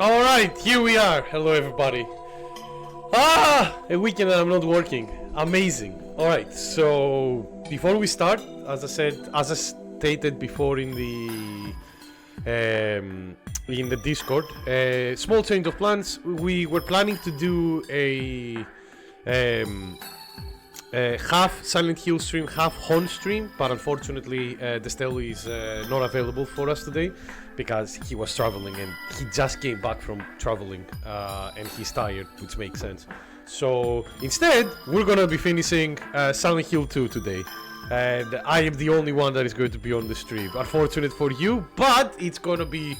Alright, here we are. Hello everybody. A weekend and I'm not working. Amazing. Alright, so before we start, as I stated before in the Discord, small change of plans. We were planning to do a half Silent Hill stream, half Hon stream, but unfortunately Destello is not available for us today because he was traveling and he just came back from traveling and he's tired, which makes sense. So instead, we're gonna be finishing Silent Hill 2 today. And I am the only one that is going to be on the stream. Unfortunate for you, but it's gonna be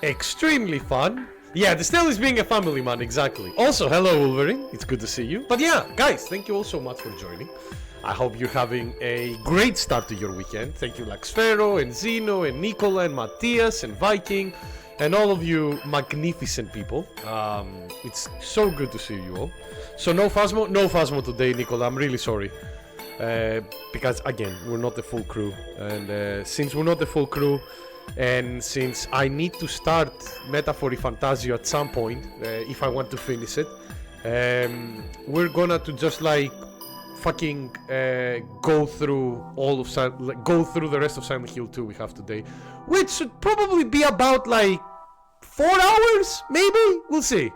extremely fun. Yeah, Destello is being a family man, exactly. Also, hello Wolverine, it's good to see you. But yeah, guys, thank you all so much for joining. I hope you're having a great start to your weekend. Thank you Laxfero and Zeno and Nicola and Matthias and Viking and all of you magnificent people. It's so good to see you all. So no Phasmo today, Nicola, I'm really sorry. Because again, we're not the full crew. And since we're not the full crew, and since I need to start Metaphori Fantasio at some point, if I want to finish it, we're gonna to just like fucking go through the rest of Silent Hill 2 we have today, which should probably be about like 4 hours, maybe. We'll see.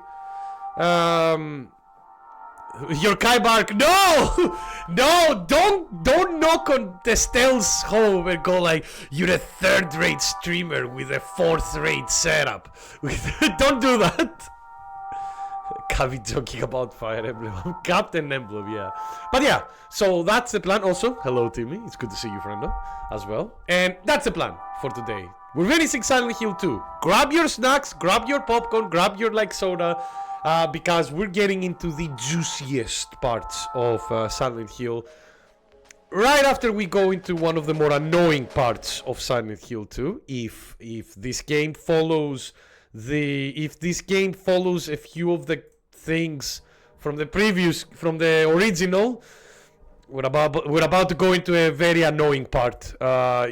Your Kai Bark, no! No, don't knock on Destell's home and go like, you're a third-rate streamer with a fourth-rate setup. Don't do that. Can't be joking about Fire Emblem. Captain Emblem, yeah. But yeah, so that's the plan. Also, hello Timmy, it's good to see you, friendo, as well. And that's the plan for today. We're finishing Silent Hill 2. Grab your snacks, grab your popcorn, grab your like soda. Because we're getting into the juiciest parts of Silent Hill right after we go into one of the more annoying parts of Silent Hill 2. If this game follows a few of the things from the original, we're about to go into a very annoying part.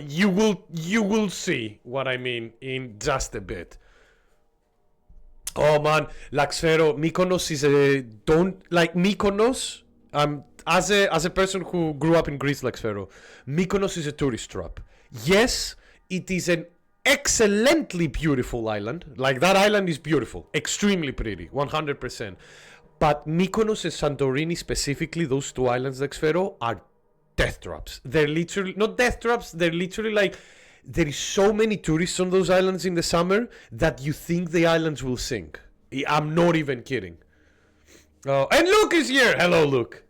You will see what I mean in just a bit. Oh man, Laxfero, Mykonos is Mykonos. As a person who grew up in Greece, Laxfero, Mykonos is a tourist trap. Yes, it is an excellently beautiful island. Like that island is beautiful, extremely pretty, 100%. But Mykonos and Santorini specifically, those two islands, Laxfero, are death traps. They're literally not death traps. They're literally like. There is so many tourists on those islands in the summer that you think the islands will sink. I'm not even kidding. And Luke is here. Hello, Luke.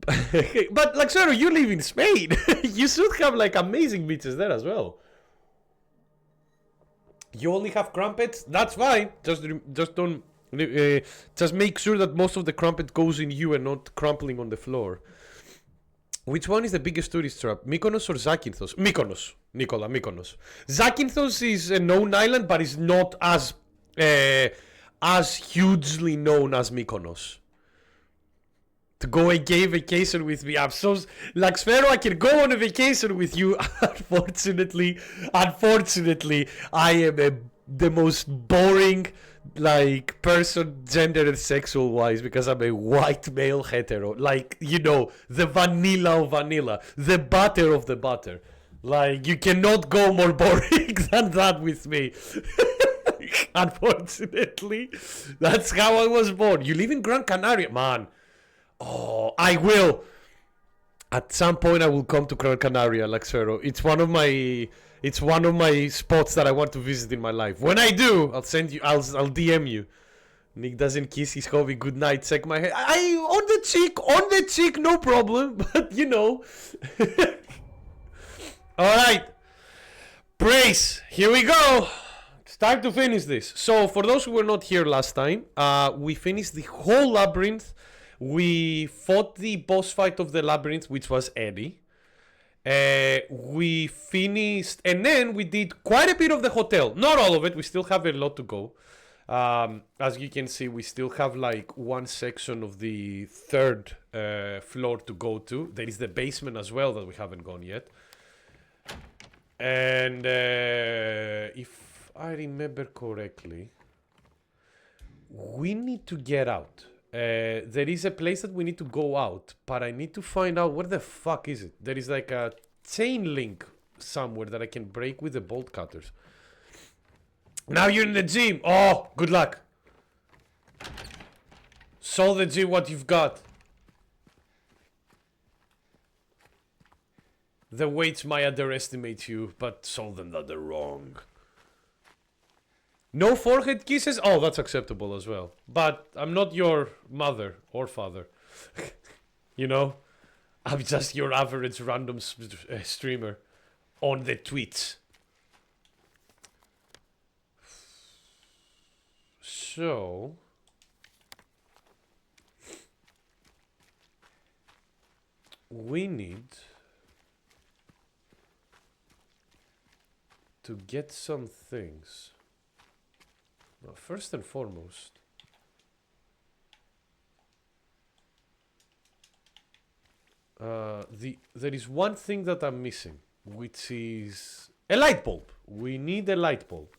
But like, sir, you live in Spain. You should have like amazing beaches there as well. You only have crumpets. That's fine. Just don't. Just make sure that most of the crumpet goes in you and not crumpling on the floor. Which one is the biggest tourist trap? Mykonos or Zakynthos? Mykonos. Nicola, Mykonos. Zakynthos is a known island, but is not as hugely known as Mykonos. To go a gay vacation with me, I'm so... Laxfero, I can go on a vacation with you. Unfortunately, I am the most boring... like person gender and sexual wise because I'm a white male hetero, like, you know, the vanilla of vanilla, the butter of the butter. Like, you cannot go more boring than that with me. Unfortunately, that's how I was born. You live in Gran Canaria, man. Oh, I will. At some point I will come to Gran Canaria, Laxfero. It's one of my spots that I want to visit in my life. When I do, I'll send you. I'll DM you. Nick doesn't kiss his hobby. Good night. Check my head. On the cheek, no problem. But you know. All right, Brace. Here we go. It's time to finish this. So for those who were not here last time, we finished the whole labyrinth. We fought the boss fight of the labyrinth, which was Eddie. We finished, and then we did quite a bit of the hotel. Not all of it, we still have a lot to go. As you can see, we still have like one section of the third floor to go to. There is the basement as well that we haven't gone yet. And if I remember correctly, We need to get out. There is a place that we need to go out, but I need to find out where the fuck is it. There is like a chain link somewhere that I can break with the bolt cutters. Now you're in the gym. Oh, good luck. Show the gym what you've got. The weights might underestimate you, but show them that they're wrong. No forehead kisses? Oh, that's acceptable as well. But I'm not your mother or father. You know? I'm just your average random streamer on the tweets. So... we need... to get some things. Well, first and foremost, there is one thing that I'm missing, which is a light bulb. We need a light bulb,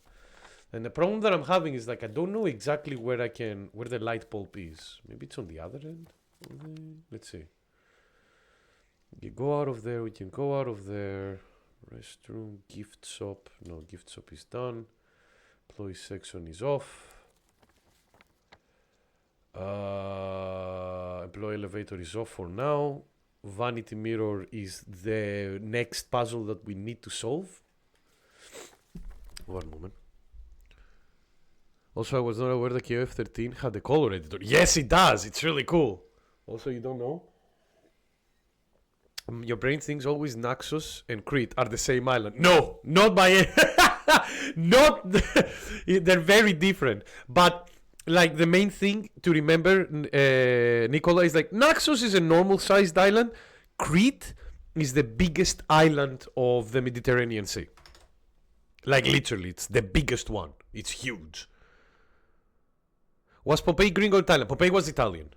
and the problem that I'm having is like I don't know exactly where the light bulb is. Maybe it's on the other end. Let's see. You go out of there. We can go out of there. Restroom, gift shop. No, gift shop is done. Employee section is off. Employee elevator is off for now. Vanity mirror is the next puzzle that we need to solve. One moment. Also, I was not aware that KF13 had a color editor. Yes, it does. It's really cool. Also, you don't know? Your brain thinks always Naxos and Crete are the same island. No, not by not they're very different. But like the main thing to remember, Nicola, is like Naxos is a normal sized island. Crete is the biggest island of the Mediterranean Sea. Like literally, it's the biggest one. It's huge. Was Pompeii Greek or Italian? Pompeii was Italian.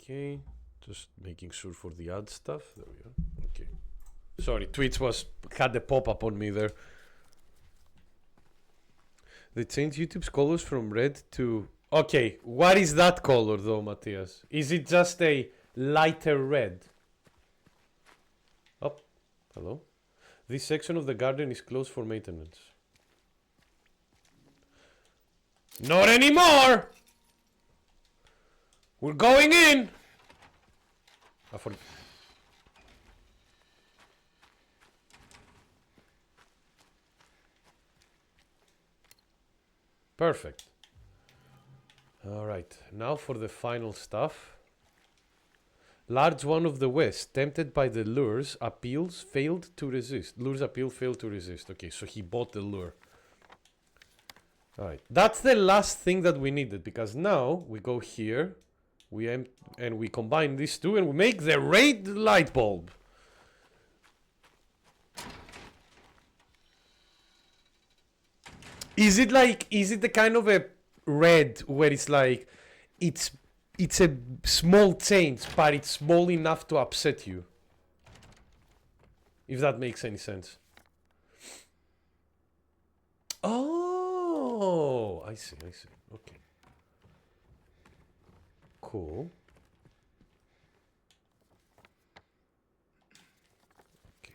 Okay, just making sure for the ad stuff. There we go. Okay. Sorry, Twitch had a pop-up on me there. They changed YouTube's colors from red to... Okay, what is that color though, Matthias? Is it just a lighter red? Oh, hello. This section of the garden is closed for maintenance. Not anymore! We're going in! Perfect. Alright, now for the final stuff. Large one of the West, tempted by the lures, appeals, failed to resist. Lures appeal, failed to resist. Okay, so he bought the lure. Alright, that's the last thing that we needed, because now we go here, and we combine these two, and we make the raid light bulb. Is it the kind of a red where it's like, it's a small change, but it's small enough to upset you? If that makes any sense. Oh, I see. Okay. Cool. Okay.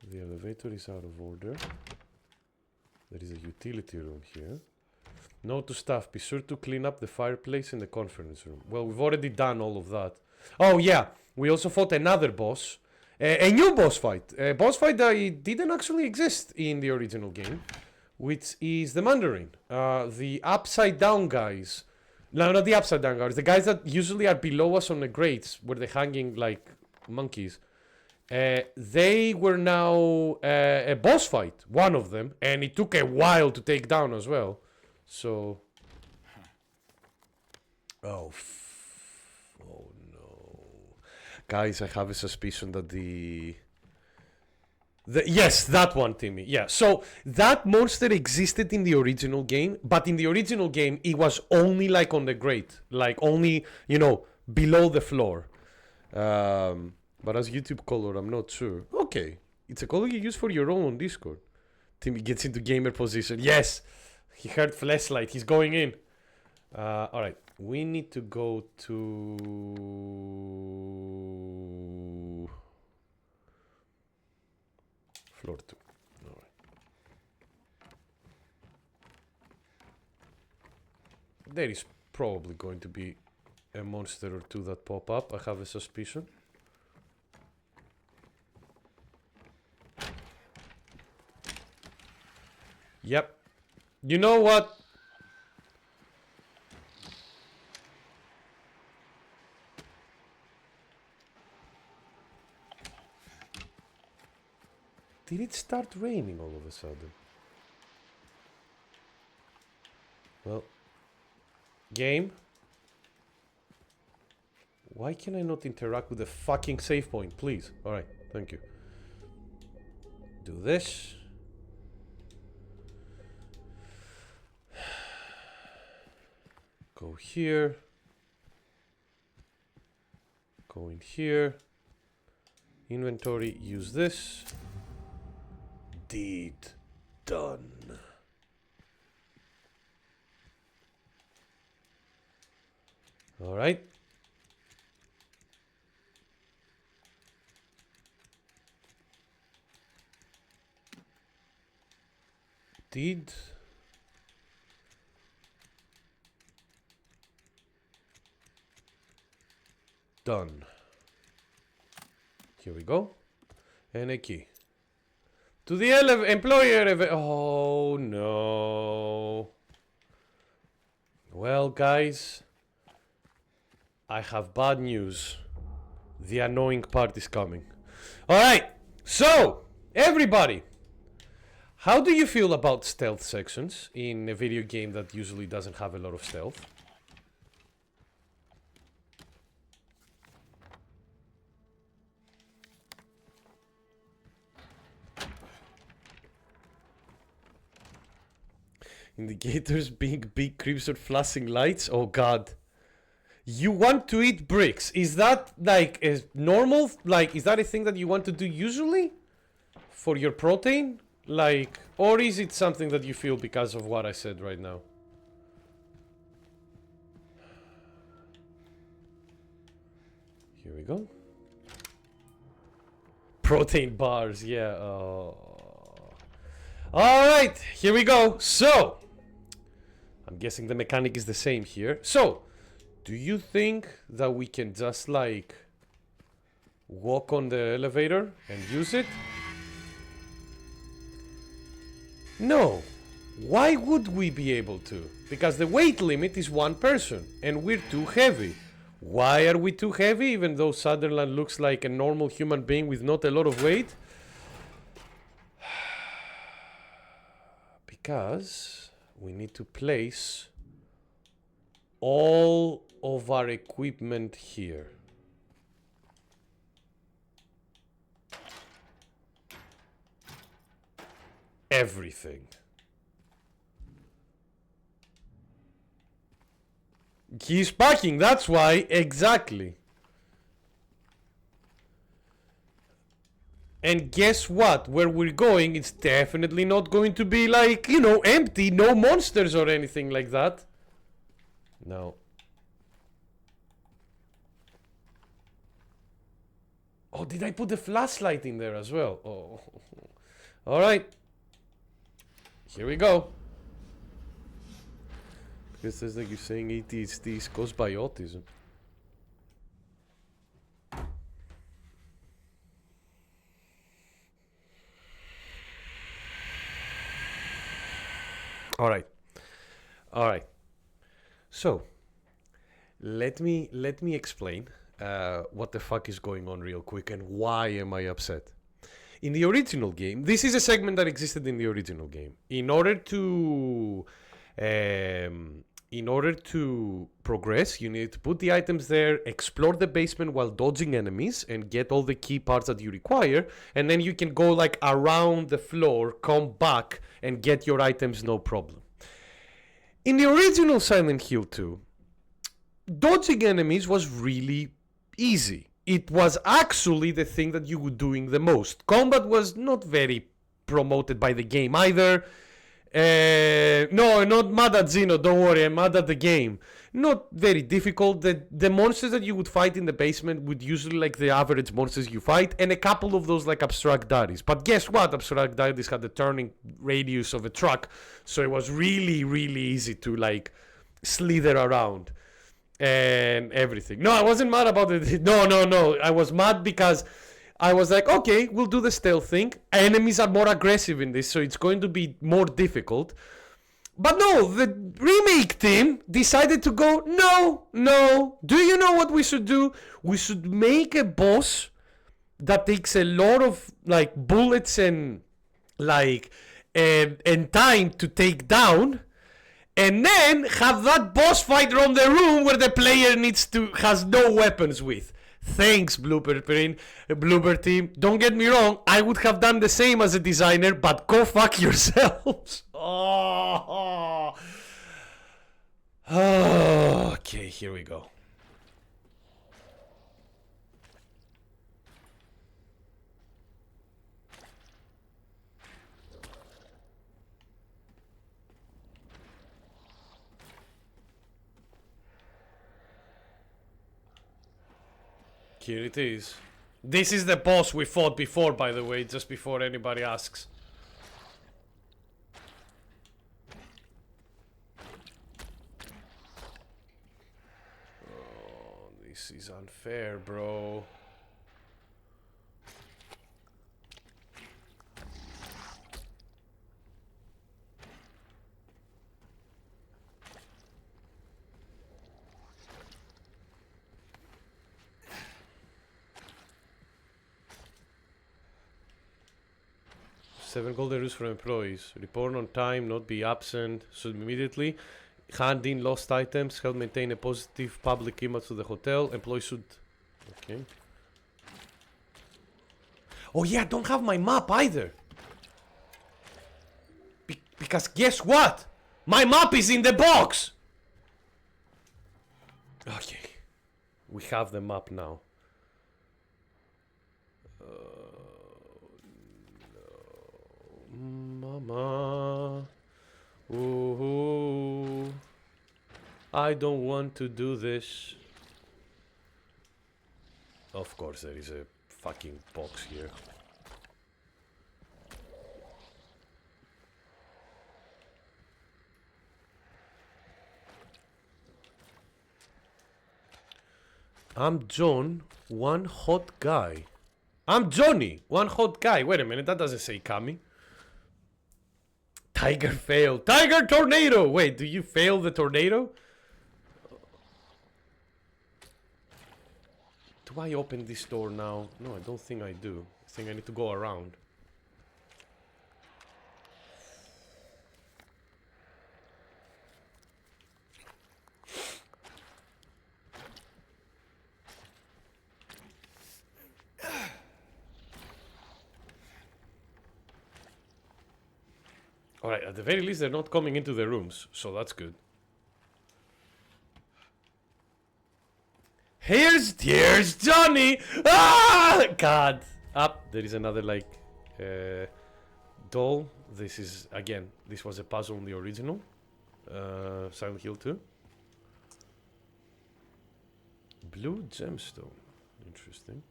The elevator is out of order. There is a utility room here. Note to staff, be sure to clean up the fireplace in the conference room. Well, we've already done all of that. Oh yeah, we also fought another boss. A new boss fight. A boss fight that didn't actually exist in the original game, which is the Mandarin. The upside down guys. No, not the upside down guys. The guys that usually are below us on the grates, where they're hanging like monkeys. They were now a boss fight, one of them, and it took a while to take down as well. So, Oh, oh no. Guys, I have a suspicion that yes, that one, Timmy. Yeah. So that monster existed in the original game, but in the original game, it was only like on the grate, like only below the floor. But as YouTube color, I'm not sure. Okay, it's a color you use for your own on Discord. Timmy gets into gamer position. Yes, he heard flashlight. He's going in. All right, we need to go to floor 2. All right. There is probably going to be a monster or two that pop up. I have a suspicion. Yep. You know what? Did it start raining all of a sudden? Well, game. Why can I not interact with the fucking save point, please? Alright, thank you. Do this. Go here. Go in here. Inventory, use this. Deed done. All right. Deed. Done. Here we go. And a key. To the employer. Oh no. Well, guys, I have bad news. The annoying part is coming. Alright, so, everybody, how do you feel about stealth sections in a video game that usually doesn't have a lot of stealth? Indicators being big creeps or flashing lights? Oh god. You want to eat bricks. Is that like a normal, like, is that a thing that you want to do usually? For your protein? Like, or is it something that you feel because of what I said right now? Here we go. Protein bars, yeah. Alright, here we go. So, I'm guessing the mechanic is the same here. So, do you think that we can just like walk on the elevator and use it? No. Why would we be able to? Because the weight limit is one person and we're too heavy. Why are we too heavy even though Sutherland looks like a normal human being with not a lot of weight? Because we need to place all of our equipment here. Everything. He's packing, that's why, exactly. And guess what? Where we're going, it's definitely not going to be like, you know, empty, no monsters or anything like that. No. Oh, did I put the flashlight in there as well? Oh. Alright. Here we go. Because it's like you're saying ADHD is caused by autism. Alright. Alright. So, let me explain what the fuck is going on real quick and why am I upset. In the original game, this is a segment that existed in the original game. In order to in order to progress, you need to put the items there, explore the basement while dodging enemies, and get all the key parts that you require. And then you can go like around the floor, come back, and get your items no problem. In the original Silent Hill 2, dodging enemies was really easy. It was actually the thing that you were doing the most. Combat was not very promoted by the game either. No, not mad at Zeno, don't worry, I'm mad at the game. Not very difficult. The monsters that you would fight in the basement would usually like the average monsters you fight, and a couple of those like abstract daddies. But guess what? Abstract daddies had the turning radius of a truck, so it was really, really easy to like slither around and everything. No, I wasn't mad about it. No. I was mad because I was like, okay, we'll do the stealth thing. Enemies are more aggressive in this, so it's going to be more difficult. But no, the remake team decided to go, no. Do you know what we should do? We should make a boss that takes a lot of like bullets and like and time to take down, and then have that boss fight around the room where the player has no weapons with. Thanks, Bloober team. Don't get me wrong, I would have done the same as a designer, but go fuck yourselves. Okay, here we go. Here it is. This is the boss we fought before, by the way, just before anybody asks. Oh, this is unfair, bro. Seven golden rules for employees. Report on time, not be absent. Should immediately hand in lost items. Help maintain a positive public image to the hotel. Employees should... Okay. Oh yeah, I don't have my map either. Because guess what? My map is in the box! Okay. We have the map now. Mama, ooh, I don't want to do this. Of course there is a fucking box here. I'm John, one hot guy. I'm Johnny, one hot guy. Wait a minute, that doesn't say Kami. Tiger failed. Tiger tornado! Wait, do you fail the tornado? Do I open this door now? No, I don't think I do. I think I need to go around. Alright, at the very least they're not coming into the rooms, so that's good. Here's Johnny! Ah! God! Up, there is another like doll. This is, again, this was a puzzle in the original Silent Hill 2. Blue gemstone. Interesting.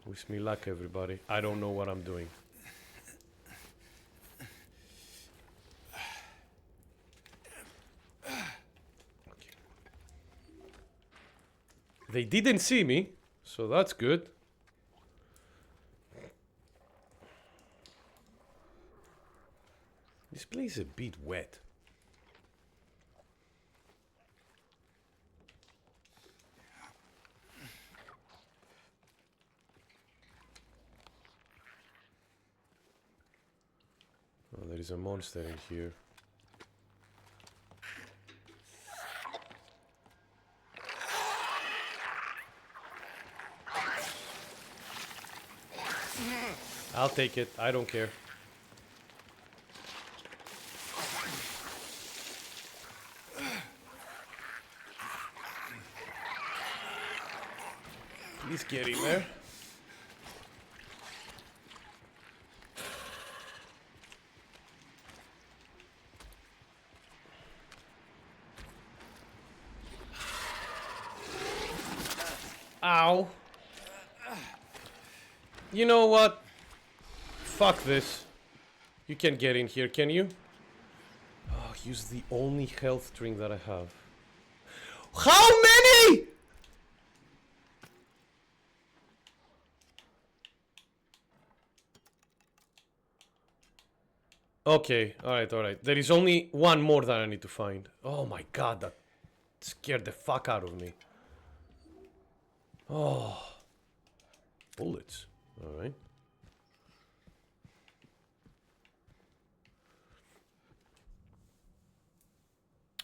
Wish me luck, everybody. I don't know what I'm doing. Okay. They didn't see me, so that's good. This place is a bit wet. is a monster in here. I'll take it. I don't care. Please get in there. Ow. You know what? Fuck this. You can't get in here, can you? Oh, use the only health drink that I have. How many?! Okay, alright. There is only one more that I need to find. Oh my god, that scared the fuck out of me. Oh. Bullets. Alright.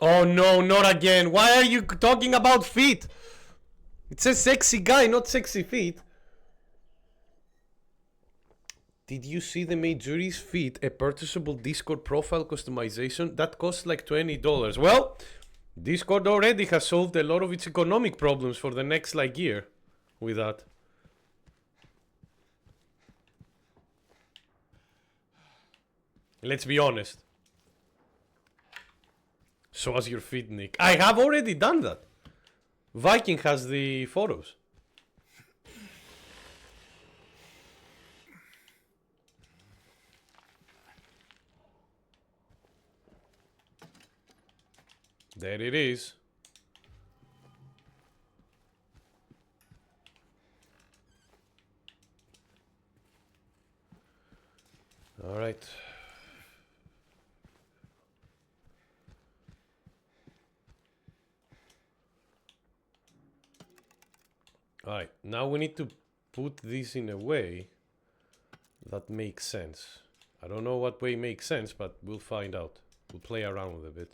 Oh no, not again. Why are you talking about feet? It says sexy guy, not sexy feet. Did you see the Majori's feet? A purchasable Discord profile customization that costs like $20. Well, Discord already has solved a lot of its economic problems for the next like year with that. Let's be honest. Show us your feet, Nick. I have already done that. Viking has the photos. There it is. All right. All right. Now we need to put this in a way that makes sense. I don't know what way makes sense, but we'll find out. We'll play around with it a bit.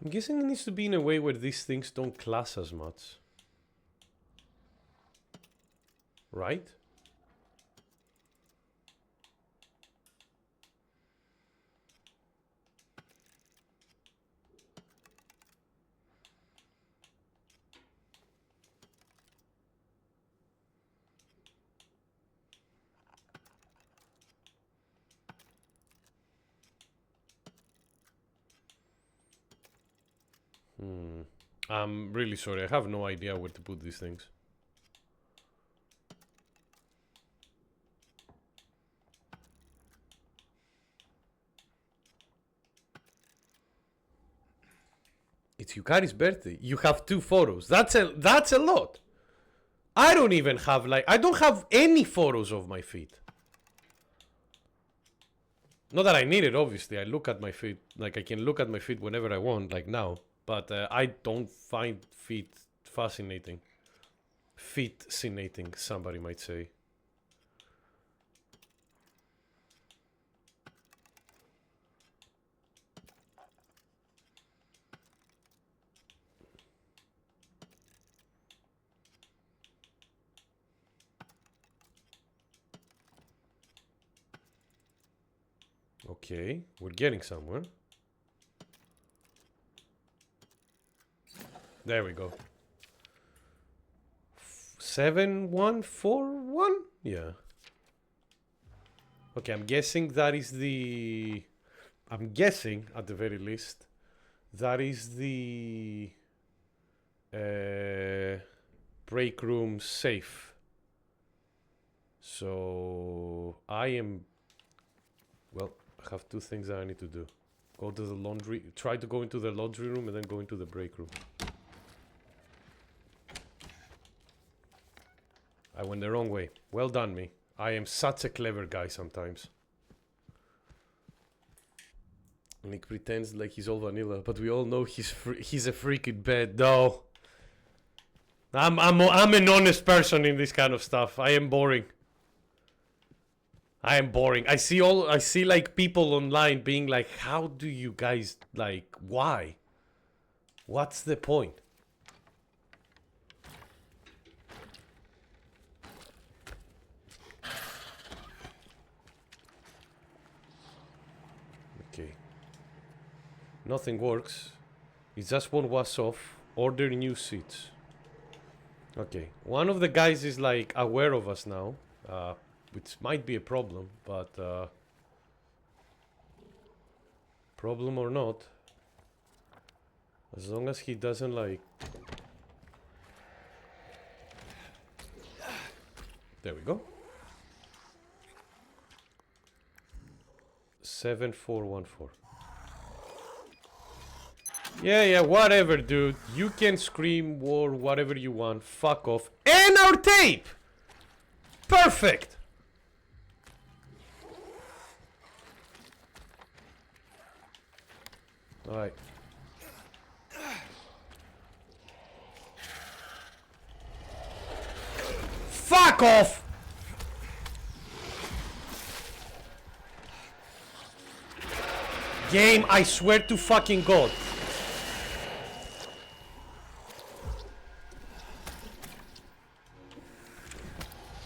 I'm guessing it needs to be in a way where these things don't clash as much. Right? I'm really sorry. I have no idea where to put these things. It's Yukari's birthday. You have 2 photos. That's a lot. I don't even have I don't have any photos of my feet. Not that I need it, obviously. I look at my feet. Like, I can look at my feet whenever I want, like now. But I don't find feet fascinating. Feet-cinating, somebody might say. Okay, we're getting somewhere. There we go. 7141? Yeah. Okay, I'm guessing that is the... I'm guessing, at the very least, that is the... break room safe. So... I am... Well, I have 2 things that I need to do. Go to the laundry... Try to go into the laundry room and then go into the break room. I went the wrong way. Well done, me. I am such a clever guy sometimes. Nick pretends like he's all vanilla, but we all know he's a freak in bed. No, I'm an honest person in this kind of stuff. I am boring. I am boring. I see like people online being like, how do you guys like, why? What's the point? Okay. Nothing works. It just won't wash off. Order new seats. Okay. One of the guys is like aware of us now. Which might be a problem, but problem or not, as long as he doesn't like... There we go. 7414. Yeah, whatever, dude. You can scream or whatever you want. Fuck off. And our tape! Perfect! Alright. Fuck off! Game, I swear to fucking God.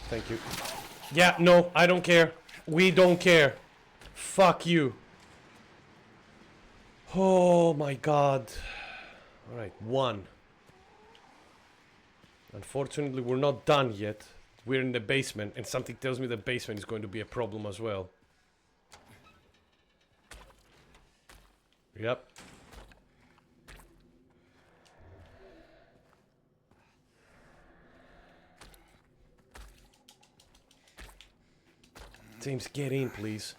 Thank you. Yeah, no, I don't care. We don't care. Fuck you. Oh my God. Alright, 1. Unfortunately, we're not done yet. We're in the basement, and something tells me the basement is going to be a problem as well. Yep. James, get in, please.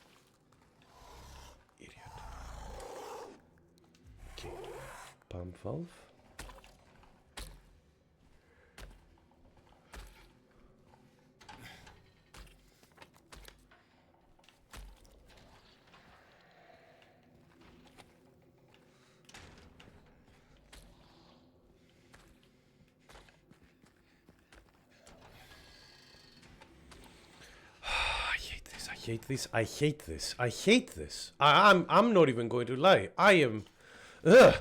Idiot. Okay. Pump valve. I hate this. I hate this. I hate this. I'm not even going to lie. I am. Ugh.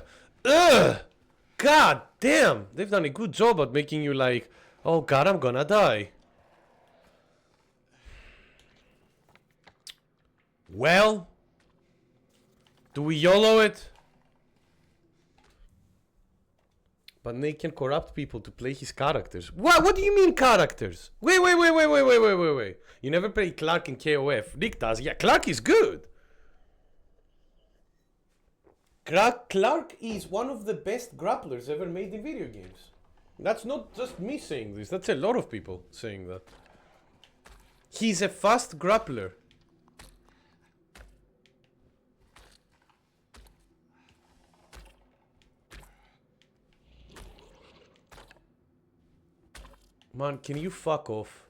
God damn. They've done a good job at making you like, oh God, I'm gonna die. Well, do we YOLO it? But Nate can corrupt people to play his characters. What do you mean characters? Wait. You never played Clark in KOF. Nick does. Yeah, Clark is good. Clark is one of the best grapplers ever made in video games. That's not just me saying this. That's a lot of people saying that. He's a fast grappler. Man, can you fuck off?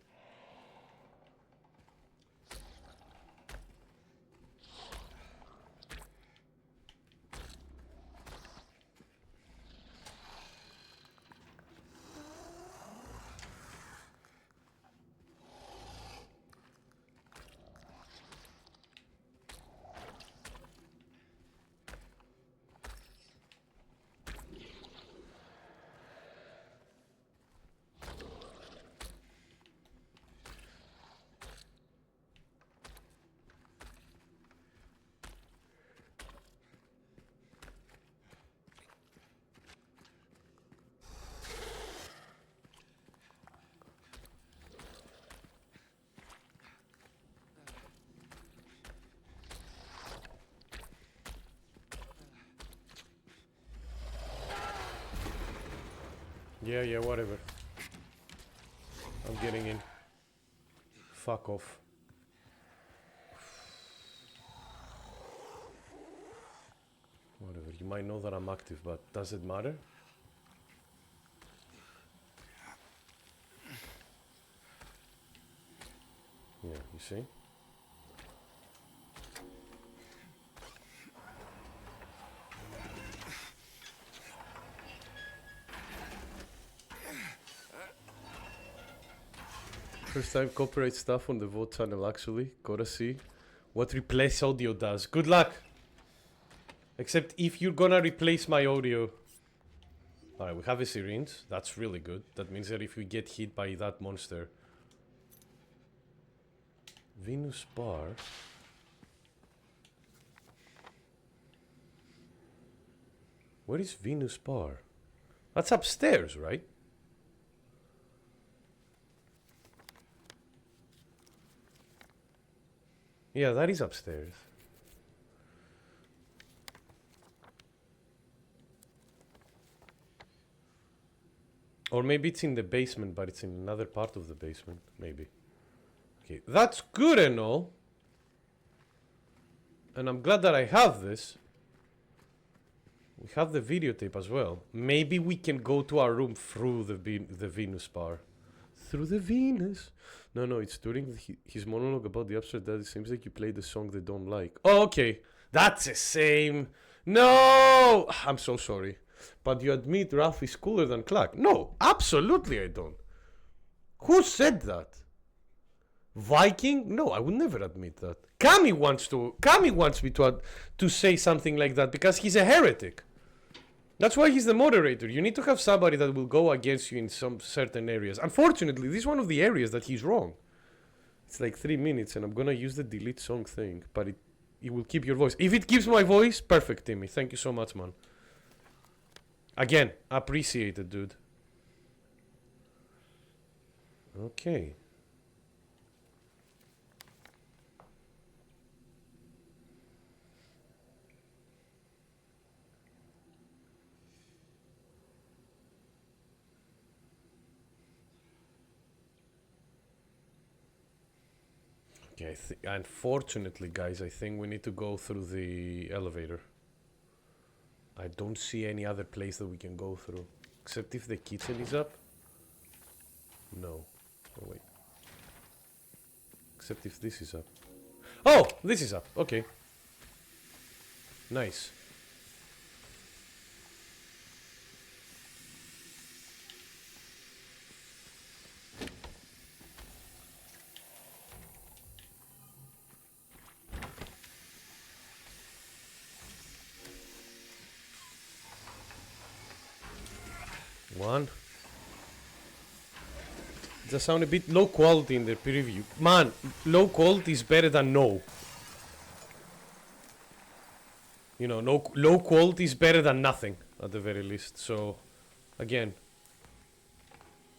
Yeah, whatever. I'm getting in. Fuck off. Whatever. You might know that I'm active, but does it matter? Yeah, you see? First time copyright stuff on the VOD channel, actually. Gotta see what replace audio does. Good luck! Except if you're gonna replace my audio. Alright, we have a syringe. That's really good. That means that if we get hit by that monster... Venus Bar... Where is Venus Bar? That's upstairs, right? Yeah, that is upstairs. Or maybe it's in the basement, but it's in another part of the basement. Maybe. Okay, that's good and all. And I'm glad that I have this. We have the videotape as well. Maybe we can go to our room through the Venus bar. Through the Venus. No, it's during his monologue about the absurd that it seems like you played the song they don't like. Oh, okay. That's the same. No! I'm so sorry. But you admit Ralph is cooler than Clark. No, absolutely I don't. Who said that? Viking? No, I would never admit that. Kami wants me to say something like that because he's a heretic. That's why he's the moderator. You need to have somebody that will go against you in some certain areas. Unfortunately, this is one of the areas that he's wrong. It's like 3 minutes and I'm gonna use the delete song thing, but it will keep your voice. If it keeps my voice, perfect, Timmy. Thank you so much, man. Again, appreciate it, dude. Okay. Okay, unfortunately, guys, I think we need to go through the elevator. I don't see any other place that we can go through. Except if the kitchen is up. No. Oh, wait. Except if this is up. Oh! This is up. Okay. Nice. One. Just sound a bit low quality in the preview. Man, low quality is better than no. You know, no low quality is better than nothing at the very least. So, again,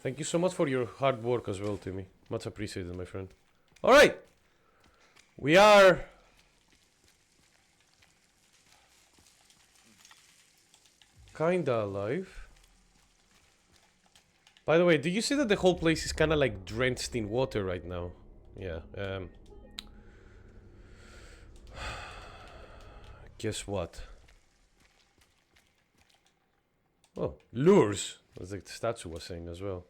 thank you so much for your hard work as well, Timmy. Much appreciated, my friend. All right, we are. Kinda alive. By the way, do you see that the whole place is kind of like drenched in water right now? Yeah. Guess what? Oh, lures. As the statue was saying as well.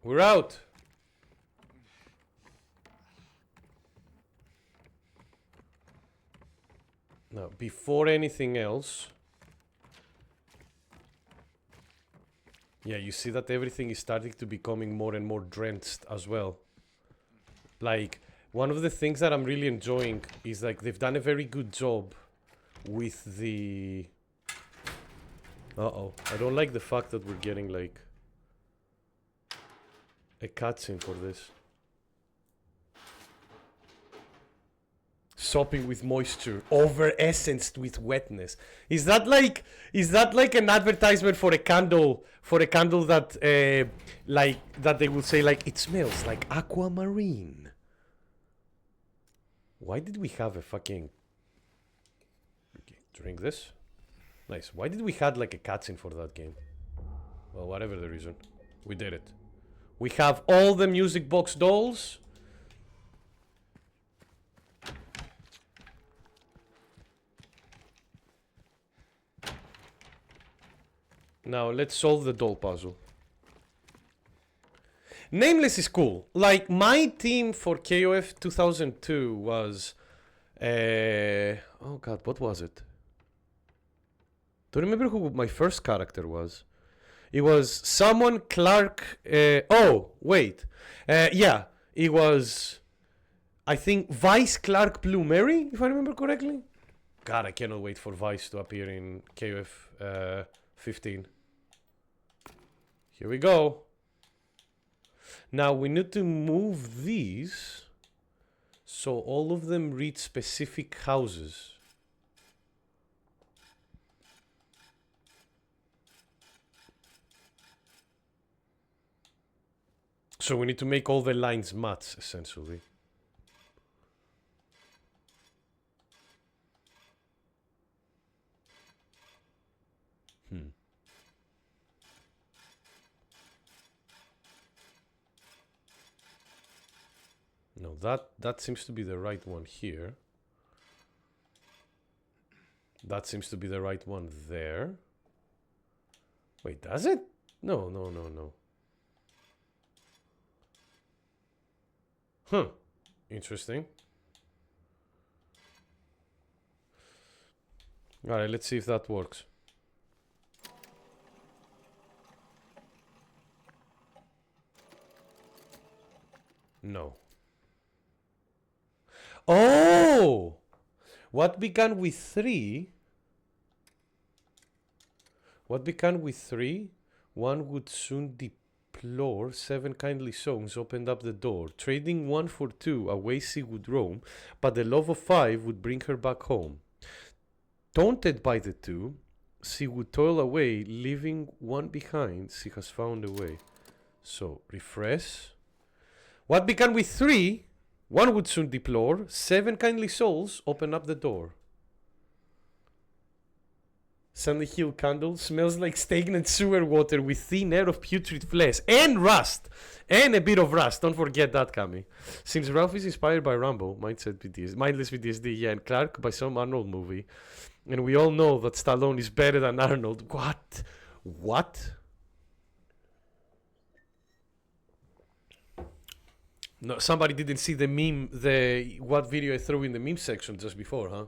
We're out. Now, before anything else, yeah, you see that everything is starting to becoming more and more drenched as well. Like, one of the things that I'm really enjoying is like they've done a very good job with the... Uh-oh. I don't like the fact that we're getting like a cutscene for this. Sopping with moisture, over essenced with wetness. Is that like an advertisement for a candle that like that they will say like it smells like aquamarine? Why did we have a fucking drink this? Nice. Why did we have like a cutscene for that game? Well, whatever the reason, we did it. We have all the music box dolls. Now, let's solve the doll puzzle. Nameless is cool. Like, my team for KOF 2002 was... oh, god god, what was it? Don't remember who my first character was. It was someone Clark. Oh, wait. Yeah, it was. I think Vice Clark Blue Mary, if I remember correctly. God, I cannot wait for Vice to appear in KOF 15. Here we go. Now we need to move these so all of them reach specific houses. So we need to make all the lines match, essentially. No, that seems to be the right one here. That seems to be the right one there. Wait, does it? No, no, no, no. Huh. Interesting. Alright, let's see if that works. No. Oh! What began with 3? What began with 3? One would soon deplore 7 kindly songs opened up the door. Trading 1 for 2, away she would roam, but the love of 5 would bring her back home. Daunted by the 2, she would toil away, leaving 1 behind. She has found a way. So, refresh. What began with 3? One would soon deplore. 7 kindly souls open up the door. Sunny Hill candle smells like stagnant sewer water with thin air of putrid flesh and rust. And a bit of rust. Don't forget that, Kami. Since Ralph is inspired by Rambo, Mindless PTSD, yeah, and Clark by some Arnold movie. And we all know that Stallone is better than Arnold. What? What? No, somebody didn't see the meme, what video I threw in the meme section just before, huh?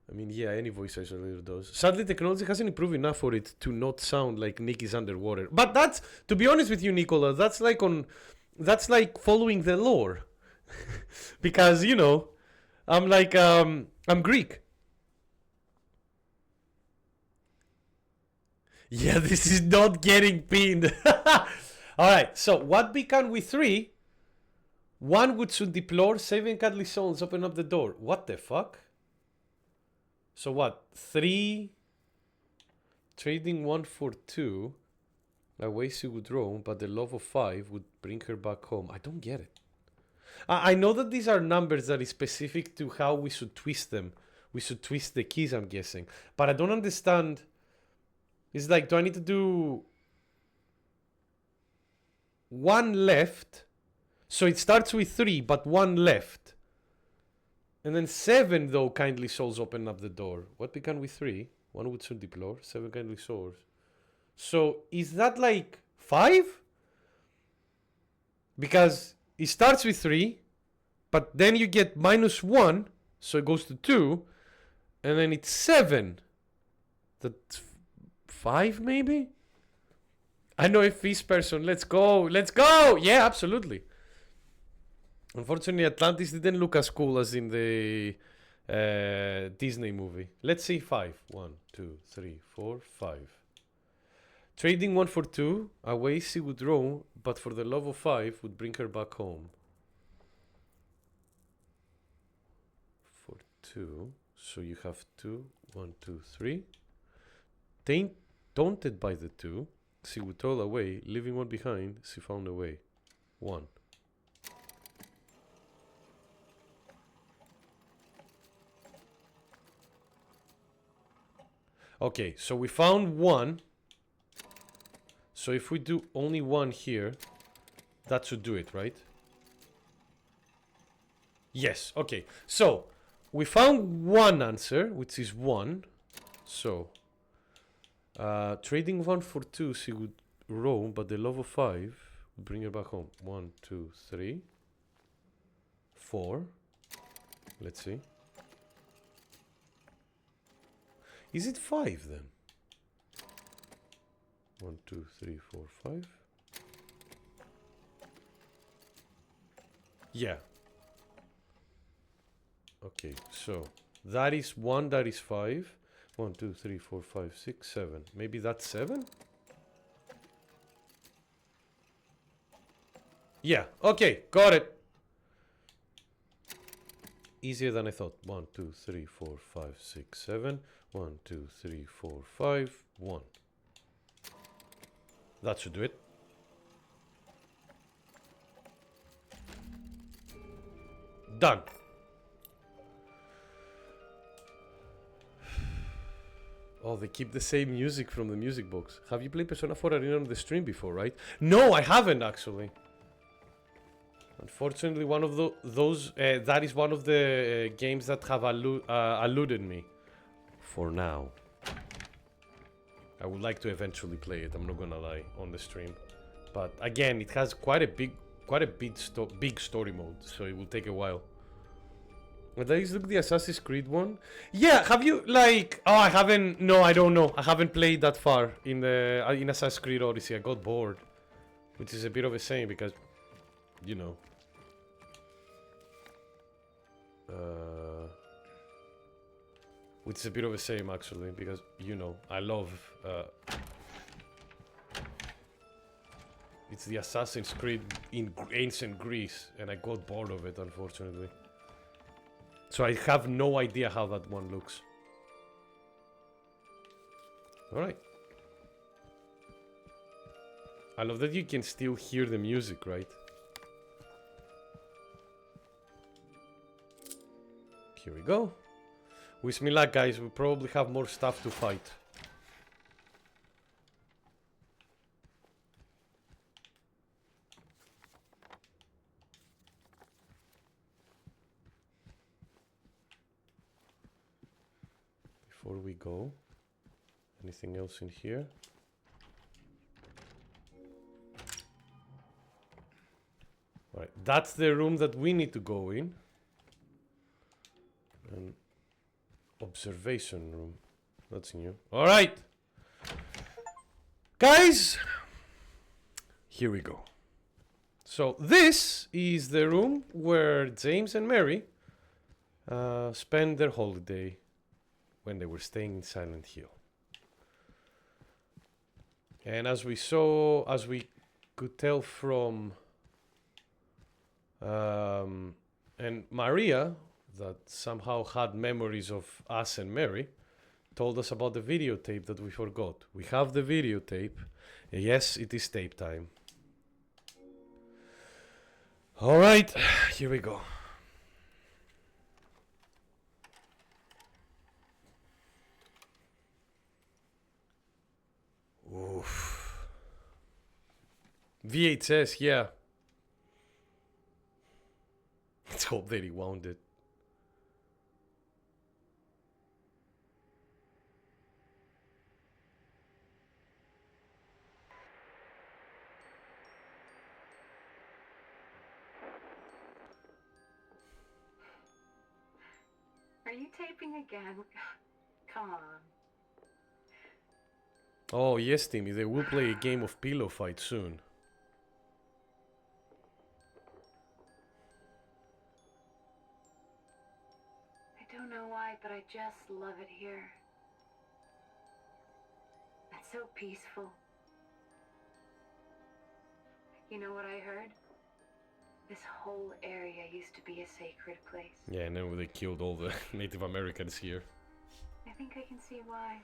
I mean, yeah, any voice isolator does. Sadly, technology hasn't improved enough for it to not sound like Nick is underwater. But that's, to be honest with you, Nicola, that's like following the lore. Because, you know, I'm like, I'm Greek. Yeah, this is not getting pinned. Alright, so what began with 3? One would soon deplore, 7 cuddly souls open up the door. What the fuck? So what? 3 trading 1 for 2. Away she would roam, but the love of 5 would bring her back home. I don't get it. I know that these are numbers that is specific to how we should twist them. We should twist the keys, I'm guessing. But I don't understand. It's like, do I need to do 1 left? So it starts with 3, but 1 left. And then 7, though, kindly souls open up the door. What began with 3? One would soon deplore. 7 kindly souls. So is that like 5? Because it starts with 3, but then you get -1, so it goes to 2, and then it's 7. That's 5, maybe? I know a fish person. Let's go. Let's go. Yeah, absolutely. Unfortunately, Atlantis didn't look as cool as in the Disney movie. Let's see 5. 1, 2, 3, 4, 5. Trading 1 for 2. Away she would roam, but for the love of 5 would bring her back home. For 2. So you have 2. 1, 2, 3. Daunted by the 2. She would toil away, leaving 1 behind. She found a way. 1. Okay, so we found 1. So if we do only 1 here, that should do it, right? Yes, okay. So we found 1 answer, which is 1. So trading 1 for 2, she would roam, but the love of 5 would bring her back home. 1, 2, 3, 4. Let's see. Is it 5 then? 1, 2, 3, 4, 5. Yeah. Okay, so that is 1, that is 5. 1, 2, 3, 4, 5, 6, 7. Maybe that's 7? Yeah, okay, got it. Easier than I thought. 1, 2, 3, 4, 5, 6, 7. 1, 2, 3, 4, 5, 1. That should do it. Done. Oh, they keep the same music from the music box. Have you played Persona 4 Arena on the stream before, right? No, I haven't actually. Unfortunately, one of those that is one of the games that have eluded me for now. I would like to eventually play it. I'm not gonna lie on the stream, but again, it has quite a big story mode, so it will take a while. But let's look the Assassin's Creed one. Yeah, have you like? Oh, I haven't. No, I don't know. I haven't played that far in the in Assassin's Creed Odyssey. I got bored, which is a bit of a shame because, you know. Which is a bit of a shame actually because, you know, I love. It's the Assassin's Creed in ancient Greece, and I got bored of it, unfortunately. So I have no idea how that one looks. Alright. I love that you can still hear the music, right? Here we go. Wish me luck, guys. We probably have more stuff to fight. Before we go, anything else in here? All right, that's the room that we need to go in. And observation room. That's new. All right, guys, here we go. So this is the room where James and Mary spent their holiday when they were staying in Silent Hill. And as we could tell from and Maria, that somehow had memories of us and Mary, told us about the videotape that we forgot. We have the videotape. Yes, it is tape time. All right, here we go. Oof. VHS, yeah. Let's hope they rewound it. Are you taping again? Come on. Oh, yes, Timmy, they will play a game of pillow fight soon. I don't know why, but I just love it here. It's so peaceful. You know what I heard? This whole area used to be a sacred place. Yeah, and then they killed all the Native Americans here. I think I can see why.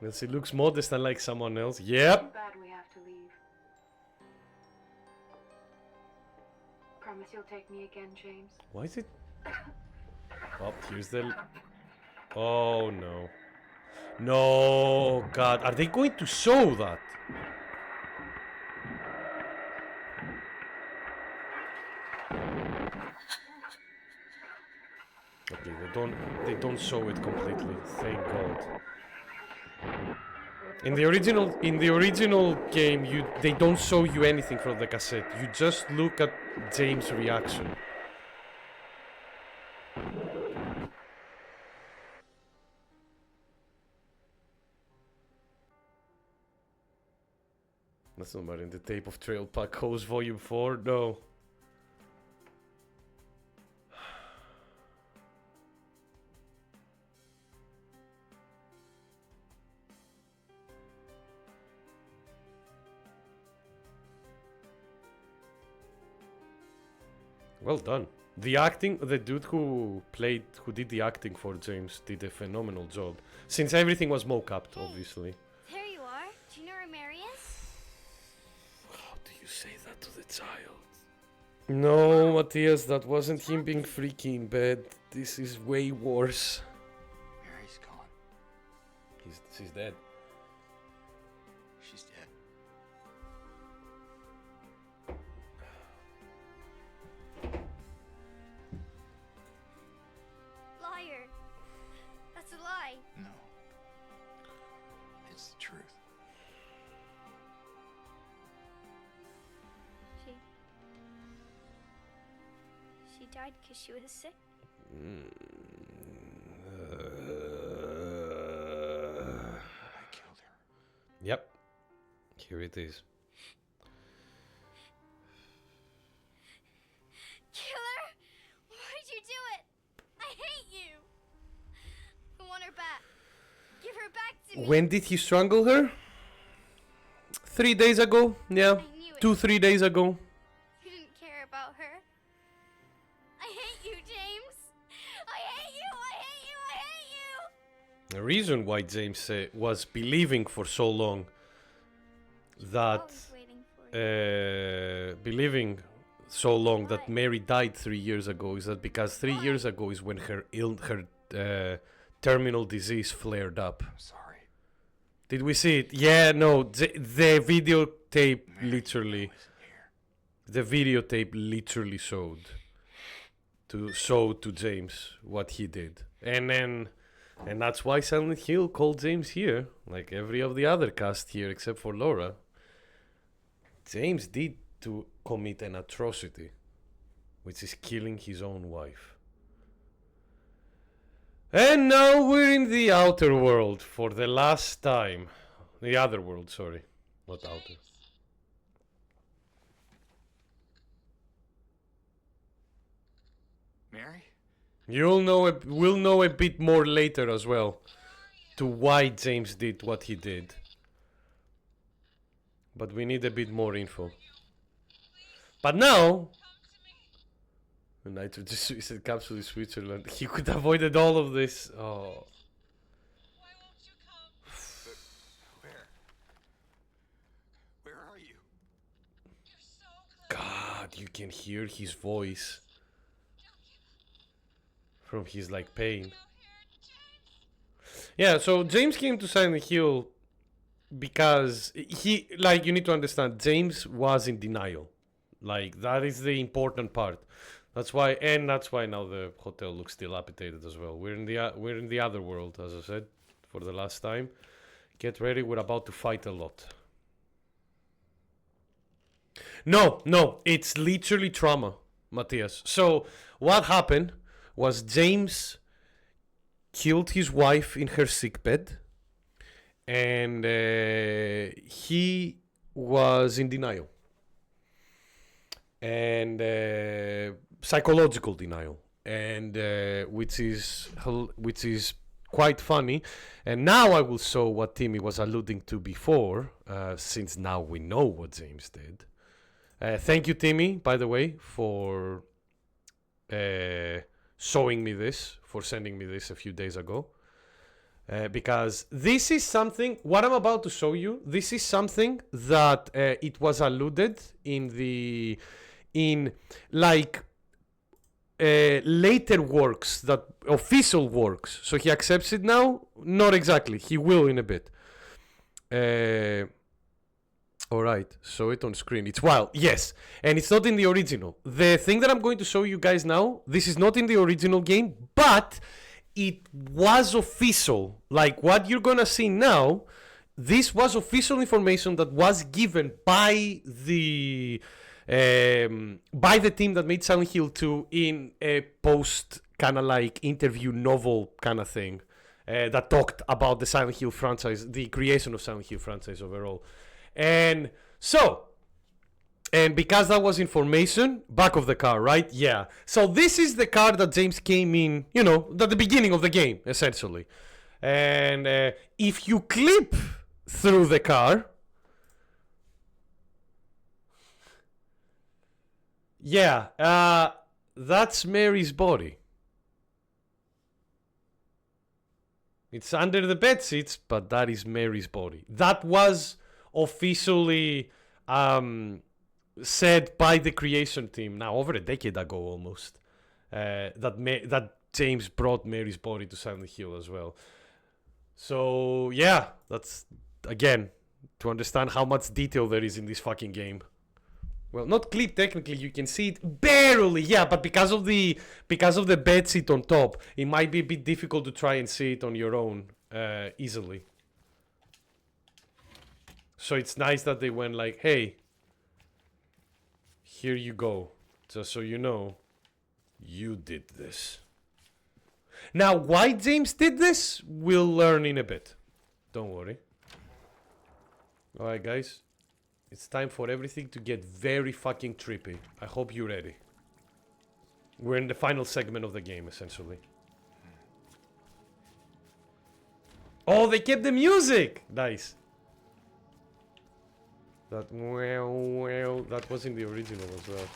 Well, she looks modest unlike someone else. Yep. Too bad we have to leave. Promise you'll take me again, James. Why is it? Oh, here's the. Oh no. No, God. Are they going to show that? Okay, they don't show it completely. Thank God. In the original game, they don't show you anything from the cassette. You just look at James' reaction. That's not in the tape of Trail Pack Hose Volume 4. No. Well done. The acting, the dude who did the acting for James did a phenomenal job. Since everything was mo-capped, obviously. There you are. Do you know where Mary is? How do you say that to the child? No, Matthias, that wasn't him being freaky in bed. This is way worse. Mary's gone. She's dead. She's dead. Liar. That's a lie. No. It's the truth. She died because she was sick. I killed her. Yep. Here it is. Killer? Why'd you do it? I hate you. I want her back. Give her back to me. When did he strangle her? 3 days ago? Yeah. I knew it. 2-3 days ago. You didn't care about her. I hate you, James. I hate you. I hate you. I hate you. The reason why James was believing for so long that Always waiting for you. believing so long that Mary died 3 years ago is that because 3 years ago is when her terminal disease flared up. I'm sorry. Did we see it? Yeah, no, the videotape Mary literally, wasn't here. the videotape literally showed to James what he did, and that's why Silent Hill called James here, like every of the other cast here except for Laura. James did to commit an atrocity, which is killing his own wife. And now we're in the outer world for the last time. The other world, sorry. Not outer. Mary? We'll know a bit more later as well to why James did what he did. But we need a bit more info. But now, the nitrogen suicide capsule in Switzerland. He could have avoided all of this. Oh. Why won't you come? Where? Where are you? You're so close. God, you can hear his voice from his like pain. Out here, James. Yeah, so James came to Silent Hill because he, like, you need to understand, James was in denial. Like, that is the important part. That's why now the hotel looks dilapidated as well. We're in the other world, as I said, for the last time. Get ready, we're about to fight a lot. No, it's literally trauma, Matthias. So what happened was James killed his wife in her sickbed, and he was in denial. And psychological denial, and which is quite funny. And now I will show what Timmy was alluding to before, since now we know what James did. Thank you, Timmy, by the way, for showing me this, for sending me this a few days ago. Because this is something, what I'm about to show you, this is something that it was alluded in later works, that official works. So he accepts it now? Not exactly. He will in a bit. Alright, show it on screen. It's wild. Yes, and it's not in the original. The thing that I'm going to show you guys now, this is not in the original game, but it was official. Like what you're gonna see now, this was official information that was given by the team that made Silent Hill 2 in a post kind of like interview novel kind of thing that talked about the Silent Hill franchise, the creation of Silent Hill franchise overall. And So, and because that was information, back of the car, right? Yeah. So this is the car that James came in, you know, at the beginning of the game, essentially. And if you clip through the car, yeah, that's Mary's body. It's under the bed sheets, but that is Mary's body. That was officially said by the creation team now over a decade ago almost. That James brought Mary's body to Silent Hill as well. So yeah, that's again to understand how much detail there is in this fucking game. Well, not clip technically, you can see it barely, yeah, but because of the bed seat on top, it might be a bit difficult to try and see it on your own easily. So it's nice that they went like, hey, here you go, just so you know, you did this. Now, why James did this, we'll learn in a bit. Don't worry. Alright, guys. It's time for everything to get very fucking trippy. I hope you're ready. We're in the final segment of the game, essentially. Oh, they kept the music! Nice. That was in the original as well.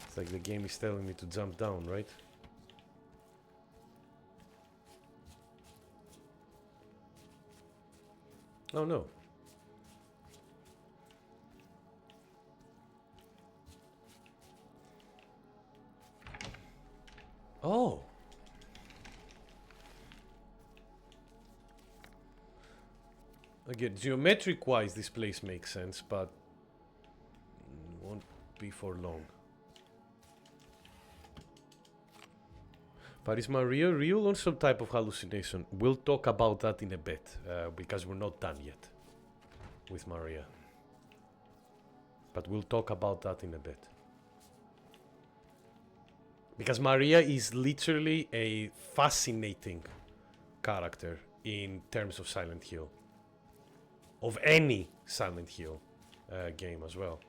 It's like the game is telling me to jump down, right? Oh no. Oh. Again, geometric-wise, this place makes sense, but won't be for long. But is Maria real or some type of hallucination? We'll talk about that in a bit, because we're not done yet with Maria. But we'll talk about that in a bit. Because Maria is literally a fascinating character in terms of Silent Hill. Of any Silent Hill game as well.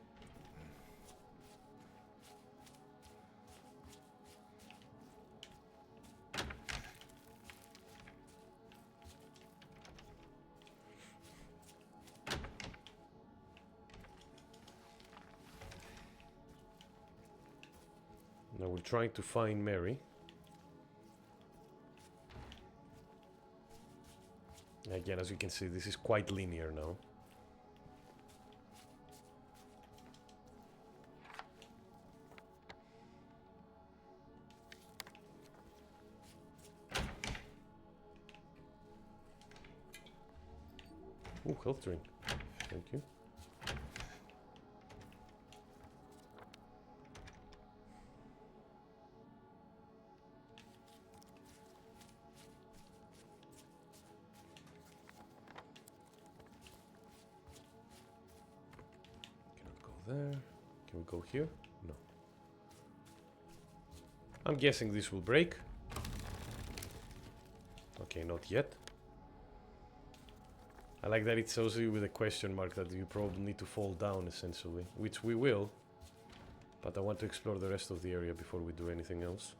Now we're trying to find Mary. Again, as you can see, this is quite linear now. Ooh, health drink. Thank you. There. Can we go here? No. I'm guessing this will break. Okay, not yet. I like that it shows you with a question mark that you probably need to fall down, essentially. Which we will. But I want to explore the rest of the area before we do anything else.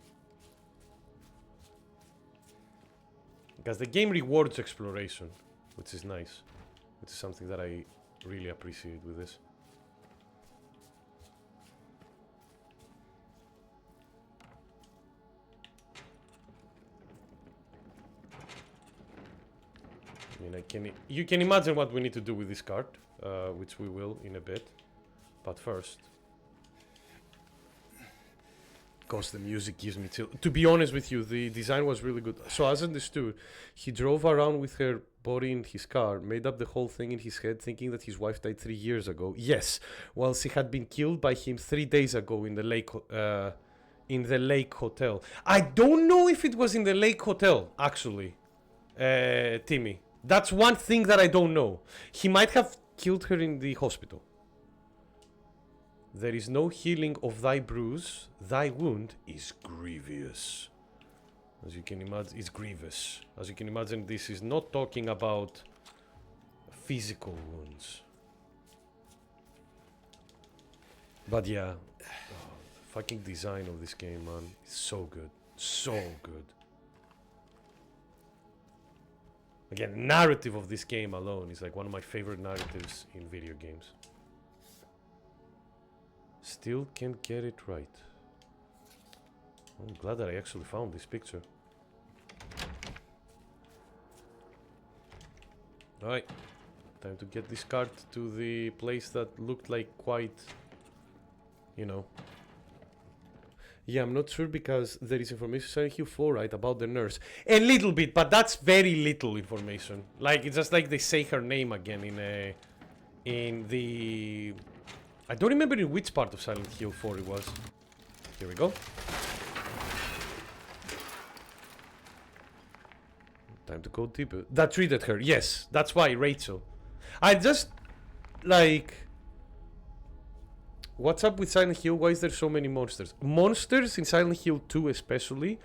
Because the game rewards exploration, which is nice. Which is something that I really appreciate with this. I mean, you can imagine what we need to do with this card, which we will in a bit. But first, because the music gives me chill. To be honest with you, the design was really good. So as understood, he drove around with her body in his car, made up the whole thing in his head, thinking that his wife died 3 years ago. Yes, while she had been killed by him 3 days ago in the lake hotel. I don't know if it was in the lake hotel, actually, Timmy. That's one thing that I don't know. He might have killed her in the hospital. There is no healing of thy bruise. Thy wound is grievous. As you can imagine, it's grievous. As you can imagine, this is not talking about physical wounds. But yeah, fucking design of this game, man, is so good, so good. Again, narrative of this game alone is like one of my favorite narratives in video games. Still can't get it right. I'm glad that I actually found this picture. Alright, time to get this card to the place that looked like quite, you know. Yeah, I'm not sure because there is information Silent Hill 4, right, about the nurse. A little bit, but that's very little information. Like, it's just like they say her name again in the... I don't remember in which part of Silent Hill 4 it was. Here we go. Time to go deeper. That treated her, yes. That's why, Rachel. I just, like... What's up with Silent Hill? Why is there so many monsters? Monsters in Silent Hill 2 especially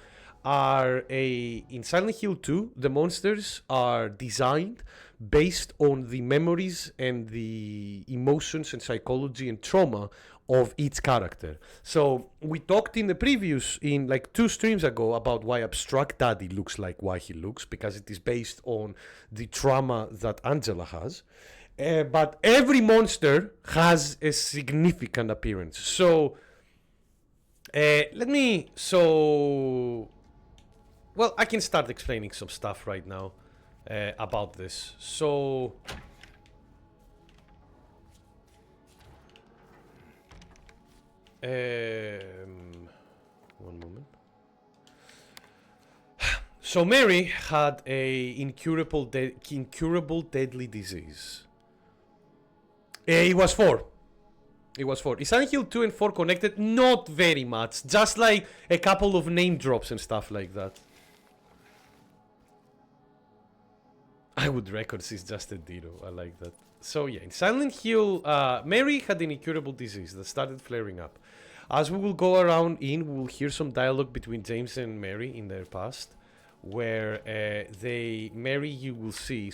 are in Silent Hill 2, the monsters are designed based on the memories and the emotions and psychology and trauma of each character. So we talked in the previous, in like 2 streams ago, about why Abstract Daddy looks like why he looks, because it is based on the trauma that Angela has. But every monster has a significant appearance. So, well, I can start explaining some stuff right now about this. So, one moment. So Mary had a incurable deadly disease. It was 4. It was 4. Is Silent Hill 2 and 4 connected? Not very much. Just like a couple of name drops and stuff like that. I would record she's just a Ditto. I like that. So yeah, in Silent Hill, Mary had an incurable disease that started flaring up. As we will go around we will hear some dialogue between James and Mary in their past, where Mary, you will see,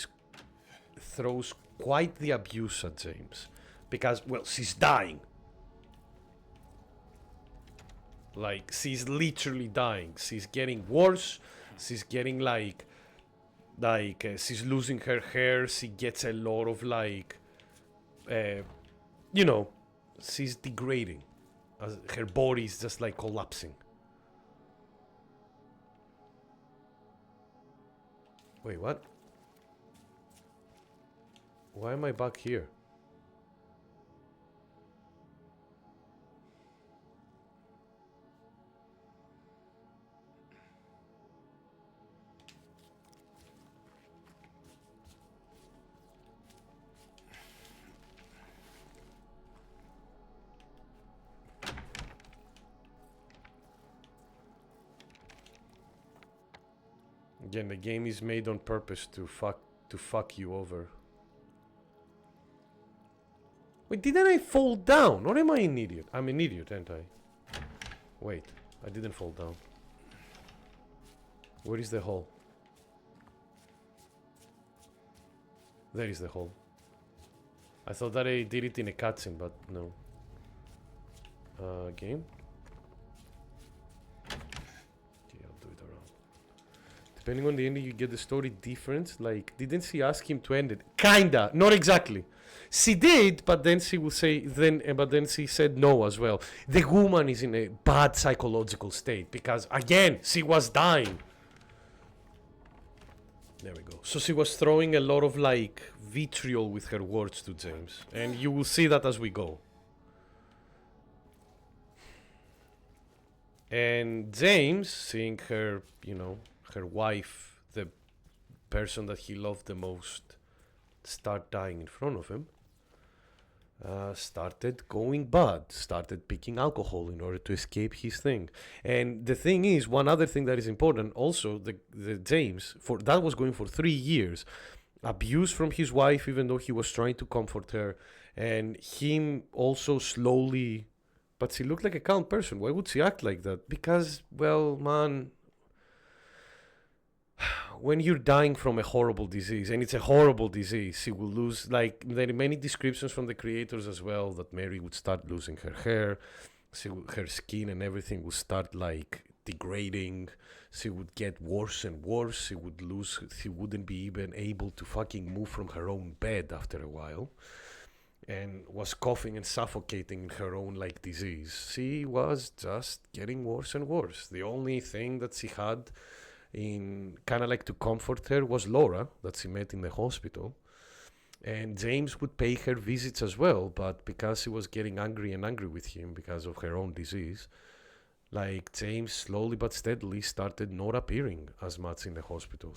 throws quite the abuse at James, because, well, she's dying. Like, she's literally dying. She's getting worse. She's getting like she's losing her hair. She gets a lot of like, you know, she's degrading. Her body is just like collapsing. Wait, what? Why am I back here? Again, the game is made on purpose to fuck you over. Wait, didn't I fall down? Or am I an idiot? I'm an idiot, ain't I? Wait, I didn't fall down. Where is the hole? There is the hole. I thought that I did it in a cutscene, but no. Game? Okay, I'll do it around. Depending on the ending, you get the story different. Like, didn't she ask him to end it? Kinda, not exactly. She did, but then she will say but then she said no as well. The woman is in a bad psychological state because, again, she was dying. There we go. So she was throwing a lot of like vitriol with her words to James, and you will see that as we go. And James, seeing her, you know, her wife, the person that he loved the most, start dying in front of him, started going bad, started picking alcohol in order to escape his thing. And the thing is, one other thing that is important also, the James, for that was going for 3 years, abuse from his wife even though he was trying to comfort her, and him also slowly, but she looked like a calm person. Why would she act like that? Because, well, man, when you're dying from a horrible disease, and it's a horrible disease, she will lose, like, there are many descriptions from the creators as well, that Mary would start losing her hair, her skin and everything would start, like, degrading. She would get worse and worse. She wouldn't be even able to fucking move from her own bed after a while, and was coughing and suffocating in her own, like, disease. She was just getting worse and worse. The only thing that she had in kind of like to comfort her was Laura, that she met in the hospital. And James would pay her visits as well, but because she was getting angry and angry with him because of her own disease, like, James slowly but steadily started not appearing as much in the hospital.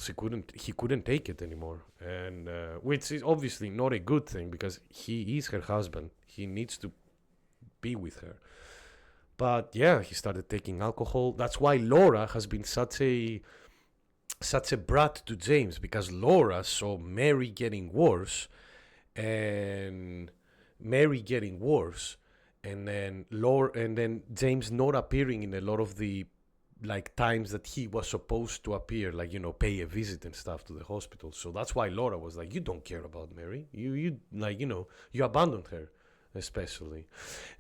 He couldn't take it anymore, and which is obviously not a good thing, because he is her husband. He needs to be with her. But yeah, he started taking alcohol. That's why Laura has been such a brat to James, because Laura saw Mary getting worse, and then James not appearing in a lot of the, like, times that he was supposed to appear, like, you know, pay a visit and stuff to the hospital. So that's why Laura was like, you don't care about Mary, you like, you know, you abandoned her. Especially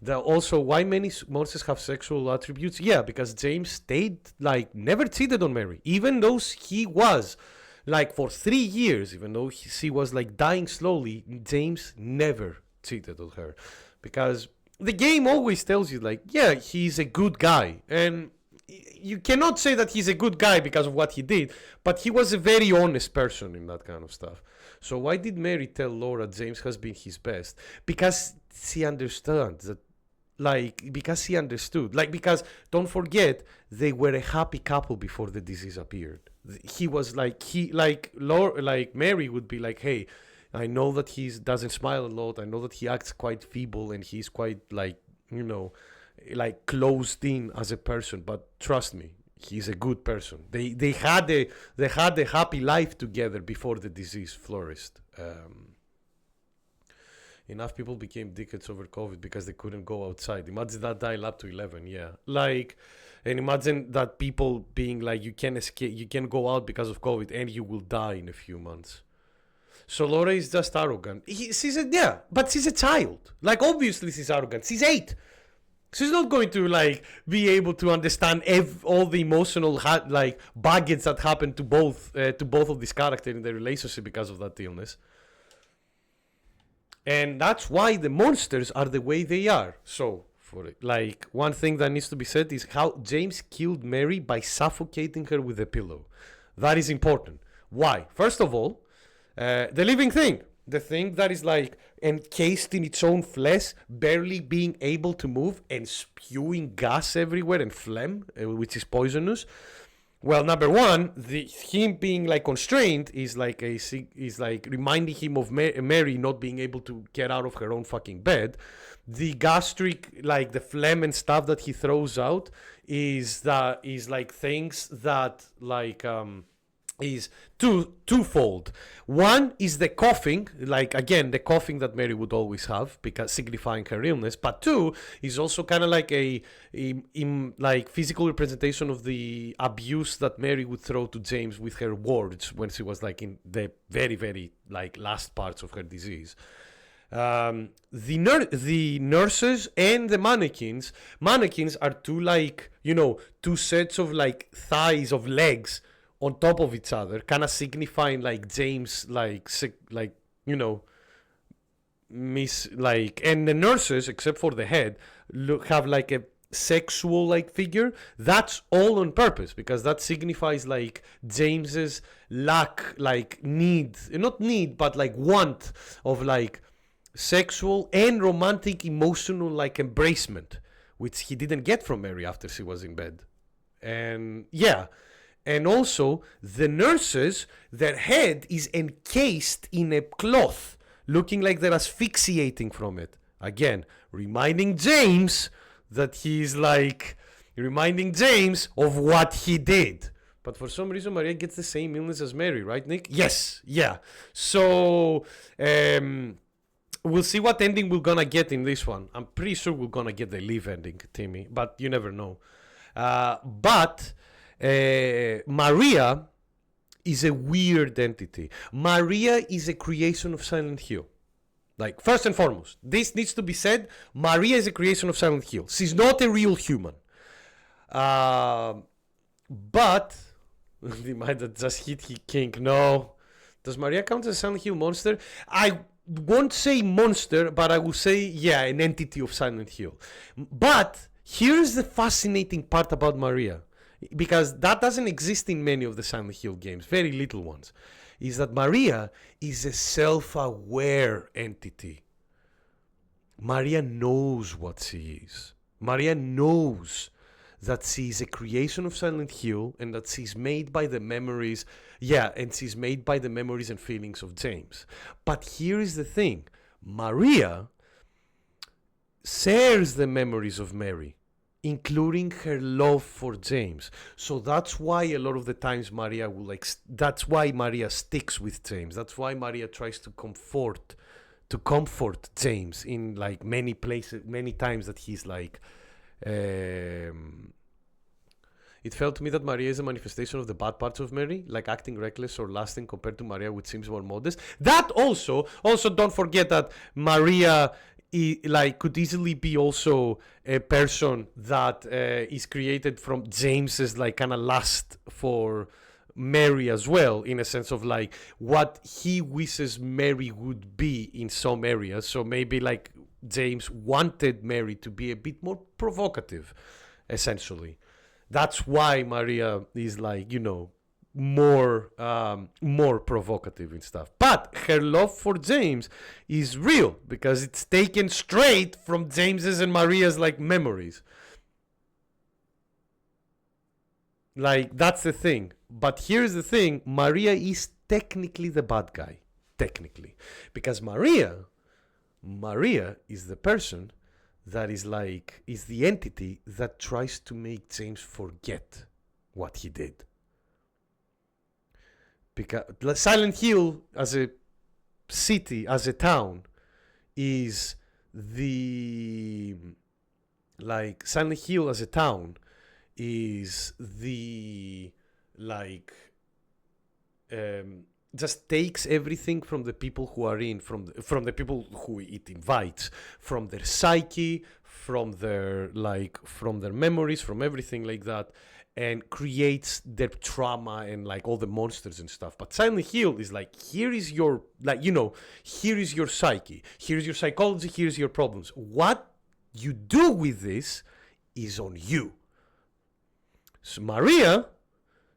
also, why many monsters have sexual attributes? Yeah, because James stayed, like, never cheated on Mary, even though he was, like, for 3 years, even though she was, like, dying slowly. James never cheated on her, because the game always tells you, like, yeah, he's a good guy, and you cannot say that he's a good guy because of what he did, but he was a very honest person in that kind of stuff. So why did Mary tell Laura James has been his best? Because she understood that, like, because don't forget, they were a happy couple before the disease appeared. He was like, Laura, like, Mary would be like, hey, I know that he doesn't smile a lot, I know that he acts quite feeble, and he's quite, like, you know, like, closed in as a person, but trust me, he's a good person. They had a happy life together before the disease flourished. Enough people became dickheads over COVID because they couldn't go outside. Imagine that dial up to 11, yeah. Like, and imagine that people being like, you can escape, you can go out because of COVID, and you will die in a few months. So Laura is just arrogant. But she's a child. Like, obviously she's arrogant. She's 8. She's not going to, like, be able to understand all the emotional like, baggage that happened to both of these characters in their relationship because of that illness. And that's why the monsters are the way they are. So, like, one thing that needs to be said is how James killed Mary by suffocating her with a pillow. That is important. Why? First of all, the living thing. The thing that is, like, encased in its own flesh, barely being able to move, and spewing gas everywhere and phlegm, which is poisonous. Well, number one, him being, like, constrained is like reminding him of Mary not being able to get out of her own fucking bed. The gastric, like, the phlegm and stuff that he throws out is like things that, like, is twofold. One is the coughing, like, again, the coughing that Mary would always have, because signifying her illness. But two is also kind of like a like, physical representation of the abuse that Mary would throw to James with her words when she was, like, in the very, very, like, last parts of her disease. The nurses and the mannequins are two, like, you know, two sets of, like, thighs of legs on top of each other, kind of signifying, like, James, like, you know, and the nurses, except for the head, have, like, a sexual, like, figure. That's all on purpose, because that signifies, like, James's lack, like, not need, but, like, want of, like, sexual and romantic, emotional, like, embracement, which he didn't get from Mary after she was in bed. And yeah. And also, the nurses, their head is encased in a cloth, looking like they're asphyxiating from it. Again, reminding James of what he did. But for some reason, Maria gets the same illness as Mary, right, Nick? Yes, yeah. So, we'll see what ending we're gonna get in this one. I'm pretty sure we're gonna get the live ending, Timmy, but you never know. Maria is a weird entity. Maria is a creation of Silent Hill. Like, first and foremost, this needs to be said. Maria is a creation of Silent Hill. She's not a real human. But they might have just hit his king. No. Does Maria count as a Silent Hill monster? I won't say monster, but I will say, yeah, an entity of Silent Hill. But here's the fascinating part about Maria, because that doesn't exist in many of the Silent Hill games, very little ones, is that Maria is a self-aware entity. Maria knows what she is. Maria knows that she's a creation of Silent Hill and that she's made by the memories, and she's made by the memories and feelings of James. But here is the thing. Maria shares the memories of Mary, including her love for James. So that's why a lot of the times Maria will that's why Maria sticks with James. That's why Maria tries to comfort James in like many places, many times that he's like, it felt to me that Maria is a manifestation of the bad parts of Mary, like acting reckless or lusting compared to Maria, which seems more modest. That also don't forget that Maria could easily be also a person that is created from James's like kind of lust for Mary as well, in a sense of like what he wishes Mary would be in some areas. So maybe like James wanted Mary to be a bit more provocative, essentially. That's why Maria is like, more provocative and stuff. But her love for James is real because it's taken straight from James's and Maria's like memories. Like, that's the thing. But here's the thing. Maria is technically the bad guy. Technically. Because Maria is the person that is the entity that tries to make James forget what he did. Because Silent Hill as a city, as a town, is Silent Hill as a town is just takes everything from the people who are in, from the people who it invites, from their psyche, from their memories, from everything like that, and creates their trauma and like all the monsters and stuff. But Silent Hill is like, here is your psyche, here's your psychology, here's your problems. What you do with this is on you. So Maria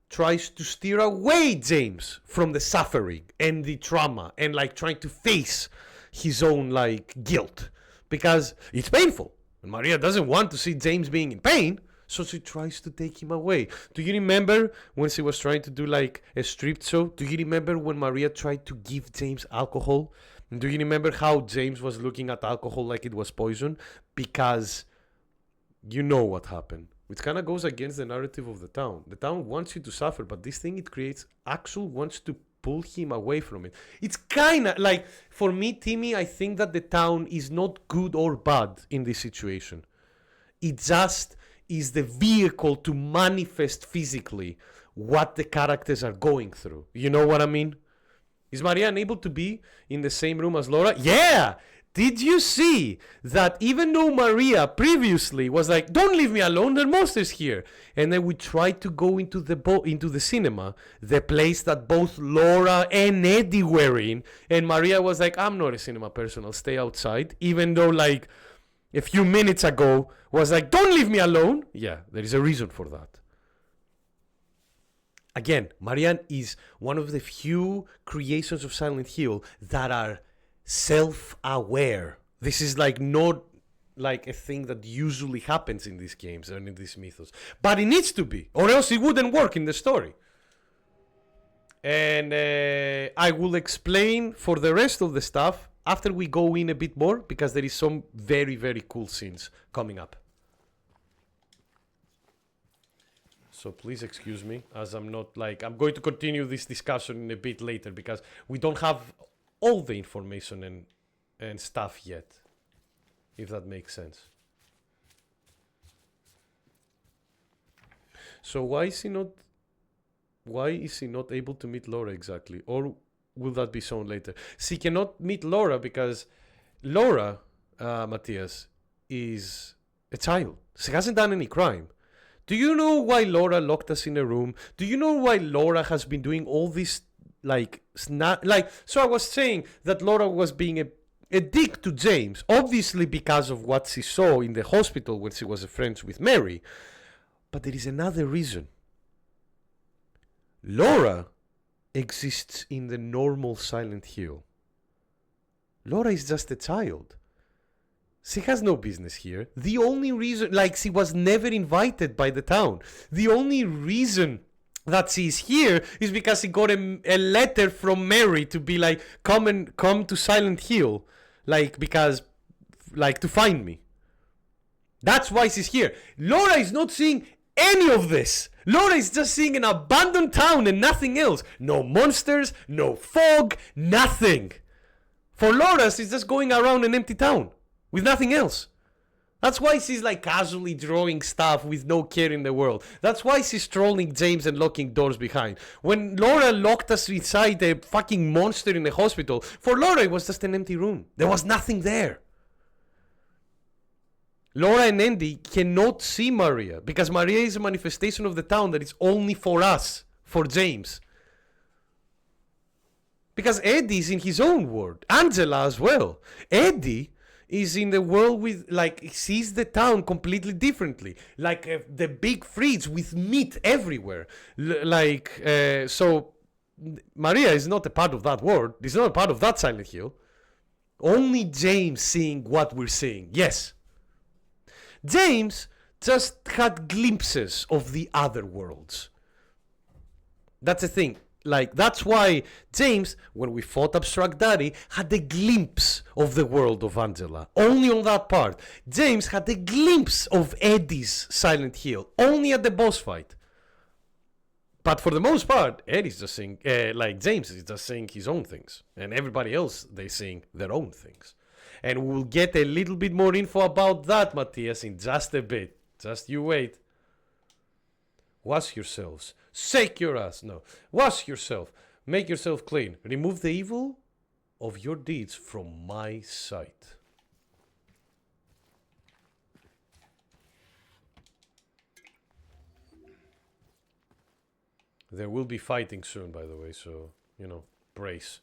tries to steer away James from the suffering and the trauma and like trying to face his own like guilt because it's painful. And Maria doesn't want to see James being in pain, so she tries to take him away. Do you remember when she was trying to do like a strip show? Do you remember when Maria tried to give James alcohol? And do you remember how James was looking at alcohol like it was poison? Because you know what happened. Which kind of goes against the narrative of the town. The town wants you to suffer, but this thing it creates actually wants to pull him away from it. It's kind of like, for me, Timmy, I think that the town is not good or bad in this situation. It just is the vehicle to manifest physically what the characters are going through. You know what I mean? Is Maria unable to be in the same room as Laura? Yeah! Did you see that even though Maria previously was like, don't leave me alone, there are monsters here. And then we tried to go into the cinema, the place that both Laura and Eddie were in. And Maria was like, I'm not a cinema person, I'll stay outside. Even though like a few minutes ago was like, don't leave me alone. Yeah, there is a reason for that. Again, Marianne is one of the few creations of Silent Hill that are self-aware. This is like not like a thing that usually happens in these games and in these mythos, but it needs to be, or else it wouldn't work in the story. And I will explain for the rest of the stuff after we go in a bit more, because there is some very, very cool scenes coming up. So please excuse me, as I'm going to continue this discussion in a bit later, because we don't have all the information and stuff yet, if that makes sense. So why is he not Why is she not able to meet Laura exactly? Or will that be shown later? She cannot meet Laura because Laura, Matthias, is a child. She hasn't done any crime. Do you know why Laura locked us in a room? Do you know why Laura has been doing all this, so I was saying that Laura was being a dick to James, obviously because of what she saw in the hospital when she was friends with Mary. But there is another reason. Laura exists in the normal Silent Hill. Laura is just a child. She has no business here. The only reason, she was never invited by the town. The only reason that she's here is because she got a letter from Mary to be like, come to Silent Hill, to find me. That's why she's here. Laura is not seeing any of this. Laura is just seeing an abandoned town and nothing else. No monsters, no fog, nothing. For Laura, she's just going around an empty town with nothing else. That's why she's casually drawing stuff with no care in the world. That's why she's trolling James and locking doors behind. When Laura locked us inside a fucking monster in the hospital, for Laura it was just an empty room. There was nothing there. Laura and Andy cannot see Maria because Maria is a manifestation of the town that is only for us, for James. Because Eddie is in his own world. Angela as well. Eddie is in the world with, sees the town completely differently. The big fridge with meat everywhere. So Maria is not a part of that world. Is not a part of that Silent Hill. Only James seeing what we're seeing. Yes. James just had glimpses of the other worlds. That's the thing. That's why James, when we fought Abstract Daddy, had a glimpse of the world of Angela. Only on that part. James had a glimpse of Eddie's Silent Hill. Only at the boss fight. But for the most part, Eddie's just saying, James is just saying his own things. And everybody else, they're saying their own things. And we'll get a little bit more info about that, Matthias, in just a bit. Just you wait. Wash yourselves. Shake your ass. No. Wash yourself. Make yourself clean. Remove the evil of your deeds from my sight. There will be fighting soon, by the way, so, brace.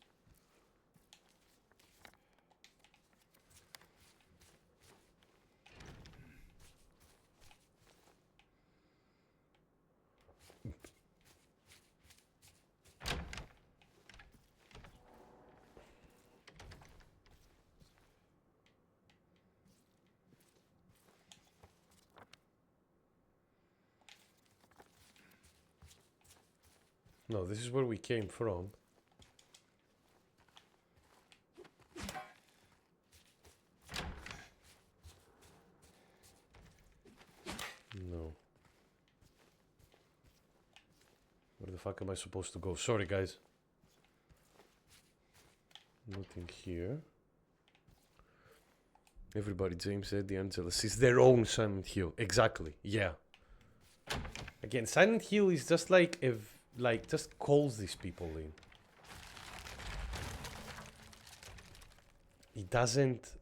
No, this is where we came from. No. Where the fuck am I supposed to go? Sorry, guys. Nothing here. Everybody, James, Eddie, Angela, sees their own Silent Hill. Exactly. Yeah. Again, Silent Hill is just just calls these people in. It doesn't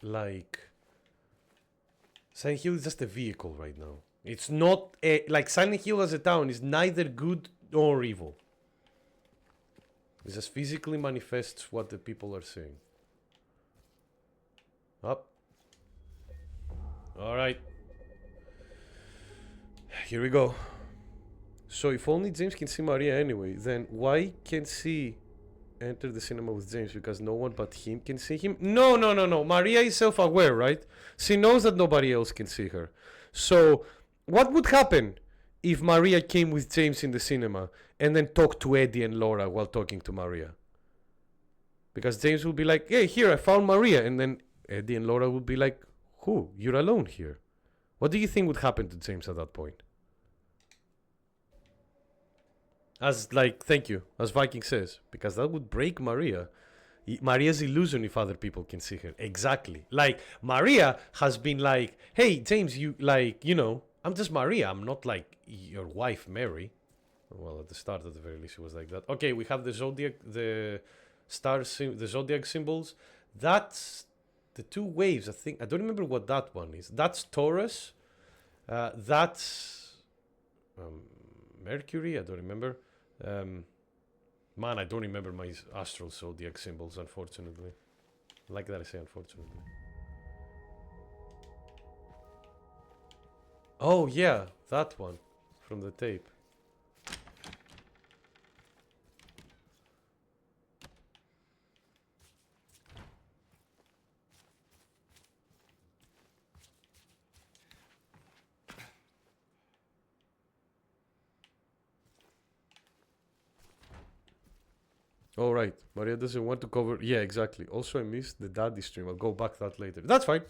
Silent Hill is just a vehicle right now. It's not Silent Hill as a town is neither good nor evil. It just physically manifests what the people are saying. Up. Alright. Here we go. So if only James can see Maria anyway, then why can't she enter the cinema with James? Because no one but him can see him? No. Maria is self-aware, right? She knows that nobody else can see her. So what would happen if Maria came with James in the cinema and then talked to Eddie and Laura while talking to Maria? Because James will be like, hey, here, I found Maria. And then Eddie and Laura would be like, who? You're alone here. What do you think would happen to James at that point? As thank you, as Viking says, because that would break Maria's illusion if other people can see her. Exactly. Maria has been hey, James, I'm just Maria. I'm not your wife, Mary. Well, at the start, at the very least, it was like that. Okay, we have the zodiac, the the zodiac symbols. That's the two waves. I think I don't remember what that one is. That's Taurus. That's Mercury. I don't remember. Man, I don't remember my astral zodiac symbols, unfortunately. Like that, I say, unfortunately. Oh yeah, that one from the tape. All right, Maria doesn't want to cover. Yeah, exactly. Also, I missed the daddy stream. I'll go back that later. That's fine.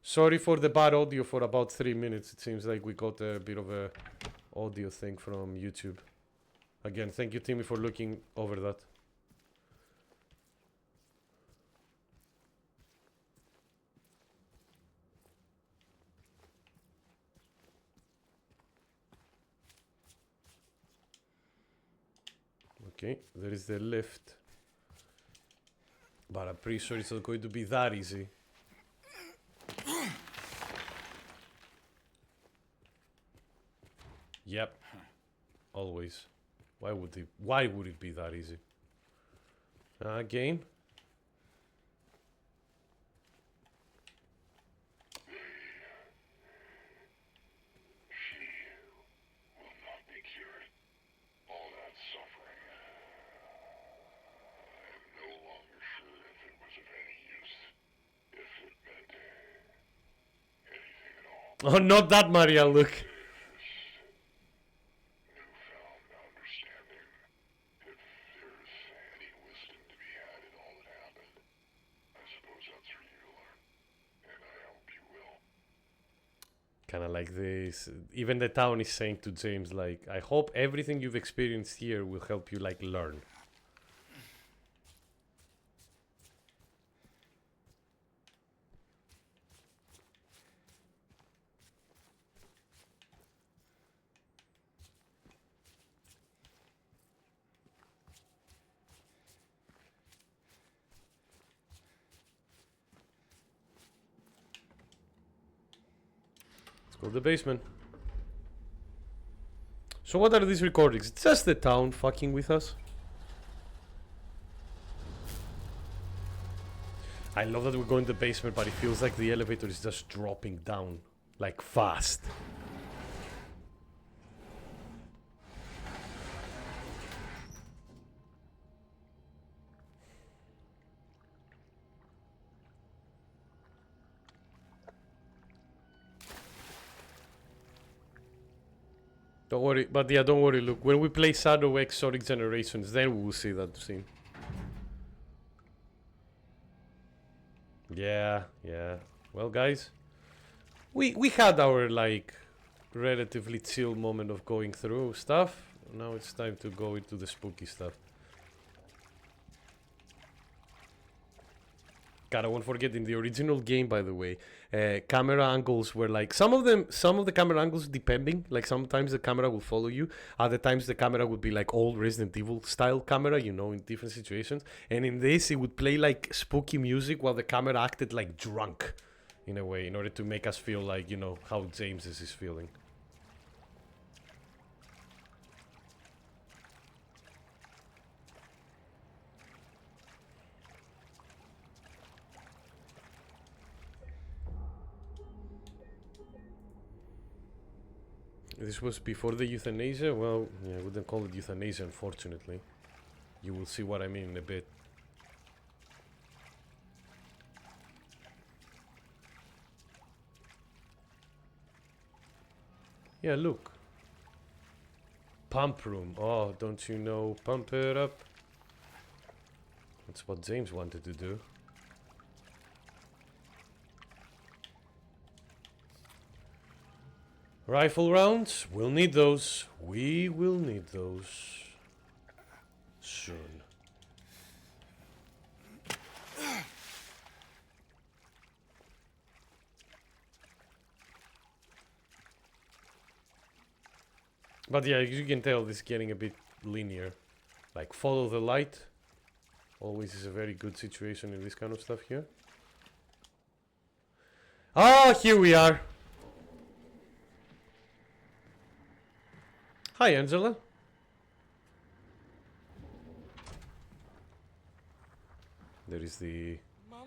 Sorry for the bad audio for about 3 minutes. It seems like we got a bit of a audio thing from YouTube. Again, thank you, Timmy, for looking over that. Okay, there is the lift. But I'm pretty sure it's not going to be that easy. Yep. Always. Why would it be that easy? Game? Oh, not that, Maria, look. Kind of like this. Even the town is saying to James, like, I hope everything you've experienced here will help you, like, learn. Go to the basement. So what are these recordings? It's just the town fucking with us. I love that we're going to the basement, but it feels like the elevator is just dropping down. Like, fast. Don't worry, but yeah, don't worry, look. When we play Shadow X Sonic Generations, then we will see that scene. Yeah. Well, guys, we had our, like, relatively chill moment of going through stuff. Now it's time to go into the spooky stuff. God, I won't forget, in the original game, by the way, camera angles were like, some of the camera angles, depending, like sometimes the camera will follow you, other times the camera would be like old Resident Evil style camera, you know, in different situations. And in this, it would play like spooky music while the camera acted like drunk, in a way, in order to make us feel like, you know, how James is feeling. This was before the euthanasia? Well, yeah, I wouldn't call it euthanasia, unfortunately. You will see what I mean in a bit. Yeah, look. Pump room. Oh, don't you know? Pump it up. That's what James wanted to do. Rifle rounds, we'll need those. We will need those soon. But yeah, you can tell this is getting a bit linear. Like, follow the light. Always is a very good situation in this kind of stuff here. Oh, here we are. Hi, Angela. There is the... Mama?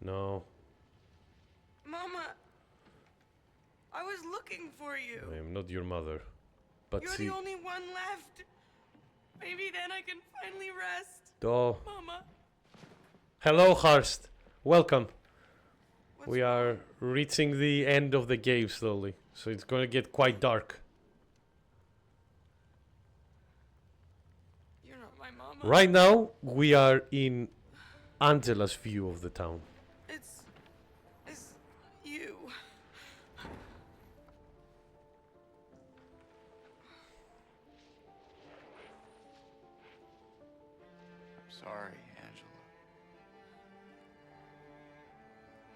No, Mama! I was looking for you. I am not your mother. But You're see... the only one left. Maybe then I can finally rest. Oh. Mama. Hello, Hurst. Welcome. What's We are reaching the end of the game slowly, so it's gonna get quite dark. You're not my mama. Right now, we are in Angela's view of the town. It's you. I'm sorry, Angela.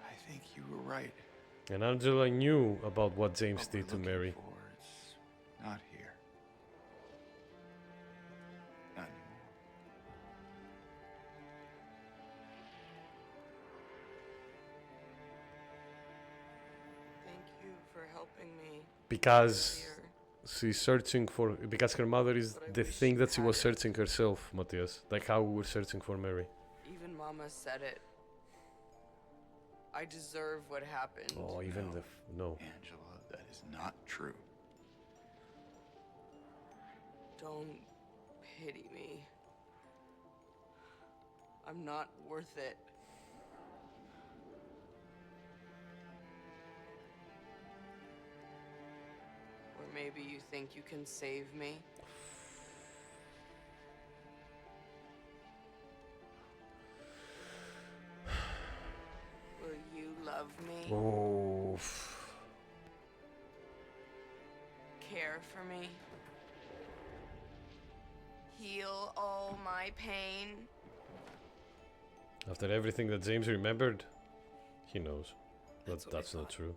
I think you were right. And Angela knew about what James What we're did to looking Mary. for, it's not here. Not anymore. Thank you for helping me. Because earlier. she's searching for... Because her mother is But I the wish thing you that she had was it. searching herself, Matthias. Like how we were searching for Mary. Even Mama said it. I deserve what happened. Oh, even No. the... No. Angela, that is not true. Don't pity me. I'm not worth it. Or maybe you think you can save me? Will you love me? Oh... Care for me? Heal all my pain? After everything that James remembered, he knows. But That's what I that's not thought. true.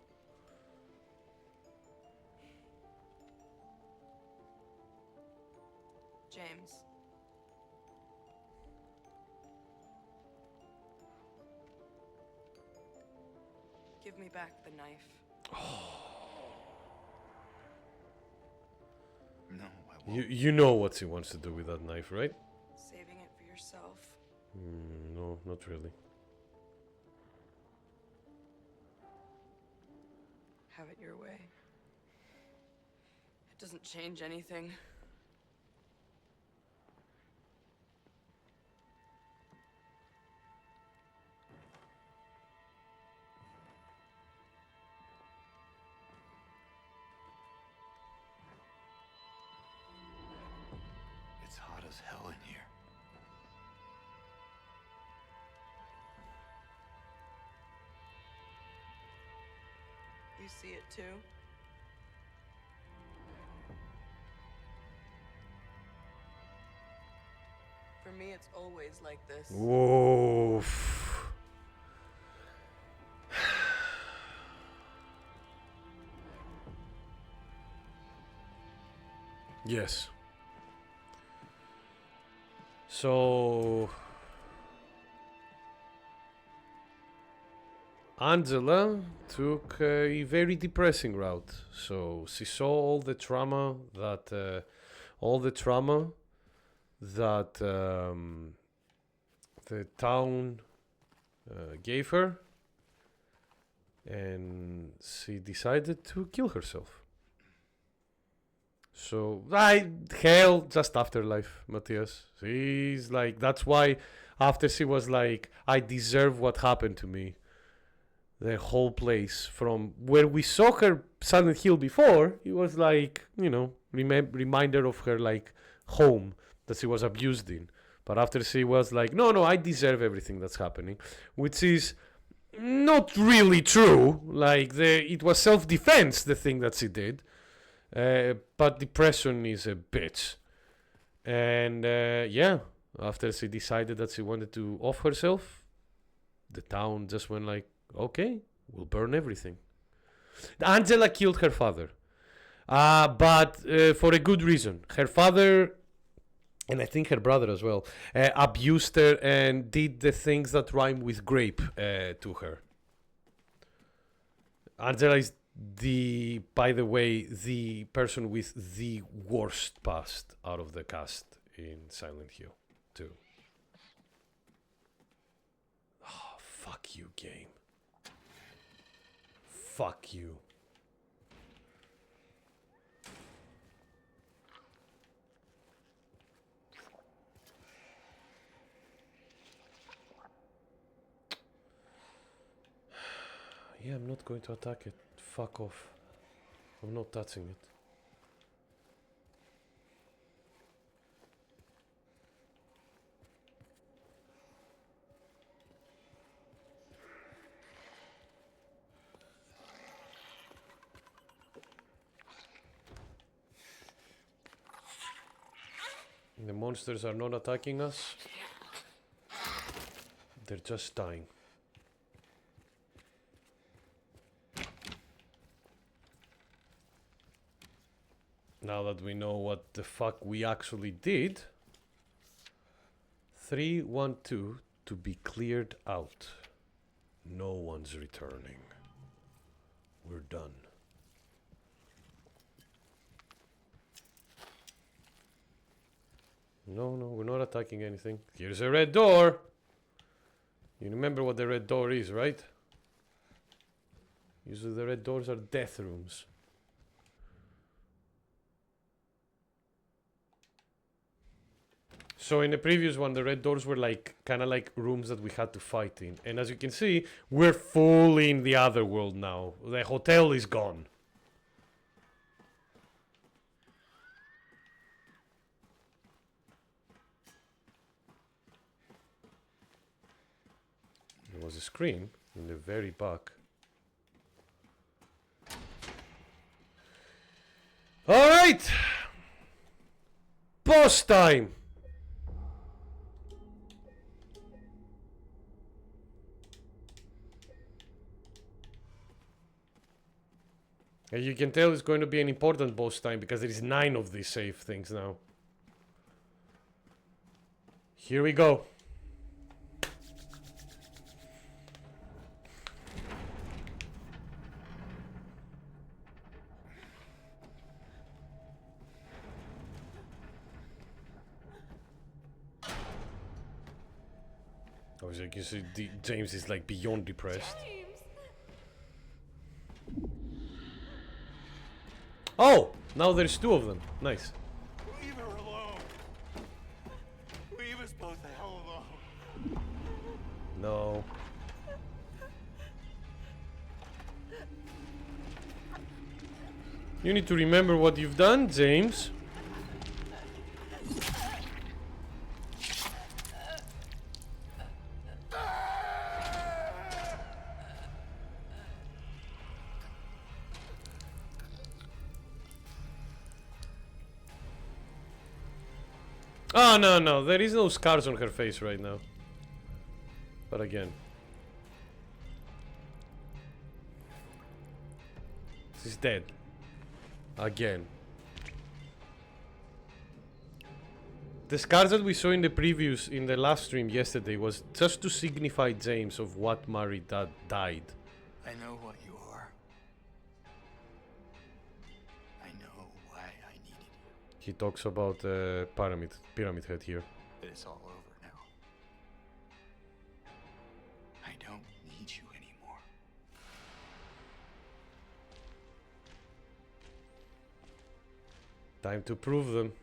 James. Give me back the knife. No, I won't. You know what he wants to do with that knife, right? Saving it for yourself. No, not really. Have it your way. It doesn't change anything. It's hot as hell in here. You see it too? For me, it's always like this. Whoa. Yes. So Angela took a very depressing route. So she saw all the trauma that the town gave her, and she decided to kill herself. So, hell, just afterlife, Matthias. She's like, that's why after she was like, I deserve what happened to me. The whole place, from where we saw her Silent Hill before, it was like, reminder of her like home that she was abused in. But after she was like, no, I deserve everything that's happening, which is not really true. Like, it was self-defense, the thing that she did. But depression is a bitch. And after she decided that she wanted to off herself, the town just went like, okay, we'll burn everything. Angela killed her father. But for a good reason. Her father, and I think her brother as well, abused her and did the things that rhyme with grape to her. Angela is by the way, the person with the worst past out of the cast in Silent Hill 2. Oh, fuck you, game. Fuck you. Yeah, I'm not going to attack it. Fuck off. I'm not touching it. The monsters are not attacking us. They're just dying. Now that we know what the fuck we actually did. 312 to be cleared out. No one's returning. We're done. No, we're not attacking anything. Here's a red door. You remember what the red door is, right? Usually the red doors are death rooms. So in the previous one, the red doors were like kind of like rooms that we had to fight in. And as you can see, we're fully in the other world now. The hotel is gone. There was a screen in the very back. All right, boss time. And you can tell it's going to be an important boss time because there is 9 of these save things now. Here we go. As you can see, James is like beyond depressed. Oh! Now there's 2 of them. Nice. Leave her alone. Leave us both the hell alone. No. You need to remember what you've done, James. Oh, no. There is no scars on her face right now. But again. She's dead. Again. The scars that we saw in the last stream yesterday was just to signify James of what Mary died. I know what you are. I know why I needed you. He talks about pyramid head here. But it's all over now. I don't need you anymore. Time to prove them.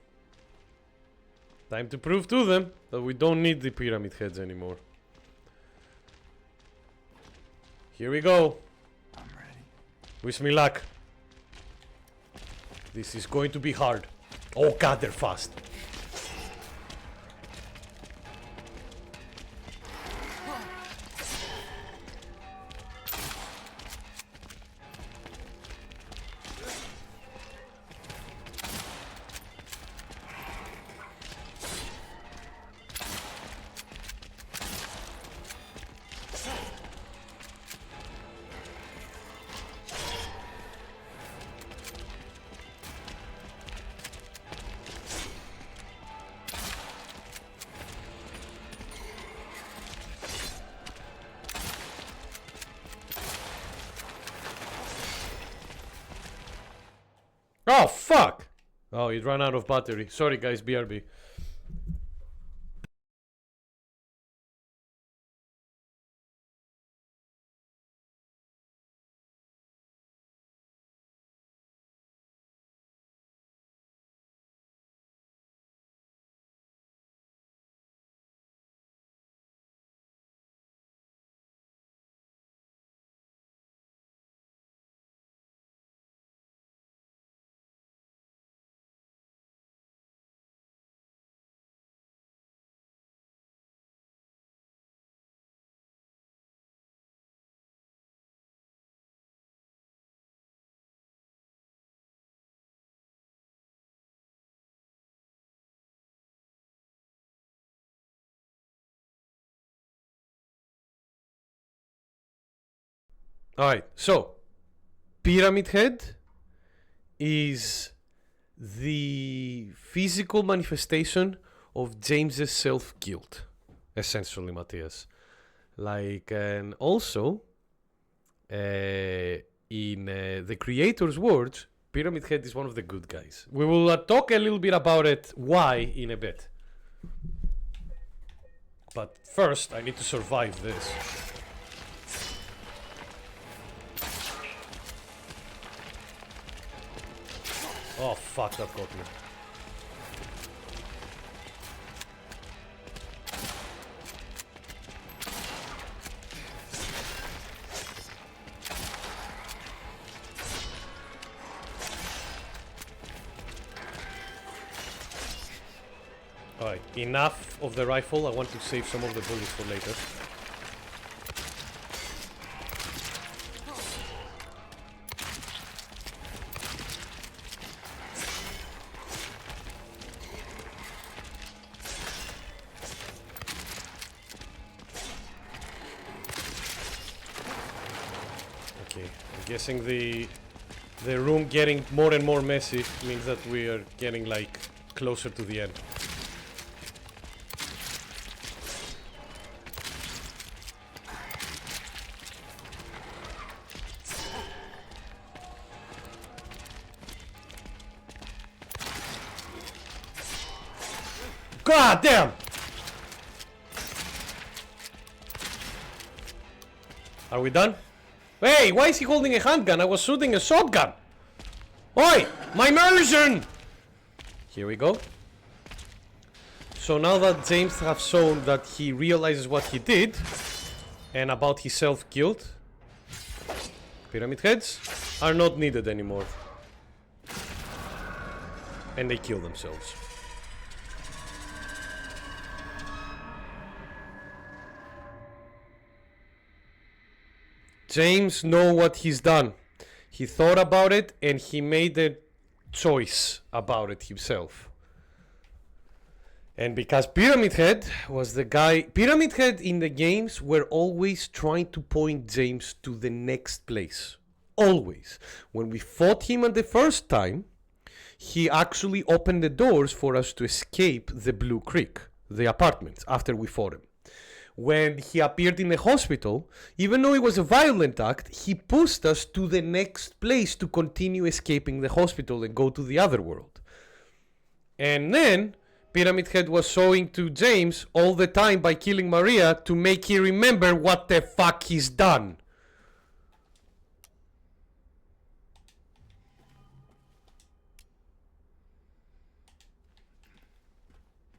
Time to prove to them that we don't need the pyramid heads anymore. Here we go. I'm ready. Wish me luck. This is going to be hard. Oh god, they're fast. Oh, fuck! Oh, it ran out of battery. Sorry, guys, BRB. Alright, so Pyramid Head is the physical manifestation of James's self-guilt, essentially, Matthias. Like, and also, in the creator's words, Pyramid Head is one of the good guys. We will talk a little bit about it, why, in a bit. But first, I need to survive this. Oh fuck, that got me. Alright, enough of the rifle. I want to save some of the bullets for later. Guessing the room getting more and more messy means that we are getting like closer to the end. God damn! Are we done? Hey, why is he holding a handgun? I was shooting a shotgun. Oi, my immersion! Here we go. So now that James has shown that he realizes what he did and about his self-guilt, Pyramid Heads are not needed anymore. And they kill themselves. James know what he's done. He thought about it and he made a choice about it himself. And because Pyramid Head was the guy... Pyramid Head in the games were always trying to point James to the next place. Always. When we fought him at the first time, he actually opened the doors for us to escape the Blue Creek, the apartments, after we fought him. When he appeared in the hospital, even though it was a violent act, he pushed us to the next place to continue escaping the hospital and go to the other world. And then Pyramid Head was showing to James all the time by killing Maria to make him remember what the fuck he's done.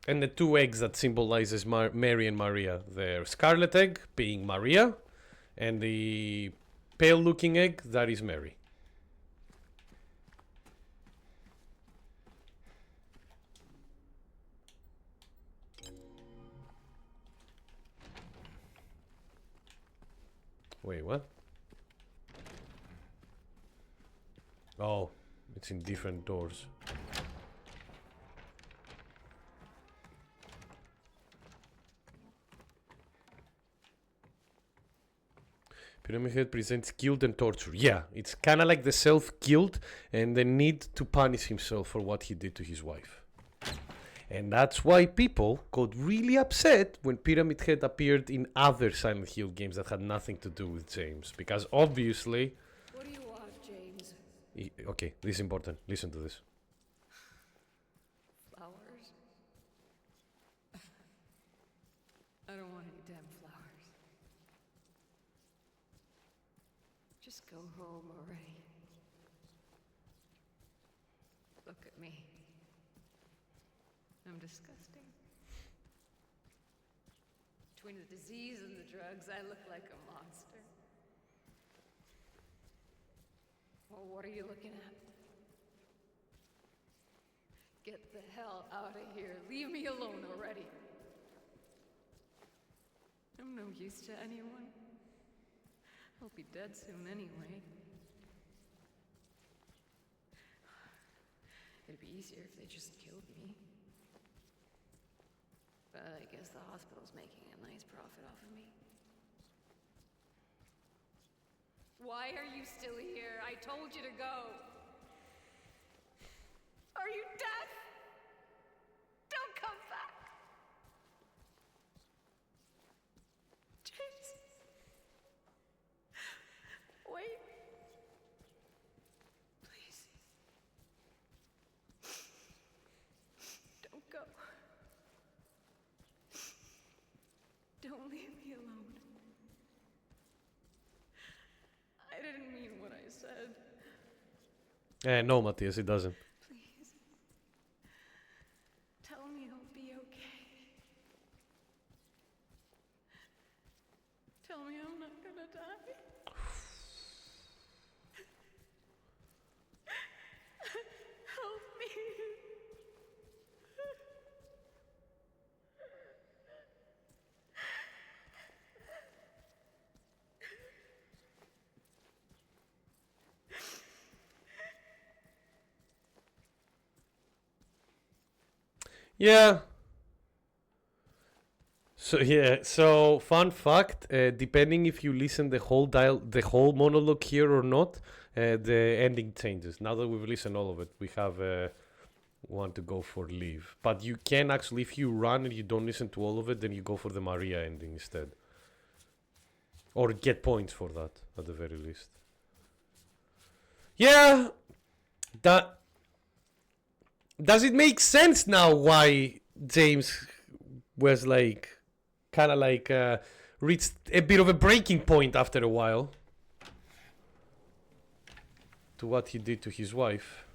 And the two eggs that symbolizes Mary and Maria. The scarlet egg being Maria, and the pale looking egg that is Mary. Wait, what? Oh, it's in different doors. Pyramid Head presents guilt and torture. Yeah, it's kind of like the self-guilt and the need to punish himself for what he did to his wife. And that's why people got really upset when Pyramid Head appeared in other Silent Hill games that had nothing to do with James. Because obviously... What do you want, James? Okay, this is important. Listen to this. Flowers? I don't want any damn flowers. Just go home already. Look at me. I'm disgusting. Between the disease and the drugs, I look like a monster. Well, what are you looking at? Get the hell out of here. Leave me alone already. I'm no use to anyone. I'll be dead soon anyway. It'd be easier if they just killed me. But I guess the hospital's making a nice profit off of me. Why are you still here? I told you to go. Are you deaf? Don't come back. James. Wait. Please. Don't go. Don't leave me alone. I didn't mean what I said. No, Matthias, it doesn't. Please. Tell me I'll be okay. Tell me I'm not gonna die. Help me. Yeah. So fun fact, depending if you listen the whole monologue here or not, the ending changes. Now that we've listened all of it, we have one to go for leave. But you can actually, if you run and you don't listen to all of it, then you go for the Maria ending instead. Or get points for that, at the very least. Yeah, does it make sense now why James was like, kind of like, reached a bit of a breaking point after a while to what he did to his wife?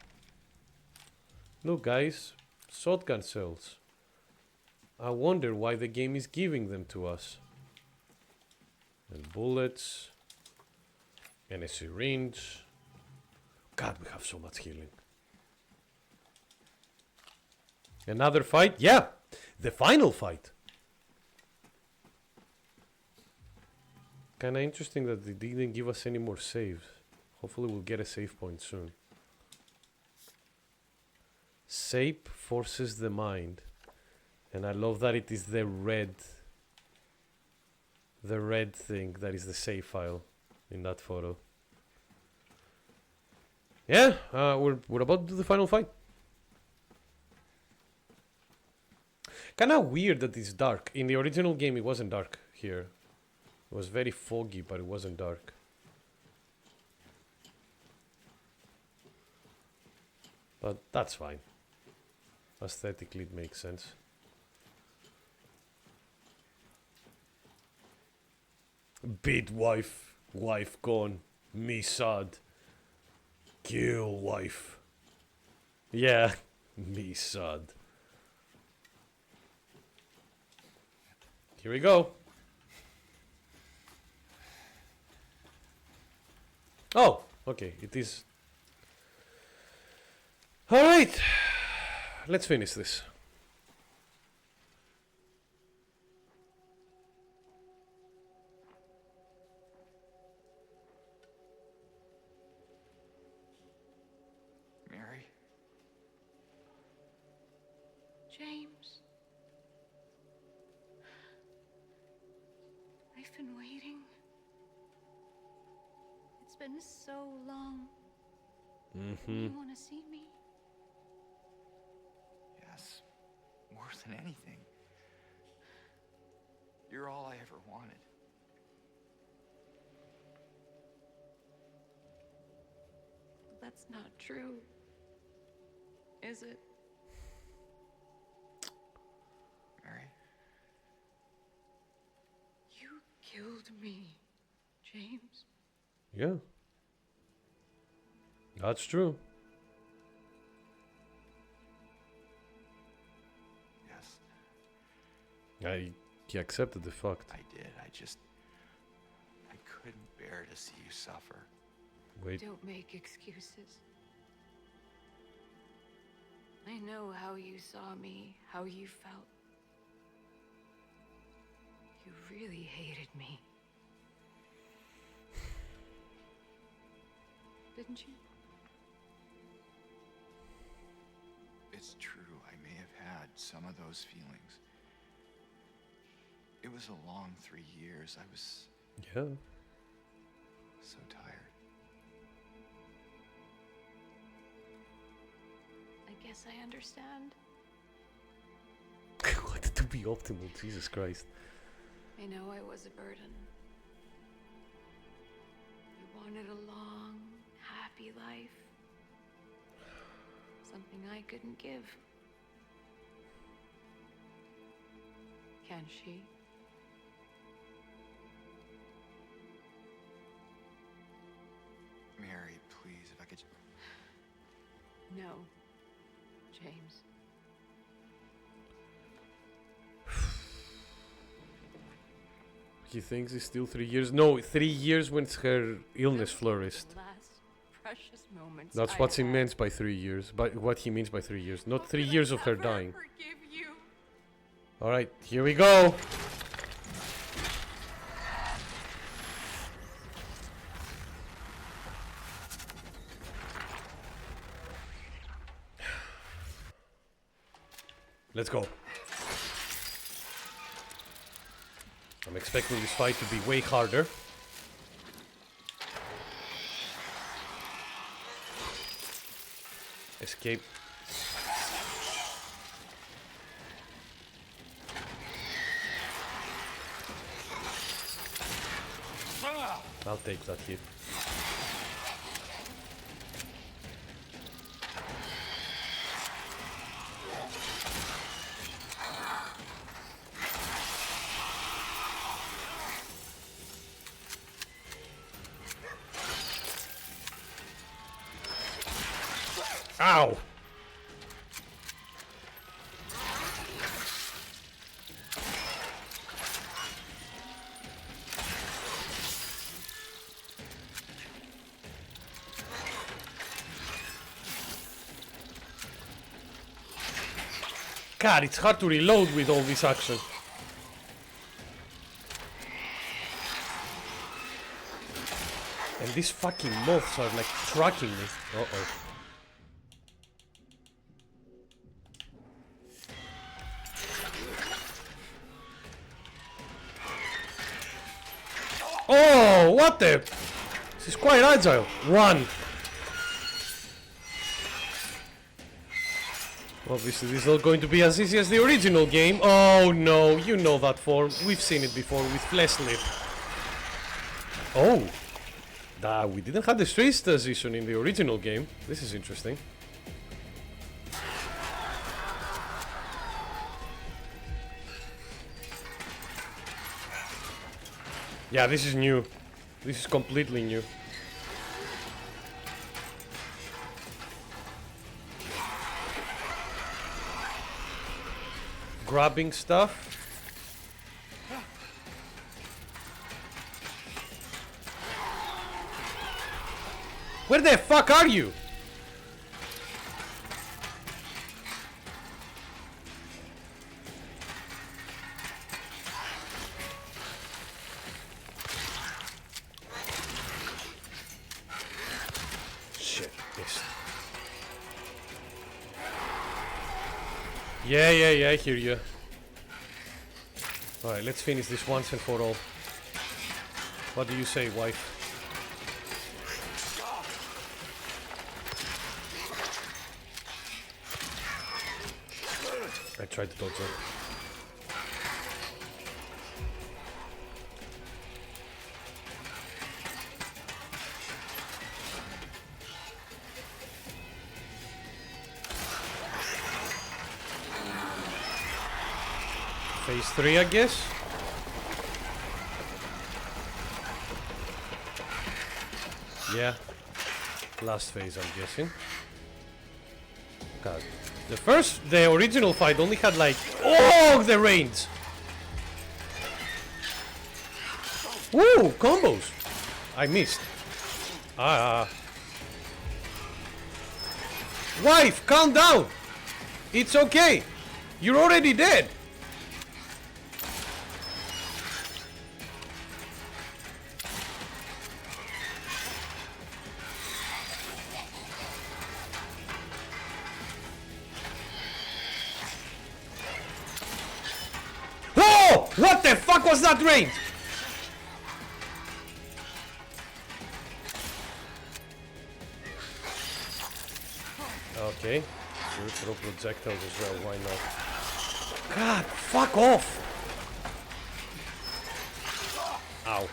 Look, guys, shotgun shells. I wonder why the game is giving them to us. And bullets. And a syringe. God, we have so much healing. Another fight? Yeah! The final fight! Kinda interesting that they didn't give us any more saves. Hopefully we'll get a save point soon. Shape forces the mind. And I love that it is the red thing that is the save file in that photo. Yeah, we're about to do the final fight. Kinda weird that it's dark. In the original game it wasn't dark here. It was very foggy, but it wasn't dark. But that's fine. Aesthetically it makes sense. Beat wife. Wife gone. Me sad. Kill wife. Yeah. Me sad. Here we go. Oh, okay, it is. Alright. Let's finish this. Mary? James. I've been waiting. It's been so long. You want to see me? Yes. More than anything. You're all I ever wanted. But That's not true. Is it? Mary, You killed me, James. Yeah. That's true. yes, He accepted the fact. I did. I couldn't bear to see you suffer. Wait. Don't make excuses. I know how you saw me, how you felt. You really hated me. Didn't you? It's true, I may have had some of those feelings. It was a long 3 years. I was Yeah. so tired. I guess I understand. Wanted to be optimal, Jesus Christ. I know I was a burden. You wanted a long, happy life. Something I couldn't give. Can she? Mary, please, if I could. No, James. He thinks it's still 3 years. No, 3 years when her illness flourished. Last precious moments. That's I what he had. meant by 3 years. But what he means by 3 years. Not 3 years of her Never dying. forgive you. Alright, here we go. Let's go. I'm expecting this fight to be way harder. Escape. I'll take that hit. Ow! God, it's hard to reload with all this action. And these fucking moths are like tracking me. Uh-oh. Oh, what the? This is quite agile. Run. Obviously, this is not going to be as easy as the original game. Oh no, you know that form. We've seen it before with Flesh Lip. Oh. We didn't have the straight transition in the original game. This is interesting. Yeah, this is new. This is completely new. Grabbing stuff. Where the fuck are you? Shit, missed. Yeah, I hear you. Alright, let's finish this once and for all. What do you say, wife? I tried to dodge it. Phase 3, I guess. Yeah. Last phase, I'm guessing. God. The original fight only had like... Oh, the range! Woo, combos! I missed. Wife, calm down! It's okay! You're already dead! Oh! What the fuck was that range? Okay. Sure, throw projectiles as well, why not? God, fuck off! Ow.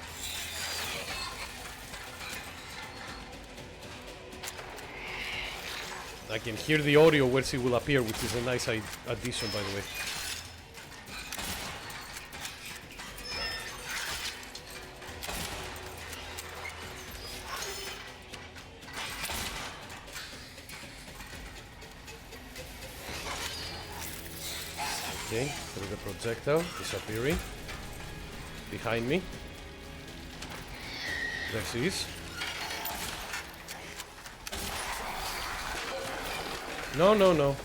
I can hear the audio where she will appear, which is a nice addition, by the way. Okay, through the projectile, disappearing. Behind me. There she is. No, no, no.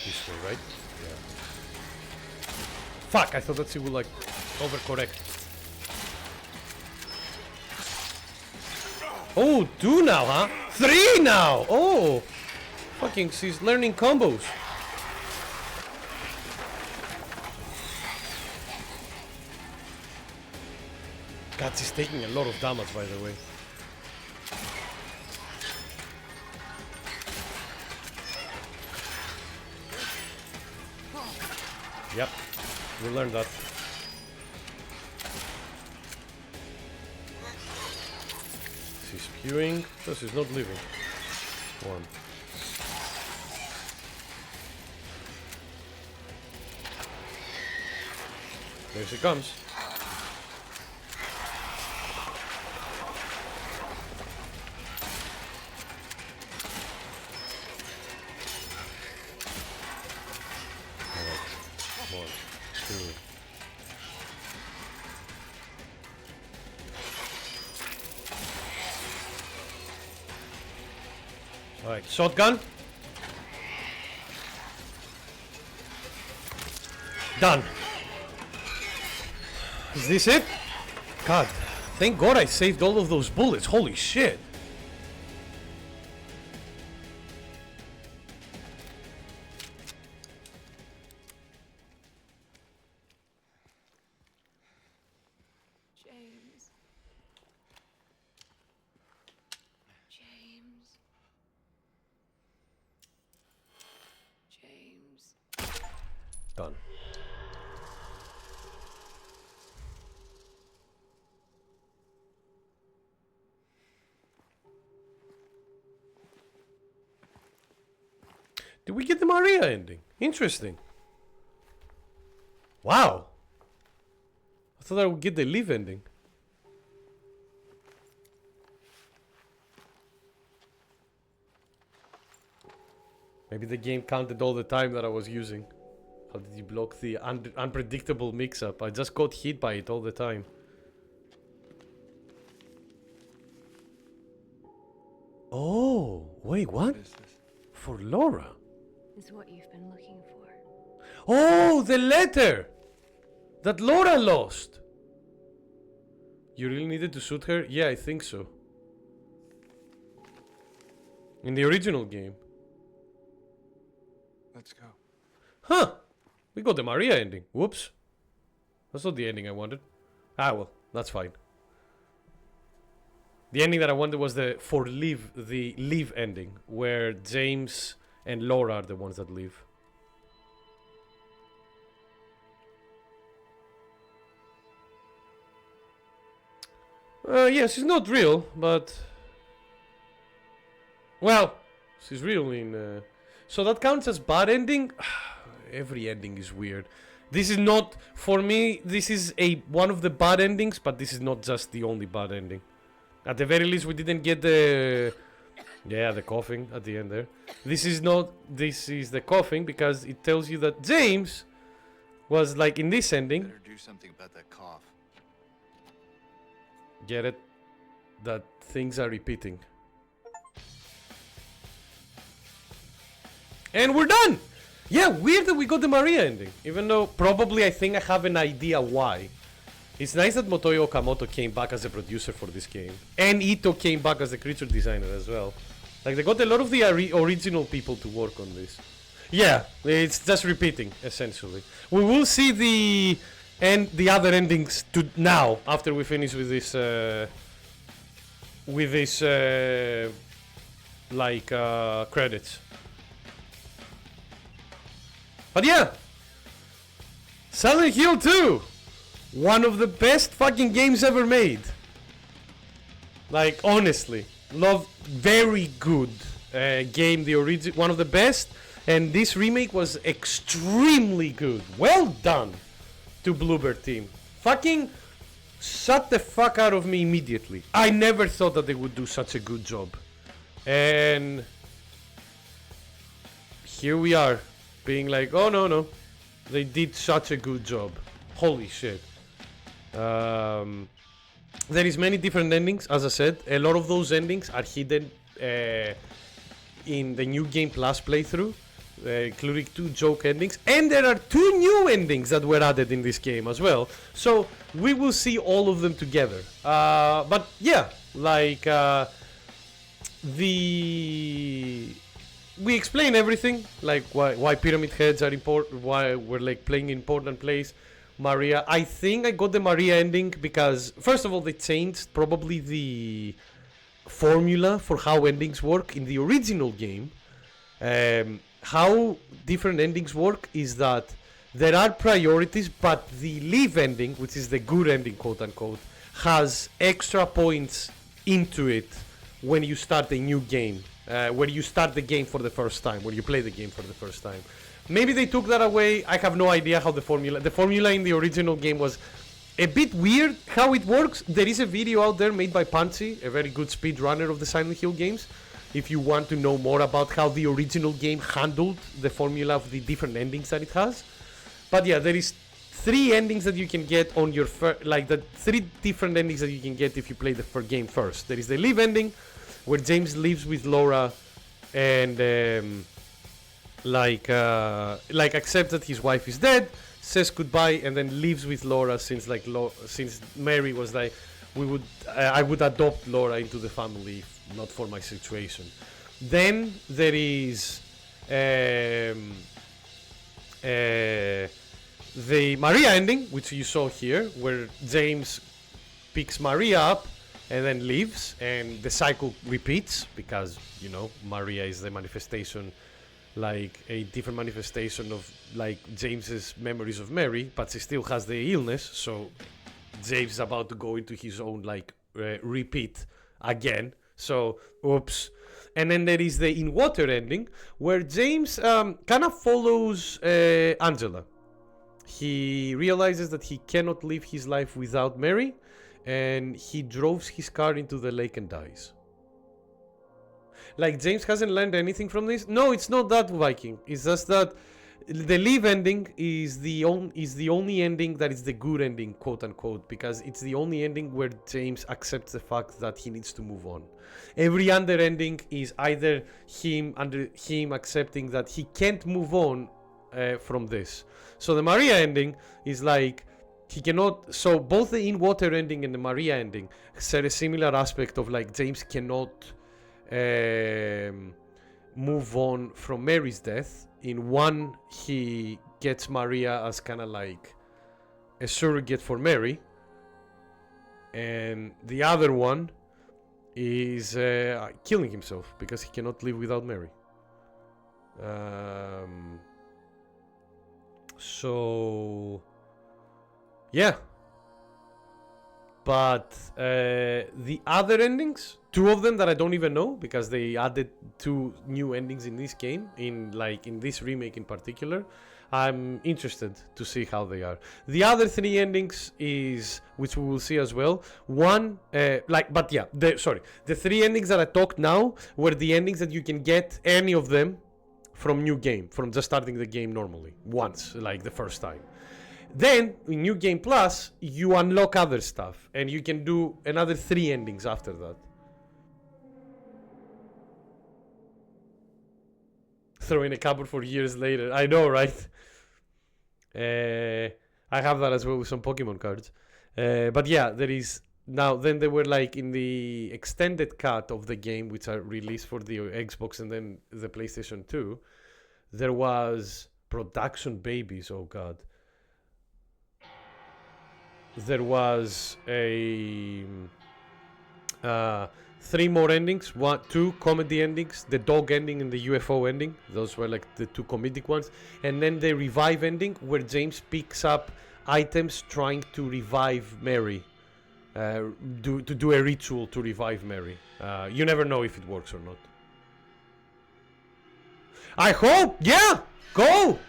This way, right? Yeah. Fuck, I thought that she would like overcorrect. Oh, 2 now, huh? 3 now! Oh! Fucking, she's learning combos. God, she's taking a lot of damage, by the way. Yep, we learned that. She's spewing, so she's not living. One. There she comes. One, two. Alright, shotgun. Done. Is this it? God, thank God I saved all of those bullets. Holy shit. James. James. James. Done. Did we get the Maria ending? Interesting. Wow. I thought I would get the Liv ending. Maybe the game counted all the time that I was using. How did you block the unpredictable mix-up? I just got hit by it all the time. Oh, wait, what? For Laura? Is what you've been looking for. Oh, the letter! That Laura lost! You really needed to shoot her? Yeah, I think so. In the original game. Let's go. Huh! We got the Maria ending. Whoops. That's not the ending I wanted. Ah, well, that's fine. The ending that I wanted was the live ending, where James and Laura are the ones that live. Yeah, she's not real, but well, she's real in. So that counts as bad ending. Every ending is weird. This is not for me. This is one of the bad endings, but this is not just the only bad ending. At the very least, we didn't get the coughing at the end there. This is not. This is the coughing because it tells you that James was like in this ending. Better do something about that cough. Get it? That things are repeating. And we're done! Yeah, weird that we got the Maria ending. Even though probably I think I have an idea why. It's nice that Motoi Okamoto came back as a producer for this game. And Ito came back as a creature designer as well. Like they got a lot of the original people to work on this. Yeah, it's just repeating, essentially. We will see the other endings to now after we finish with this credits. But yeah, Silent Hill 2, one of the best fucking games ever made. Like honestly, very good game. The one of the best, and this remake was extremely good. Well done to Bluebird team. Fucking shut the fuck out of me immediately. I never thought that they would do such a good job, and here we are. Being like, oh no, they did such a good job. Holy shit. There is many different endings, as I said. A lot of those endings are hidden in the new game plus playthrough, including 2 joke endings. And there are 2 new endings that were added in this game as well. So we will see all of them together. But yeah, like we explain everything, like why Pyramid Heads are important, why we're like playing important plays. Maria, I think I got the Maria ending because first of all they changed probably the formula for how endings work in the original game. How different endings work is that there are priorities, but the live ending, which is the good ending, quote unquote, has extra points into it when you start a new game. Where you start the game for the first time, where you play the game for the first time. Maybe they took that away. I have no idea how the formula in the original game was a bit weird how it works. There is a video out there made by Punchy, a very good speedrunner of the Silent Hill games, if you want to know more about how the original game handled the formula of the different endings that it has. But yeah, there is 3 endings that you can get on your the 3 different endings that you can get if you play the game first. There is the live ending, where James lives with Laura and accepts that his wife is dead, says goodbye, and then lives with Laura since since Mary was like, I would adopt Laura into the family if not for my situation. Then there is the Maria ending, which you saw here, where James picks Maria up and then leaves, and the cycle repeats because, you know, Maria is the manifestation, like a different manifestation of like James's memories of Mary, but she still has the illness, so James is about to go into his own repeat again, so oops. And then there is the in water ending, where James kind of follows Angela. He realizes that he cannot live his life without Mary, and he drives his car into the lake and dies. Like, James hasn't learned anything from this? No, it's not that, Viking. It's just that the live ending is the only ending that is the good ending, quote unquote, because it's the only ending where James accepts the fact that he needs to move on. Every other ending is either him accepting that he can't move on from this. So the Maria ending is like, he cannot. So both the in water ending and the Maria ending share a similar aspect of like James cannot move on from Mary's death. In one, he gets Maria as kind of like a surrogate for Mary, and the other one, is killing himself because he cannot live without Mary. So yeah, but the other endings, two of them that I don't even know because they added two new endings in this game, in this remake in particular. I'm interested to see how they are. The other three endings is, which we will see as well. One, the three endings that I talked now were the endings that you can get any of them from new game, from just starting the game normally, once, like the first time. Then, in New Game Plus, you unlock other stuff, and you can do another three endings after that. Throw in a cupboard for years later. I know, right? I have that as well with some Pokemon cards. But yeah, there is now. Then they were like in the extended cut of the game, which are released for the Xbox and then the PlayStation 2. There was production babies. Oh god. There was a three more endings, two comedy endings, the dog ending and the UFO ending. Those were like the two comedic ones. And then the revive ending where James picks up items trying to revive Mary. To do a ritual to revive Mary. You never know if it works or not. I hope! Yeah! Go!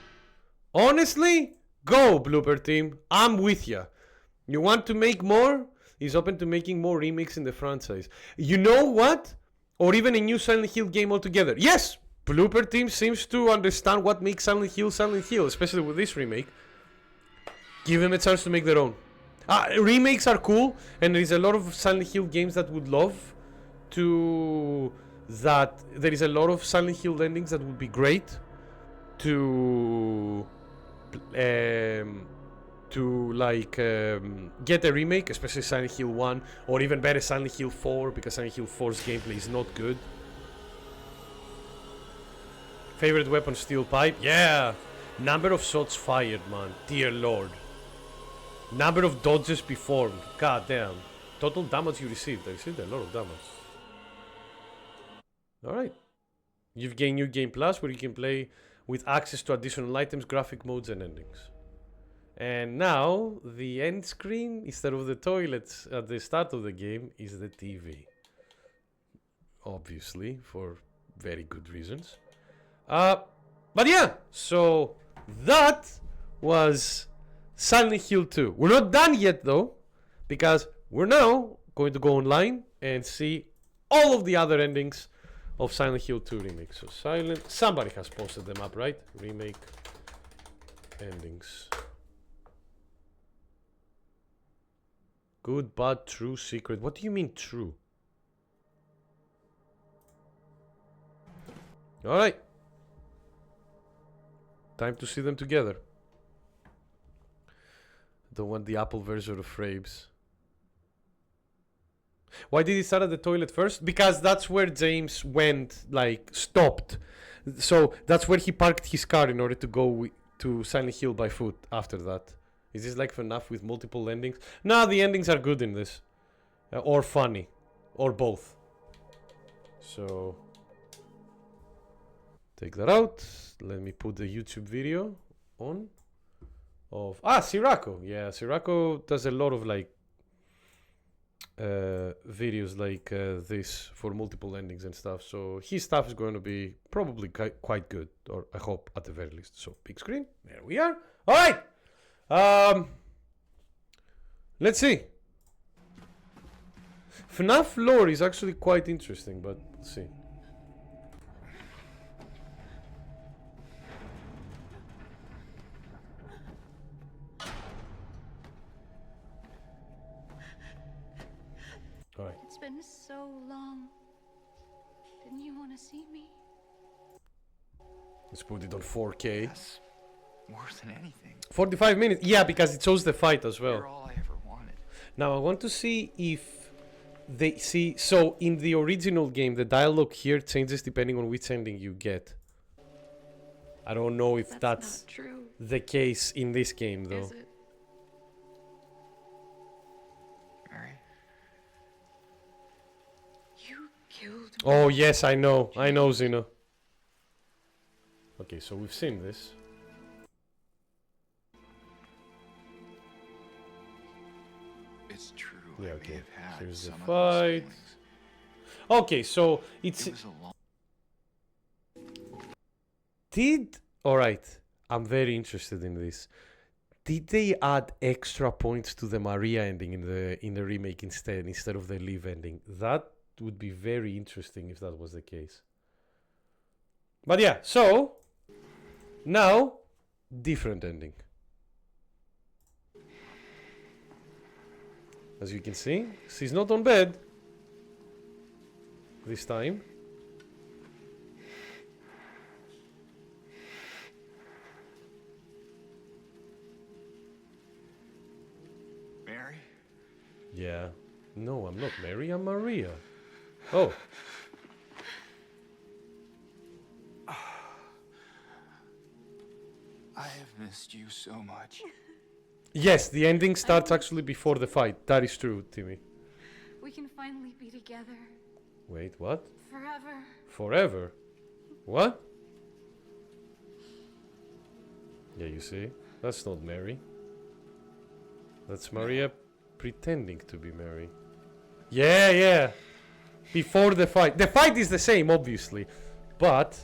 Honestly, go, Blooper Team. I'm with ya. You want to make more? He's open to making more remakes in the franchise. You know what? Or even a new Silent Hill game altogether. Yes! Blooper Team seems to understand what makes Silent Hill, especially with this remake. Give them a chance to make their own. Remakes are cool, and there is a lot of Silent Hill games that would love to... There is a lot of Silent Hill endings that would be great to... get a remake, especially Silent Hill 1, or even better Silent Hill 4, because Silent Hill 4's gameplay is not good. Favorite weapon, steel pipe? Yeah! Number of shots fired, man. Dear lord. Number of dodges performed. God damn. Total damage you received. I received a lot of damage. Alright. You've gained New Game Plus, where you can play with access to additional items, graphic modes, and endings. And now, the end screen, instead of the toilets at the start of the game, is the TV. Obviously, for very good reasons. But yeah, so that was Silent Hill 2. We're not done yet, though, because we're now going to go online and see all of the other endings of Silent Hill 2 Remake. So somebody has posted them up, right? Remake endings. Good, bad, true, secret. What do you mean true? Alright. Time to see them together. Don't want the Apple version of Frames. Why did he start at the toilet first? Because that's where James went, stopped. So that's where he parked his car in order to go to Silent Hill by foot after that. Is this like FNAF with multiple endings? No, the endings are good in this. Or funny. Or both. So... take that out. Let me put the YouTube video on. Sirocco. Yeah, Sirocco does a lot of videos like this for multiple endings and stuff. So his stuff is going to be probably quite good. Or I hope at the very least. So big screen. There we are. Alright! Let's see. FNAF lore is actually quite interesting, but let's see. Alright. It's been so long. Didn't you want to see me? Let's put it on 4K. That's worse than anything. 45 minutes. Yeah, because it shows the fight as well. You're all I ever wanted. Now I want to see if they see. So in the original game, the dialogue here changes depending on which ending you get. I don't know if that's not true. the case in this game, though. Is it? Mary? killed me. Oh yes, I know, Zeno. Okay, so we've seen this. It's true. Yeah, I okay. may have had Here's the some of those fight. feelings. Okay, so it's It was a long. alright. I'm very interested in this. Did they add extra points to the Maria ending in the remake instead of the Liv ending? That would be very interesting if that was the case. But yeah, so now different ending. As you can see, she's not on bed this time. Mary? Yeah. No, I'm not Mary, I'm Maria. Oh. I have missed you so much. Yes, the ending starts actually before the fight. That is true, Timmy. We can finally be together. Wait, what? Forever. Forever? What? Yeah, you see? That's not Mary. That's Maria pretending to be Mary. Yeah, yeah. Before the fight. The fight is the same, obviously. But,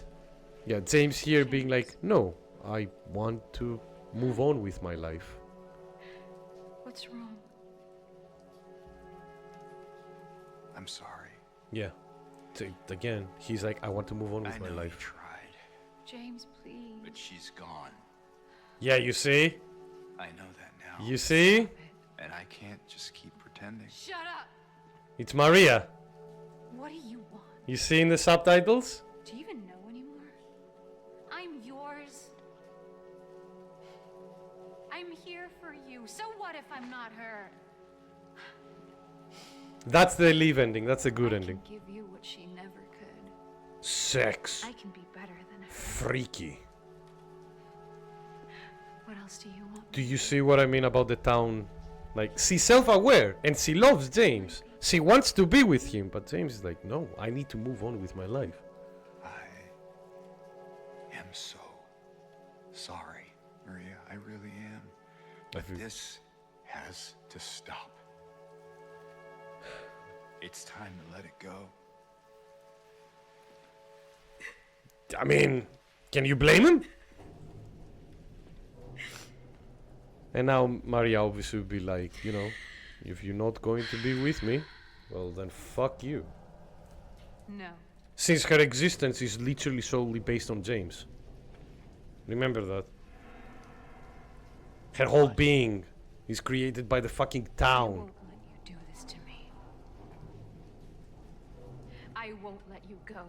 yeah, James here being like, no, I want to move on with my life. What's wrong? I'm sorry. Yeah. Again, he's like, I want to move on with I my know life. you tried, James, please. but she's gone. Yeah, you see? I know that now. You see? And I can't just keep pretending. Shut up! It's Maria. What do you want? You see in the subtitles? Do you even know anymore? I'm yours. I'm here for you. So what if I'm not her? That's the Liv ending. That's a good I ending. can give you what she never could. Sex. I can be better than her. Freaky. What else do you want? Do you see what I mean about the town? Like, she's self-aware and she loves James. She wants to be with him, but James is like, no, I need to move on with my life. I am so sorry, Maria. I really am. I But feel- this has to stop. It's time to let it go. I mean, can you blame him? And now Maria obviously would be like, you know, if you're not going to be with me, well then fuck you. No. Since her existence is literally solely based on James. Remember that. Her whole being is created by the fucking I town. won't let you do this to me. I won't let you go.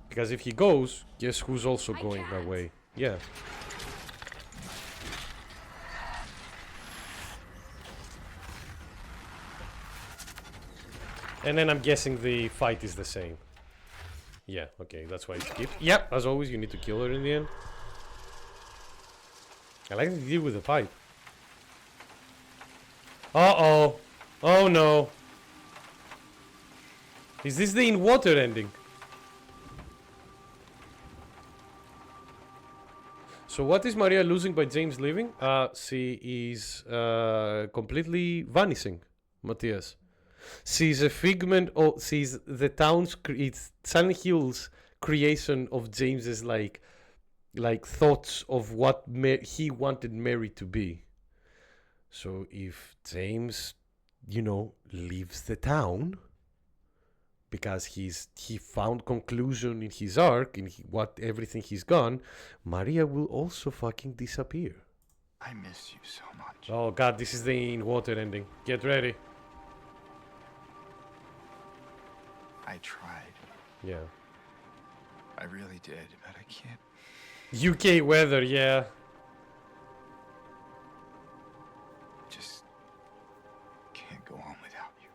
Because if he goes, guess who's also I going can't. away? Yeah. And then I'm guessing the fight is the same. Yeah, okay, that's why it skipped. Yep, as always, you need to kill her in the end. I like the deal with the fight. Uh-oh. Oh no. Is this the in water ending? So what is Maria losing by James leaving? She is completely vanishing, Matthias. She's a figment of... She's the town's... It's Silent Hill's creation of James's like thoughts of what he wanted Mary to be. So if James, you know, leaves the town because he found conclusion in his arc in everything he's gone, Maria will also fucking disappear. I miss you so much. Oh god, this is the in water ending. Get ready. I tried. Yeah. I really did, but I can't. UK weather, yeah. Just can't go on without you.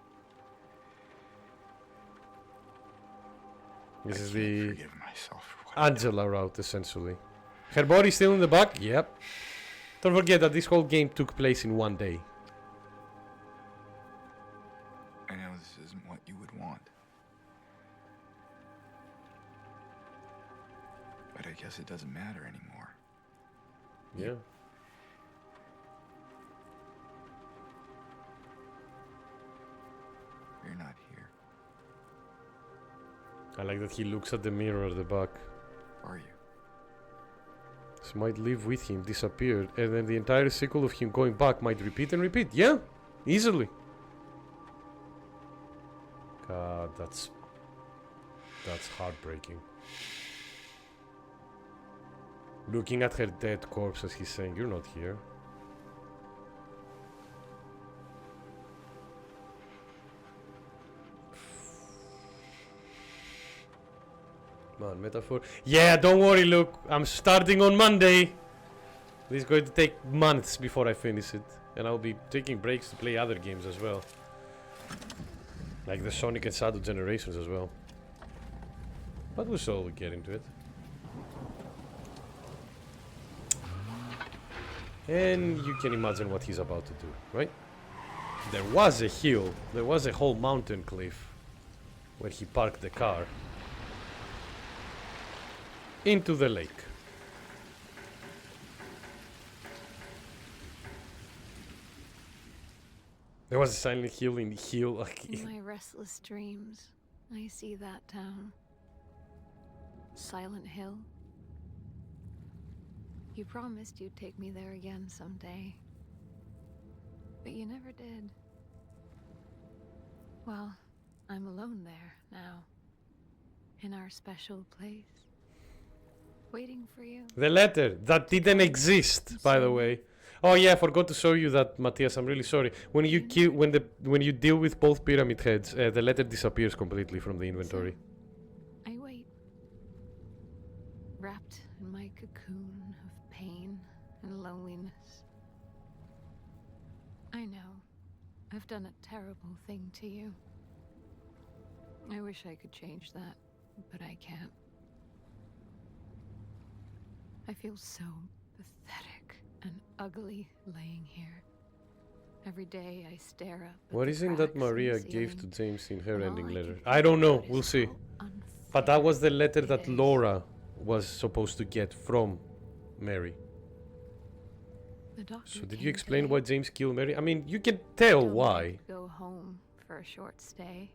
This I is can't the forgive myself for what I did. Angela route, essentially. Her body's still in the back? Yep. Don't forget that this whole game took place in one day. I know this isn't what you would want. guess it doesn't matter anymore. Yeah. You're not here, I like that he looks at the mirror at the back. are you? This might live with him, disappeared, and then the entire cycle of him going back might repeat and repeat. Yeah, easily. God, that's heartbreaking. Looking at her dead corpse as he's saying, "You're not here." Man, metaphor. Yeah, don't worry, Luke. I'm starting on Monday. This is going to take months before I finish it. And I'll be taking breaks to play other games as well. Like the Sonic and Shadow Generations as well. But we'll slowly get into it. And you can imagine what he's about to do, right? There was a hill. There was a whole mountain cliff where he parked the car. Into the lake. There was a silent hill in the hill. In my restless dreams, I see that town. Silent Hill. You promised you'd take me there again someday. But you never did. Well, I'm alone there now. In our special place. Waiting for you. The letter that didn't exist, by the way. Oh yeah, I forgot to show you that, Matthias. I'm really sorry. When you kill, when you deal with both pyramid heads, the letter disappears completely from the inventory. I wait. Wrapped in my cocoon of pain and loneliness. I know. I've done a terrible thing to you. I wish I could change that, but I can't. I feel so pathetic and ugly laying here. Every day I stare up. What is it that Maria gave to James in her ending letter? I don't don't know. We'll see. But that was the letter that Laura was supposed to get from Mary. So did you explain why James killed Mary? I mean, you can tell why. Go home for a short stay.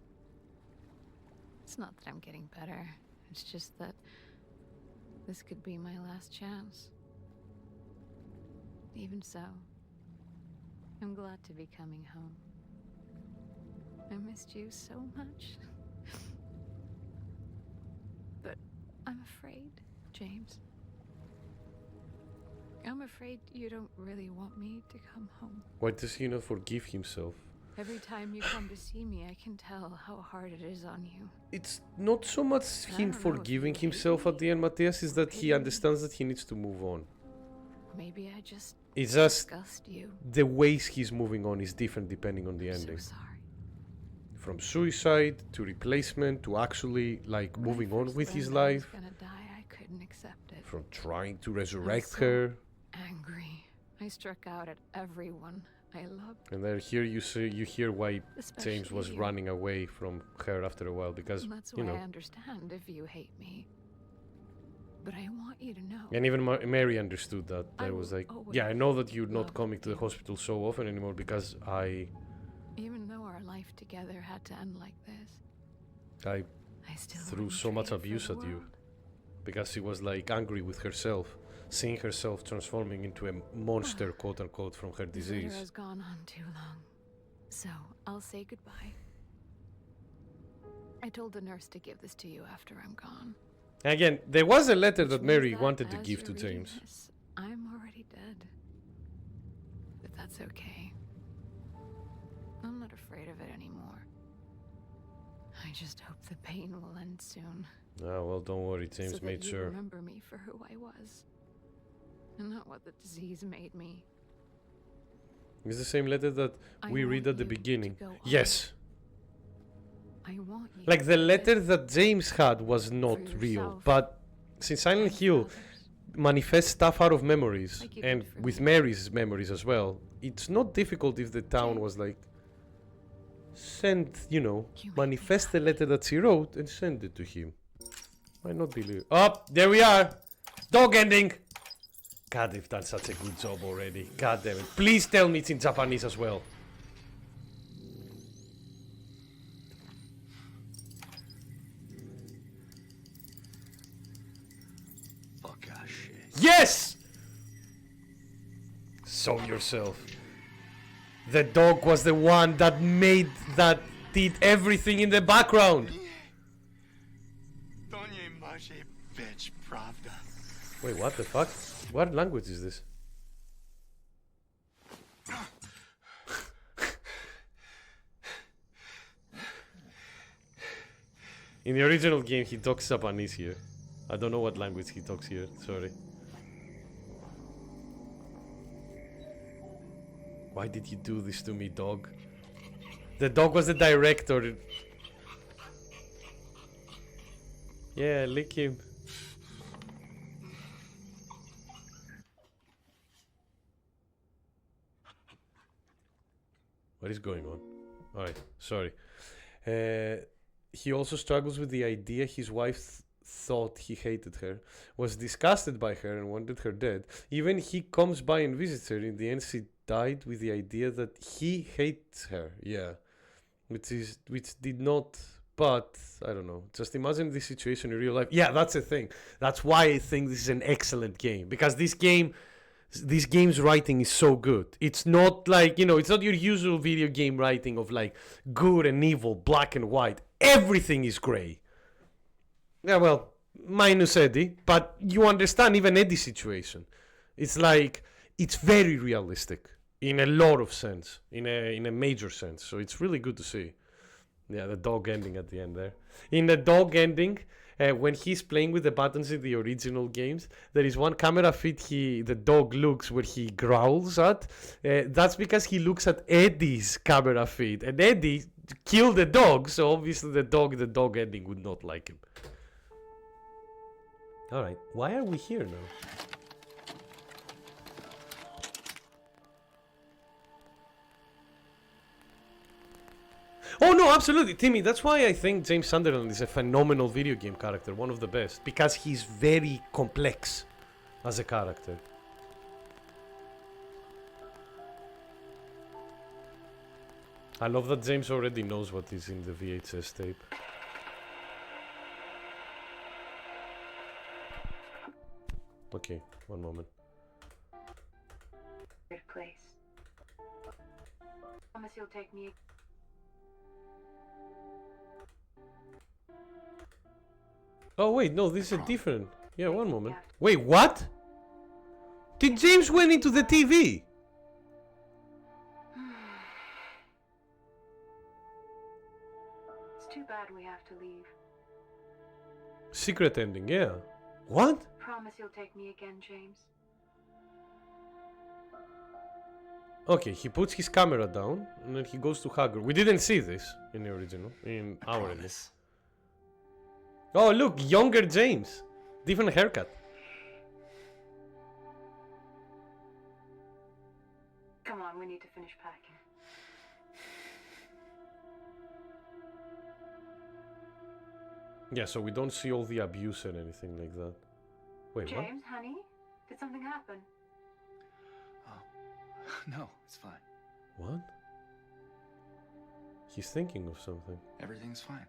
It's not that I'm getting better. It's just that this could be my last chance. Even so, I'm glad to be coming home. I missed you so much. But I'm afraid, James. I'm afraid you don't really want me to come home. Why does he not forgive himself? Every time you come to see me, I can tell how hard it is on you. It's not so much him forgiving himself at the end, Matthias, is that he understands that he needs to move on. Maybe I just It's just disgust you. the ways he's moving on is different depending on the I'm ending. so sorry. From suicide to replacement to actually like When I moving on first with his learned I was life. gonna die, I couldn't accept it. From trying to resurrect so her. Angry. I struck out at everyone I loved. And then here you hear why Especially James was you. running away from her after a while because, And that's you why know. I understand if you hate me. But I want you to know. And even Mary understood that. I I was will like, always yeah, I know that you're not love coming to the you. hospital so often anymore because Even though our life together had to end like this, I I still threw wouldn't so much trade it for abuse the at you. world. Because she was like angry with herself, seeing herself transforming into a monster, quote unquote, from her This letter disease. has gone on too long. So, I'll say goodbye. I told the nurse to give this to you after I'm gone. Again, there was a letter Which that means Mary that wanted to as give to you're reading James. this, I'm already dead. But that's okay. I'm not afraid of it anymore. I just hope the pain will end soon. Ah, well, don't worry, James so that made you sure. remember me for who I was. And not what the disease made me. It's the same letter that I we want read at the you to beginning. go on. Yes. I want you Like the to letter live that James had was not for real, yourself but since Silent and for Hill others. manifests stuff out of memories, Like you and did for with me. Mary's memories as well, it's not difficult if the town was like, send, You make me manifest the letter that she wrote and send it to him. Why not believe? Oh, there we are! Dog ending! God, they've done such a good job already. God damn it. Please tell me it's in Japanese as well. Fuck ah shit. Yes! Show yourself. The dog was the one that did everything in the background. Donye maje bitch pravda. Wait, what the fuck? What language is this? In the original game, he talks Japanese here. I don't know what language he talks here, sorry. Why did you do this to me, dog? The dog was the director. Yeah, lick him. What is going on? Alright, sorry. He also struggles with the idea his wife thought he hated her, was disgusted by her and wanted her dead. Even he comes by and visits her. In the end, she died with the idea that he hates her. Yeah, which did not. But I don't know. Just imagine this situation in real life. Yeah, that's the thing. That's why I think this is an excellent game, because this game's writing is so good. It's not like, you know, it's not your usual video game writing of like good and evil, black and white. Everything is grey. Yeah, well, minus Eddie, but you understand even Eddie's situation. It's like, it's very realistic in a lot of sense, in a major sense. So it's really good to see. Yeah, the dog ending at the end there. In the dog ending, when he's playing with the buttons in the original games, there is one camera feed the dog looks where he growls at. That's because he looks at Eddie's camera feed, and Eddie killed the dog, so obviously the dog ending would not like him. Alright, why are we here now? Oh no, absolutely, Timmy, that's why I think James Sunderland is a phenomenal video game character, one of the best, because he's very complex as a character. I love that James already knows what is in the VHS tape. Okay, one moment. Weird place. Promise you'll take me. Oh wait, no, this is a different. Yeah, one moment. Wait, what? Did James went into the TV? It's too bad we have to leave. Secret ending, yeah. What? Promise you'll take me again, James. Okay, he puts his camera down and then he goes to hug her. We didn't see this in the original, in our ending. Oh, look, younger James. Different haircut. Come on, we need to finish packing. Yeah, so we don't see all the abuse and anything like that. Wait, James, what? honey, did something happen? No, it's fine. What? He's thinking of something. Everything's fine.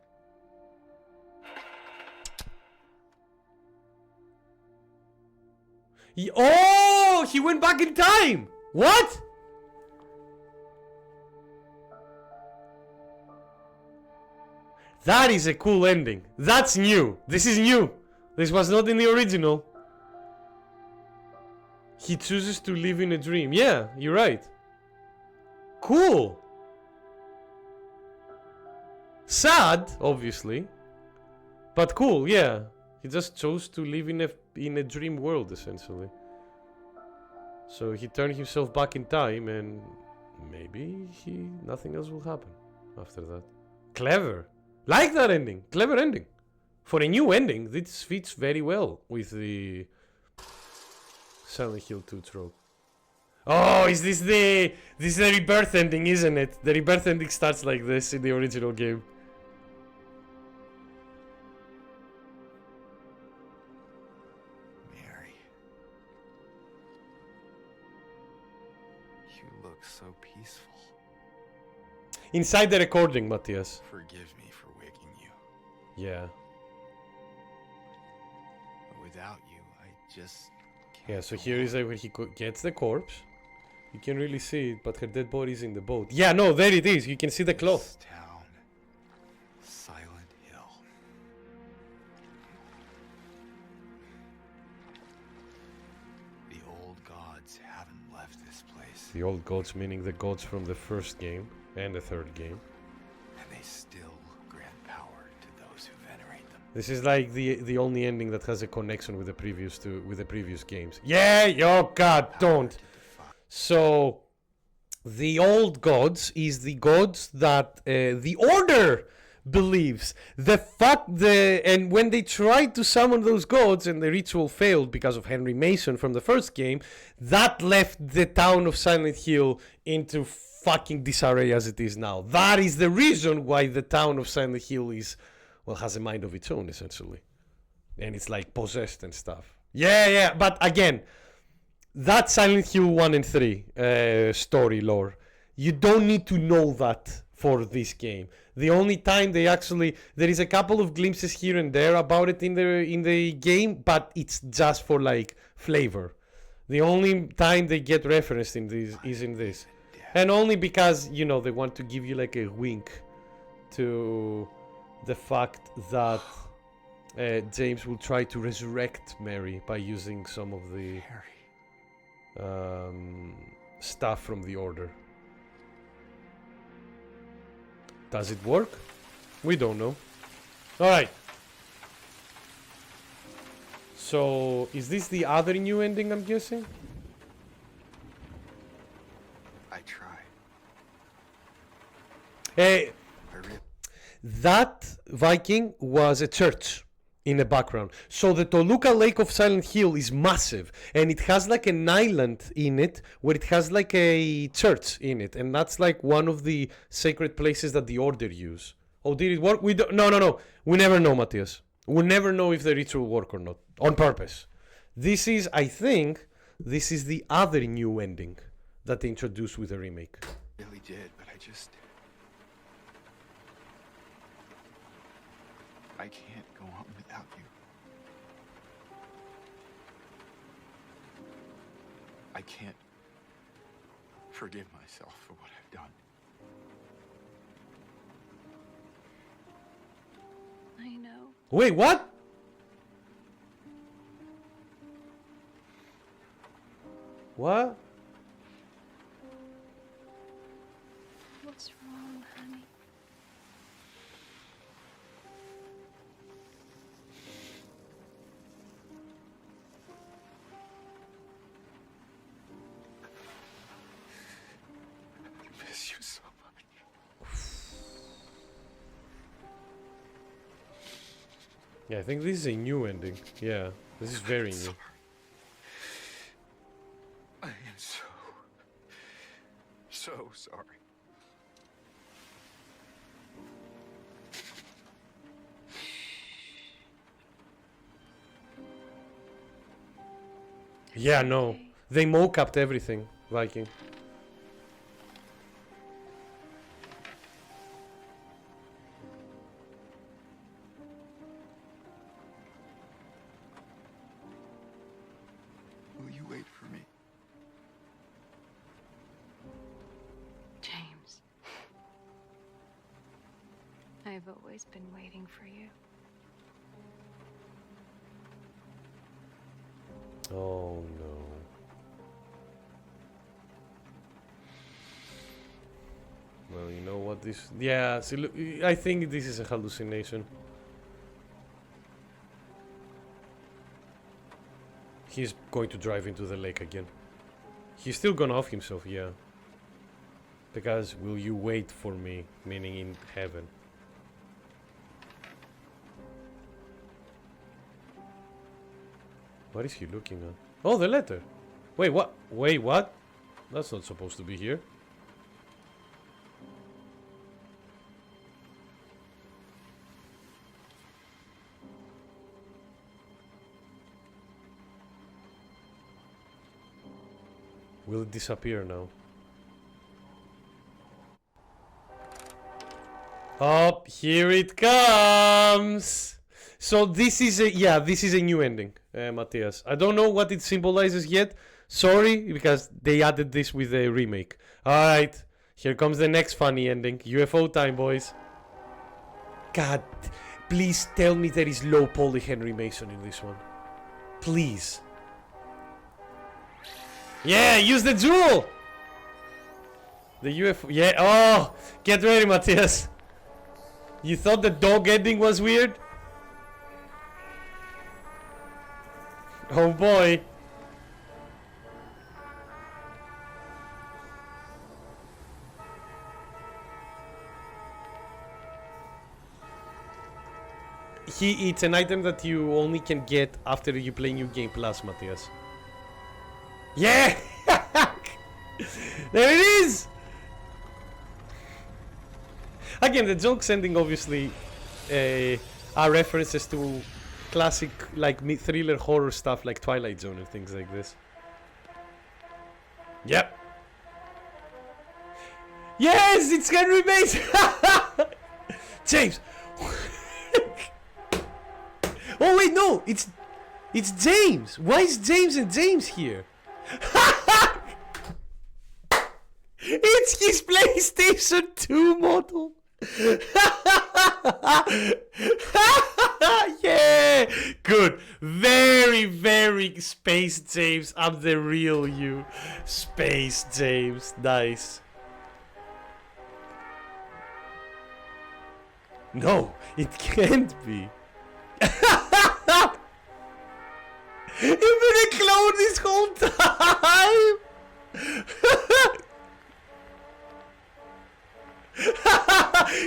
Oh, he went back in time. What? That is a cool ending. That's new. This is new. This was not in the original. He chooses to live in a dream. Yeah, you're right. Cool. Sad, obviously. But cool, yeah. He just chose to live in a dream world, essentially. So he turned himself back in time, and maybe nothing else will happen after that. Clever. Like that ending. Clever ending. For a new ending, this fits very well with the Silent Hill 2 trope. Oh, is this the rebirth ending, isn't it? The rebirth ending starts like this in the original game. Mary. you look so peaceful. Inside the recording, Matthias. Forgive me for waking you. Yeah. But without you, I just can't. Yeah, so go here is on. like where he gets the corpse. You can really see it, but her dead body is in the boat. Yeah, no, there it is. You can see the cloth. This town, Silent Hill. The old gods haven't left this place, The old gods, meaning the gods from the first game and the third game. and they still grant power to those who venerate them. This is like the only ending that has a connection with the previous games. Yeah, oh god, don't. So the old gods is the gods that the order believes. And when they tried to summon those gods and the ritual failed because of Henry Mason from the first game, that left the town of Silent Hill into fucking disarray as it is now. That is the reason why the town of Silent Hill has a mind of its own, essentially. And it's like possessed and stuff. Yeah, but again, that's Silent Hill 1 and 3 story lore. You don't need to know that for this game. The only time there is a couple of glimpses here and there about it in the game, but it's just for like flavor. The only time they get referenced in this is in this. And only because, they want to give you like a wink to the fact that James will try to resurrect Mary by using some of the stuff from the Order. Does it work? We don't know. Alright. So, is this the other new ending, I'm guessing? I try. Hey, I re- that Viking was a church in the background. So the Toluca Lake of Silent Hill is massive, and it has like an island in it where it has like a church in it, and that's like one of the sacred places that the Order use. Oh, did it work? We don't. No. We never know, Matthias. We'll never know if the ritual worked or not on purpose. I think, this is the other new ending that they introduced with the remake. really did, but I can't go on without you. I can't forgive myself for what I've done. I know. Wait, what? What? What's wrong, honey? I miss you so much. Yeah, I think this is a new ending. Yeah, this is very new. Sorry. I am so sorry. Yeah, no. They mock-upped everything, Viking. Will you wait for me? James. I've always been waiting for you. Oh no. Well, you know what this... Yeah, see, look, I think this is a hallucination. He's going to drive into the lake again. He's still gonna off himself, yeah. Because will you wait for me, meaning in heaven. What is he looking at? Oh, the letter. Wait, what? Wait, what? That's not supposed to be here. Will it disappear now? Oh, here it comes. So this is a new ending, Matthias. I don't know what it symbolizes yet. Sorry, because they added this with a remake. Alright, here comes the next funny ending. UFO time, boys. God, please tell me there is low poly Henry Mason in this one. Please. Yeah, use the jewel! The UFO, yeah, oh! Get ready, Matthias. You thought the dog ending was weird? Oh boy. It's an item that you only can get after you play New Game Plus, Matthias. Yeah! There it is! Again, the jokes ending obviously are references to classic like thriller horror stuff like Twilight Zone and things like this. Yep. Yes, it's Henry Mason! James! Oh wait, no! It's James! Why is James and James here? It's his PlayStation 2 model! Yeah! Good. Very, very Space James. I'm the real you. Space James. Nice. No, it can't be. You've been a clone this whole time!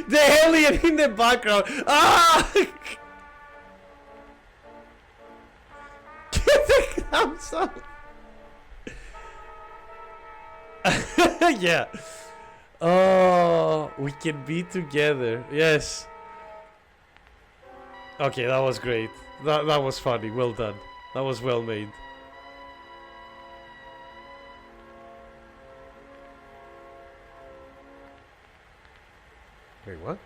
The alien in the background. Ah! Get the thumbs up. Yeah. Oh, we can be together. Yes. Okay, that was great. That was funny. Well done. That was well made. Wait, what?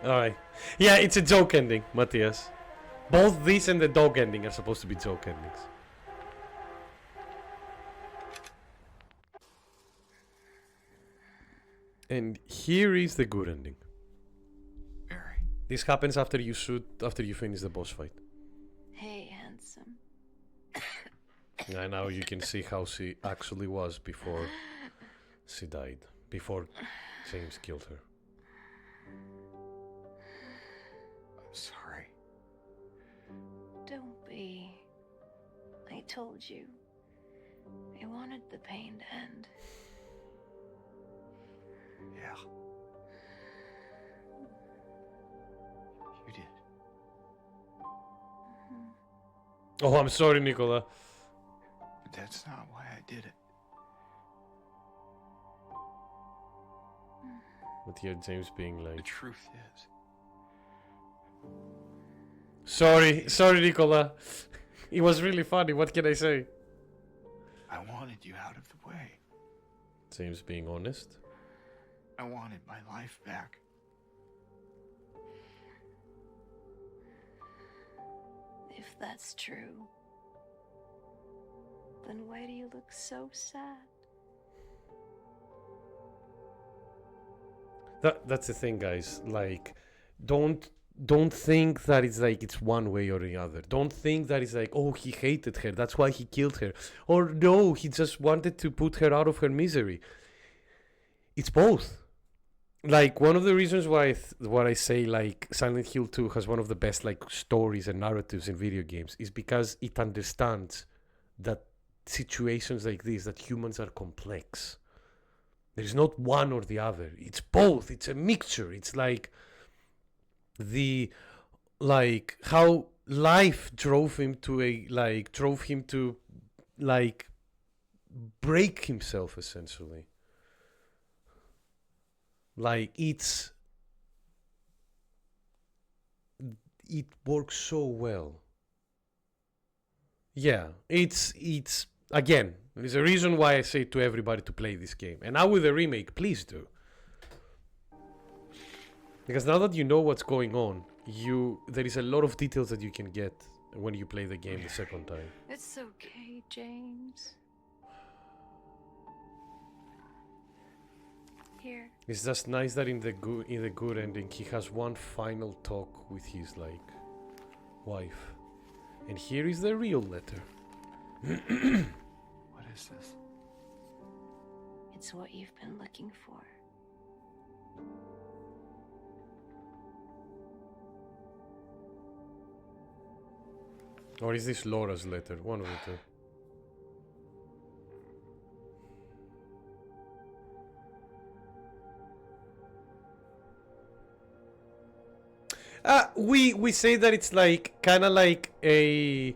Alright. Yeah, it's a joke ending, Matthias. Both this and the dog ending are supposed to be joke endings. And here is the good ending. Mary. This happens after you finish the boss fight. Hey, handsome. And now you can see how she actually was before she died. Before James killed her. I'm sorry. Don't be. I told you. I wanted the pain to end. Yeah. You did. Oh, I'm sorry, Nicola. But that's not why I did it. But here James being The like, truth is, sorry, Nicola. It was really funny. What can I say? I wanted you out of the way. James being honest. I wanted my life back. If that's true, then why do you look so sad? That's the thing, guys. Like, don't think that it's like it's one way or the other. Don't think that it's like, oh, he hated her, that's why he killed her, or no, he just wanted to put her out of her misery. It's both. Like, one of the reasons why I say like Silent Hill 2 has one of the best like stories and narratives in video games is because it understands that situations like this, that humans are complex. There is not one or the other. It's both. It's a mixture. It's like how life drove him to break himself, essentially. Like, it works so well. Yeah, it's again, there's a reason why I say to everybody to play this game. And now with the remake, please do. Because now that you know what's going on, there is a lot of details that you can get when you play the game the second time. It's okay, James. Here. It's just nice that in the good ending he has one final talk with his like wife. And here is the real letter. What is this? It's what you've been looking for. Or is this Laura's letter? One of the two. We say that it's like kind of like a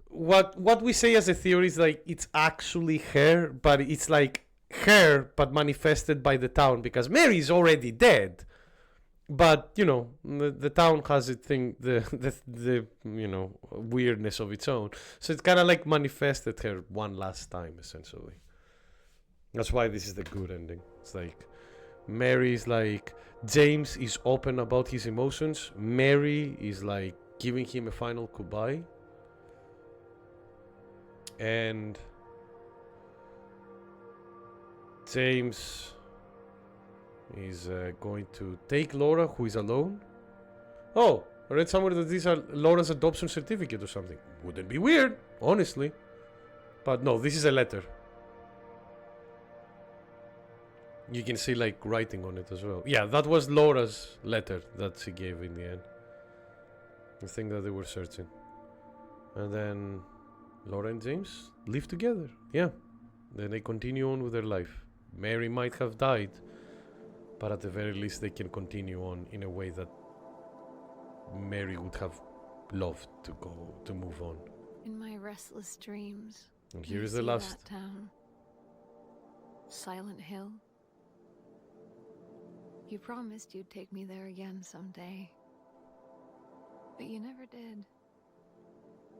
what we say as a theory is like it's actually her, but it's like her but manifested by the town because Mary is already dead. But you know the town has a thing the you know weirdness of its own, so it's kind of like manifested her one last time essentially. That's why this is the good ending. It's like Mary's like James is open about his emotions. Mary is like giving him a final goodbye, and James is going to take Laura, who is alone. Oh, I read somewhere that these are Laura's adoption certificate or something. Wouldn't be weird, honestly. But no, this is a letter. You can see like writing on it as well. Yeah, that was Laura's letter that she gave in the end. The thing that they were searching. And then Laura and James live together. Yeah. Then they continue on with their life. Mary might have died, but at the very least they can continue on in a way that Mary would have loved to move on. In my restless dreams. And here I is the see last. that town. Silent Hill. You promised you'd take me there again someday. But you never did.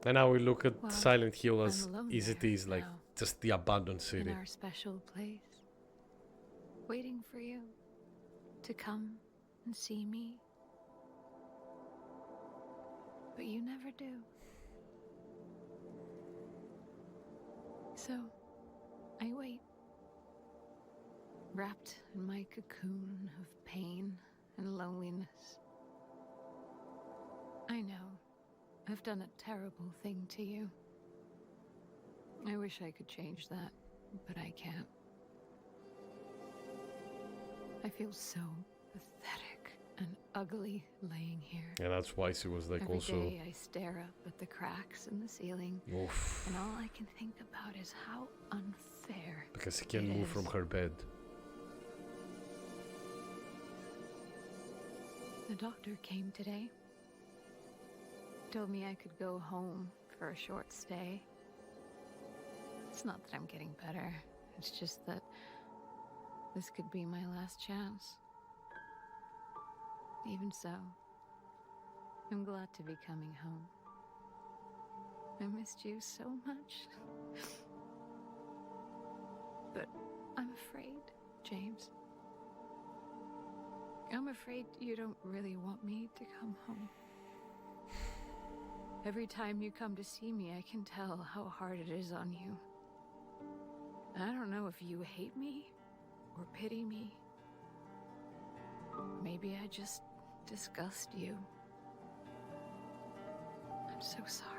And now we look at Well, Silent Hill I'm as alone it there is, like now. just the abandoned In city. our special place. Waiting for you to come and see me. But you never do. So, I wait. Wrapped in my cocoon of pain and loneliness. I know, I've done a terrible thing to you. I wish I could change that, but I can't. I feel so pathetic and ugly laying here. And that's why she was like Every also. day I stare up at the cracks in the ceiling, Oof, and all I can think about is how unfair. because she can't it move is. from her bed. The doctor came today. Told me I could go home for a short stay. It's not that I'm getting better. It's just that this could be my last chance. Even so, I'm glad to be coming home. I missed you so much. But I'm afraid, James. I'm afraid you don't really want me to come home. Every time you come to see me, I can tell how hard it is on you. I don't know if you hate me or pity me. Maybe I just disgust you. I'm so sorry.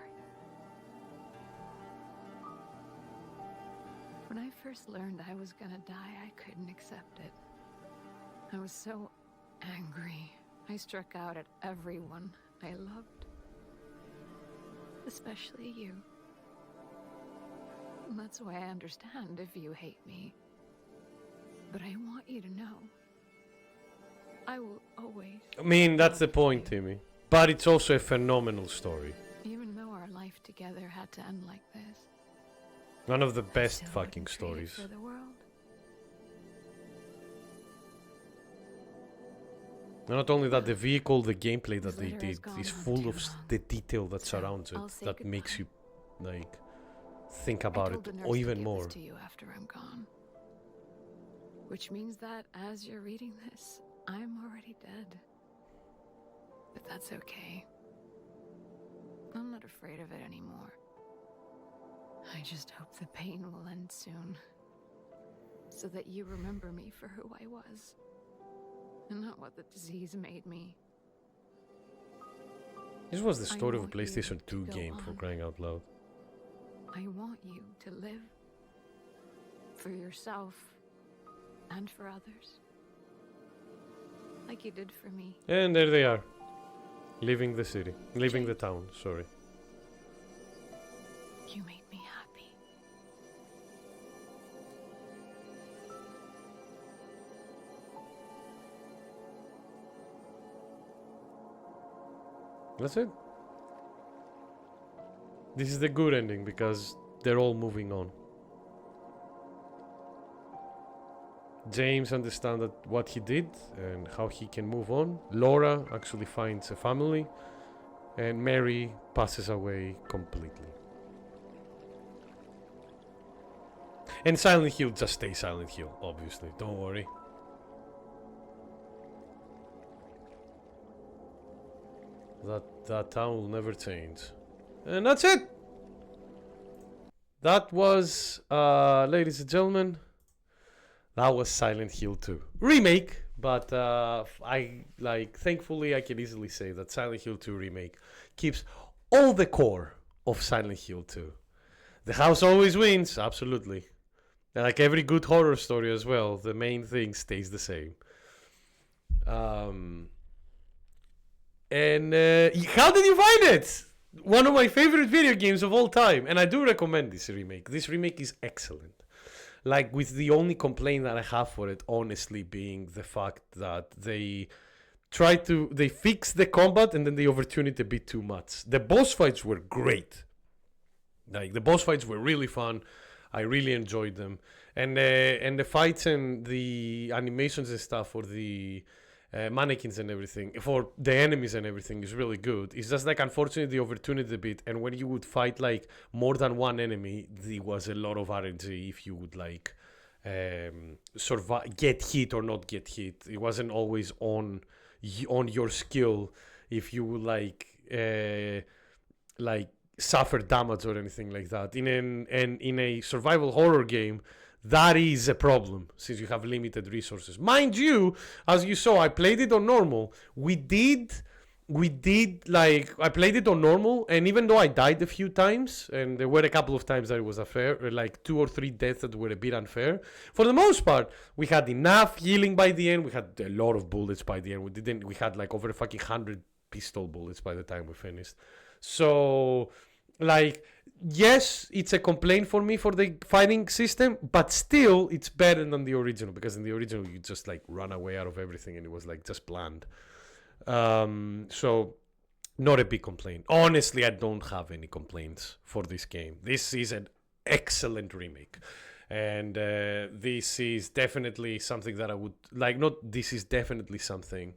When I first learned I was gonna die, I couldn't accept it. I was so angry. I struck out at everyone I loved. Especially you. And that's why I understand if you hate me. But I want you to know. I will always. I mean, that's the love point, you. Timmy. But it's also a phenomenal story. Even though our life together had to end like this. One of the I best still fucking wouldn't trade it stories. for the world. And not only that, the vehicle, the gameplay that This they letter has did gone is on full too of long. the detail that So, surrounds it I'll say that makes you goodbye. like think I about told it the nurse or to even give more. this to you after I'm gone. Which means that as you're reading this, I'm already dead. But that's okay. I'm not afraid of it anymore. I just hope the pain will end soon. So that you remember me for who I was. And not what the disease made me. This was the I story of a want you PlayStation 2 to go game, for on. crying out loud. I want you to live. For yourself. And for others. Like you did for me. And there they are. Leaving the city. Leaving Jake. the town, sorry. You made me happy. That's it. This is the good ending because they're all moving on. James understands that what he did and how he can move on. Laura actually finds a family. And Mary passes away completely. And Silent Hill just stays Silent Hill, obviously. Don't worry. That town will never change. And that's it! That was, ladies and gentlemen, that was Silent Hill 2. Remake, but thankfully I can easily say that Silent Hill 2 Remake keeps all the core of Silent Hill 2. The house always wins, absolutely. And like every good horror story as well, the main thing stays the same. And how did you find it? One of my favorite video games of all time. And I do recommend this remake. This remake is excellent. Like, with the only complaint that I have for it, honestly, being the fact that they fixed the combat and then they overtune it a bit too much. The boss fights were great. Like, the boss fights were really fun. I really enjoyed them. And the fights and the animations and stuff for the mannequins and everything, for the enemies and everything, is really good. It's just like, unfortunately, they overtuned it a bit. And when you would fight like more than one enemy, there was a lot of RNG if you would like survive, get hit or not get hit. It wasn't always on your skill if you would like suffer damage or anything like that. In a survival horror game, that is a problem since you have limited resources. Mind you, as you saw, I played it on normal. I played it on normal, and even though I died a few times, and there were a couple of times that it was unfair, like 2 or 3 deaths that were a bit unfair, for the most part, we had enough healing by the end. We had a lot of bullets by the end. We had like over fucking 100 pistol bullets by the time we finished. So, like, yes, it's a complaint for me for the fighting system, but still, it's better than the original, because in the original, you just like run away out of everything and it was like just bland. So, not a big complaint. Honestly, I don't have any complaints for this game. This is an excellent remake. And this is definitely something that I would like. This is definitely something.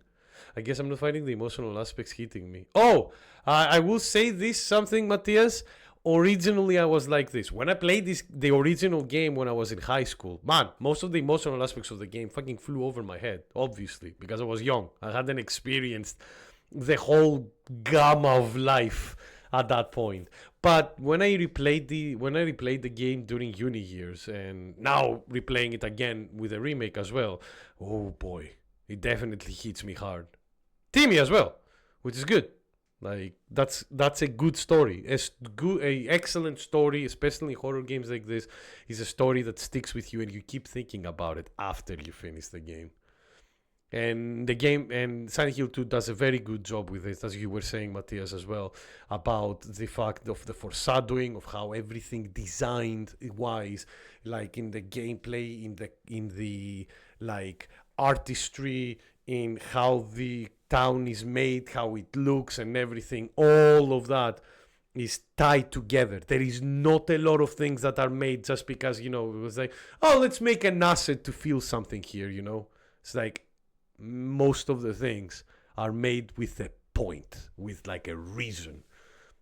I guess I'm not finding the emotional aspects hitting me. Oh, I will say this something, Matthias. Originally, I was like this. When I played the original game when I was in high school, man, most of the emotional aspects of the game fucking flew over my head, obviously, because I was young. I hadn't experienced the whole gamma of life at that point. But when I replayed the game during uni years, and now replaying it again with a remake as well, oh boy, it definitely hits me hard. Timmy as well, which is good. Like, that's a good story. A excellent story, especially in horror games like this, is a story that sticks with you and you keep thinking about it after you finish the game. And the game, and Silent Hill 2 does a very good job with it, as you were saying, Matthias, as well, about the fact of the foreshadowing of how everything designed wise, like in the gameplay, in the like artistry, in how the town is made, how it looks and everything. All of that is tied together. There is not a lot of things that are made just because, it was like, oh, let's make an asset to feel something here, It's like most of the things are made with a point, with like a reason.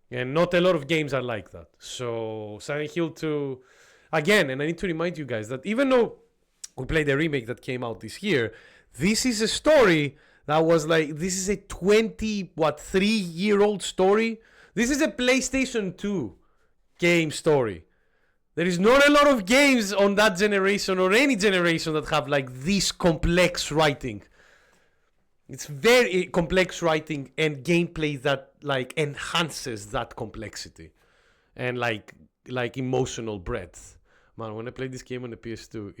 And not a lot of games are like that. So Silent Hill 2, again, and I need to remind you guys that even though we played a remake that came out this year, this is a story that was like, this is a 3-year-old story. This is a PlayStation 2 game story. There is not a lot of games on that generation or any generation that have like this complex writing. It's very complex writing and gameplay that like enhances that complexity and like emotional breadth. Man, when I played this game on the PS2,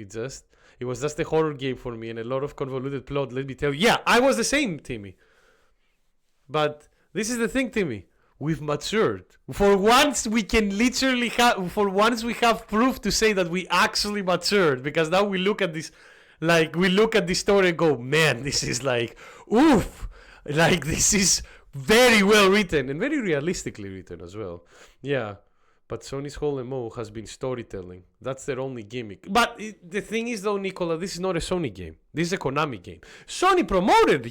it was just a horror game for me and a lot of convoluted plot. Let me tell you, yeah, I was the same, Timmy. But this is the thing, Timmy. We've matured. For once, we can literally have. For once, we have proof to say that we actually matured, because now we look at this. Like, we look at this story and go, man, this is like, oof. Like, this is very well written and very realistically written as well. Yeah. But Sony's whole MO has been storytelling. That's their only gimmick. But the thing is, though, Nicola, this is not a Sony game. This is a Konami game. Sony promoted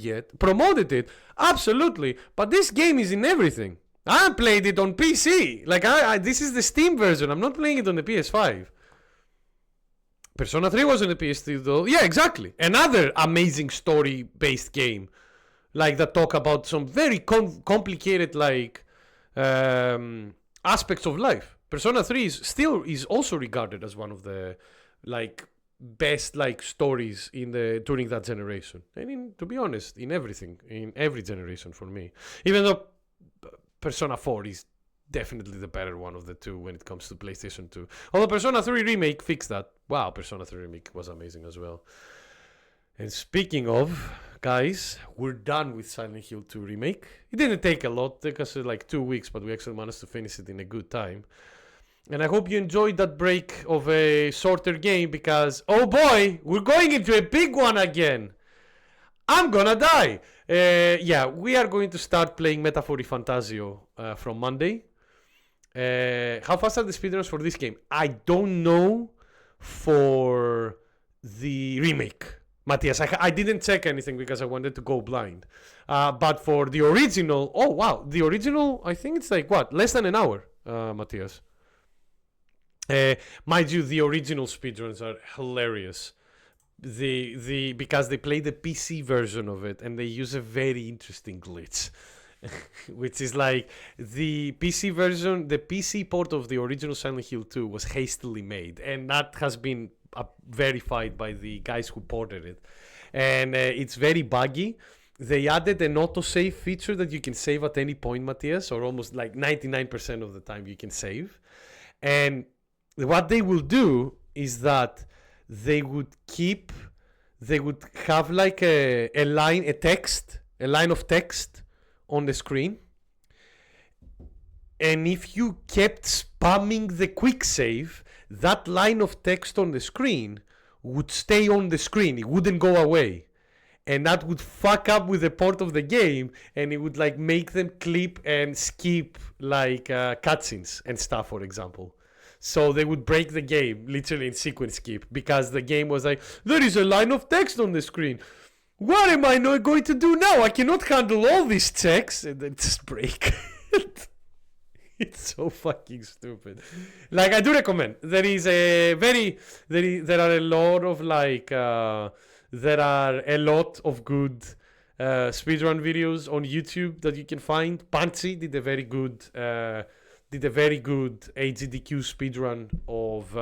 it, absolutely. But this game is in everything. I played it on PC. Like, this is the Steam version. I'm not playing it on the PS5. Persona 3 was on the PS3 though. Yeah, exactly. Another amazing story-based game, like that talk about some very complicated like aspects of life. Persona 3 is also regarded as one of the like best like stories during that generation. And to be honest, in every generation for me. Even though Persona 4 is definitely the better one of the two when it comes to PlayStation 2. Although Persona 3 Remake fixed that. Wow, Persona 3 Remake was amazing as well. And speaking of, guys, we're done with Silent Hill 2 Remake. It didn't take a lot, it took us like 2 weeks, but we actually managed to finish it in a good time. And I hope you enjoyed that break of a shorter game, because, oh boy, we're going into a big one again. I'm gonna die. Yeah, we are going to start playing Metafori Fantasio from Monday. How fast are the speedruns for this game? I don't know for the remake, Matthias. I didn't check anything because I wanted to go blind. But for the original, oh wow, the original, I think it's like what, less than an hour, Matthias. Mind you, the original speedruns are hilarious. Because they play the PC version of it and they use a very interesting glitch. Which is like the PC version, the PC port of the original Silent Hill 2 was hastily made, and that has been verified by the guys who ported it. And it's very buggy. They added an autosave feature that you can save at any point, Matthias, or almost like 99% of the time you can save. And what they will do is that they would have like a line of text on the screen, and if you kept spamming the quick save, that line of text on the screen would stay on the screen, it wouldn't go away, and that would fuck up with the port of the game, and it would like make them clip and skip like cutscenes and stuff, for example. So they would break the game literally in sequence skip, because the game was like, there is a line of text on the screen. What am I not going to do now? I cannot handle all these checks, and then just break. It's so fucking stupid. Like, I do recommend. There are a lot of like there are a lot of good speedrun videos on YouTube that you can find. Punchy did a very good AGDQ speedrun of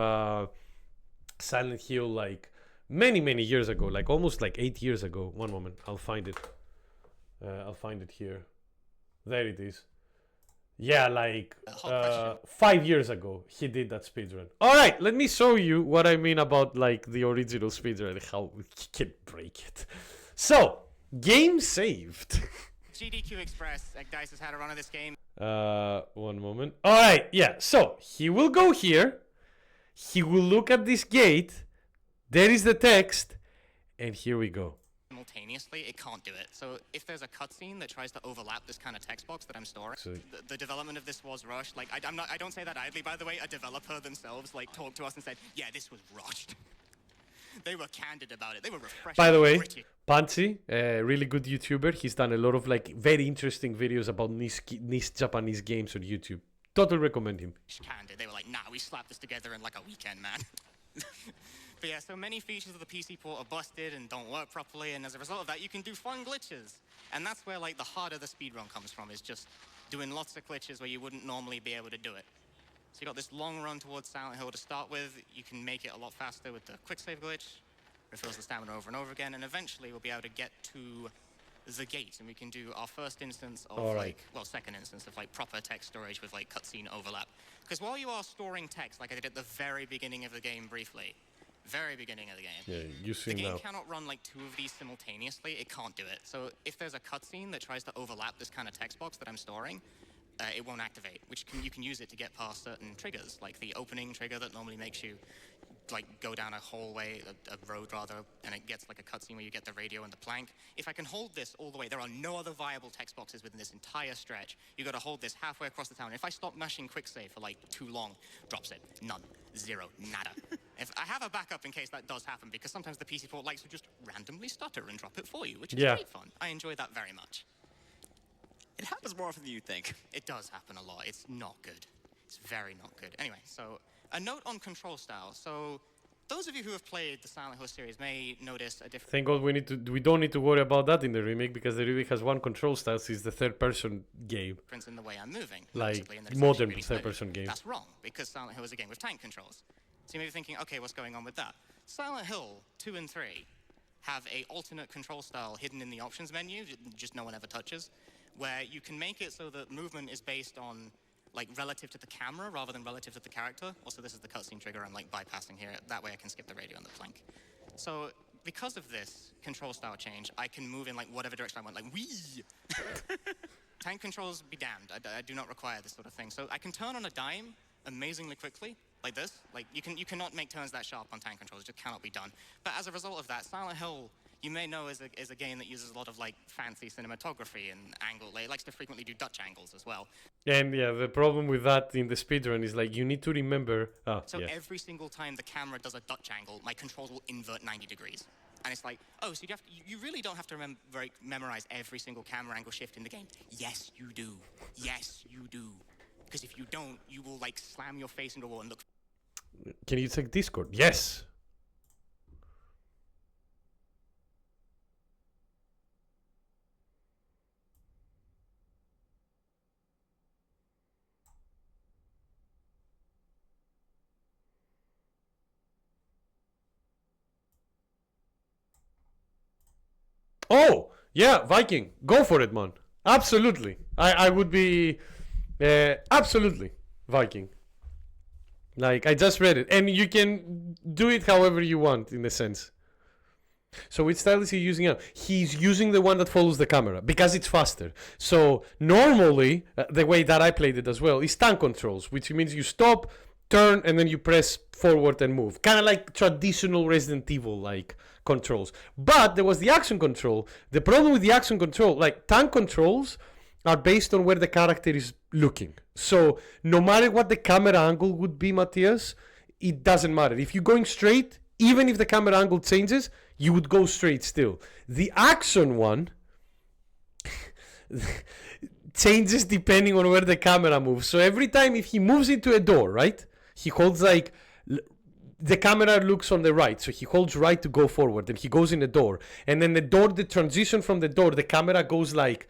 Silent Hill, like many years ago, like almost like 8 years ago. One moment, I'll find it here. There it is. Yeah, like 5 years ago he did that speedrun. Alright, let me show you what I mean about like the original speedrun, how we can break it. So, game saved. GDQ Express, Dice has had a run of this game. One moment. Alright, yeah, so he will go here, he will look at this gate, there is the text, and here we go. Simultaneously, it can't do it. So if there's a cutscene that tries to overlap this kind of text box that I'm storing, the development of this was rushed. Like, I don't say that idly, by the way. A developer themselves like talked to us and said, yeah, this was rushed. They were candid about it. They were refreshing. By the way, gritty. Pansy, a really good YouTuber. He's done a lot of like very interesting videos about niche Japanese games on YouTube. Totally recommend him. Candid. They were like, nah, we slapped this together in like a weekend, man. But yeah, so many features of the PC port are busted and don't work properly, and as a result of that, you can do fun glitches. And that's where like the heart of the speedrun comes from, is just doing lots of glitches where you wouldn't normally be able to do it. So you got this long run towards Silent Hill to start with. You can make it a lot faster with the quick save glitch, refills the stamina over and over again, and eventually we'll be able to get to the gate, and we can do our first instance of second instance of like proper text storage with like cutscene overlap. Because while you are storing text, like I did at the very beginning of the game briefly, very beginning of the game. Yeah, you see the game now. cannot run like two of these simultaneously. It can't do it. So if there's a cutscene that tries to overlap this kind of text box that I'm storing, it won't activate. You can use it to get past certain triggers, like the opening trigger that normally makes you like go down a hallway, a road rather, and it gets like a cutscene where you get the radio and the plank. If I can hold this all the way, there are no other viable text boxes within this entire stretch. You got to hold this halfway across the town. If I stop mashing quick save for like too long, drops it. None. Zero. Nada. If I have a backup in case that does happen, because sometimes the PC port likes to just randomly stutter and drop it for you, which is great fun. I enjoy that very much. It happens more often than you think. It does happen a lot. It's not good. It's very not good. Anyway, so a note on control style. So those of you who have played the Silent Hill series may notice a difference. Thank God we don't need to worry about that in the remake, because the remake has one control style. It's the third-person game. In the way I'm moving, like and that it's modern really third-person game. That's wrong, because Silent Hill is a game with tank controls. So you may be thinking, okay, what's going on with that? Silent Hill 2 and 3 have a alternate control style hidden in the options menu, just no one ever touches, where you can make it so that movement is based on like relative to the camera rather than relative to the character. Also, this is the cutscene trigger I'm like bypassing here. That way I can skip the radio and the plank. So because of this control style change, I can move in like whatever direction I want, like wee. Tank controls be damned. I do not require this sort of thing. So I can turn on a dime amazingly quickly, like this. Like you cannot make turns that sharp on tank controls. It just cannot be done. But as a result of that, Silent Hill, you may know, is a game that uses a lot of like fancy cinematography and angle. It likes to frequently do Dutch angles as well. And yeah, the problem with that in the speedrun is like you need to remember. Every single time the camera does a Dutch angle, my controls will invert 90 degrees. And it's like, oh, so you really don't have to memorize every single camera angle shift in the game. Yes, you do. Yes, you do. Because if you don't, you will like slam your face into a wall and look. Can you check Discord? Yes. Oh, yeah, Viking. Go for it, man. Absolutely. I would be... absolutely. Viking. Like, I just read it. And you can do it however you want, in a sense. So which style is he using now? He's using the one that follows the camera, because it's faster. So normally, the way that I played it as well, is tank controls, which means you stop, turn, and then you press forward and move. Kind of like traditional Resident Evil, like, controls. But there was the action control. The problem with the action control, like tank controls are based on where the character is looking. So no matter what the camera angle would be, Matthias, it doesn't matter. If you're going straight, even if the camera angle changes, you would go straight still. The action one changes depending on where the camera moves. So every time if he moves into a door, right, he holds like... the camera looks on the right, so he holds right to go forward, and he goes in the door. And then the transition from the door, the camera goes like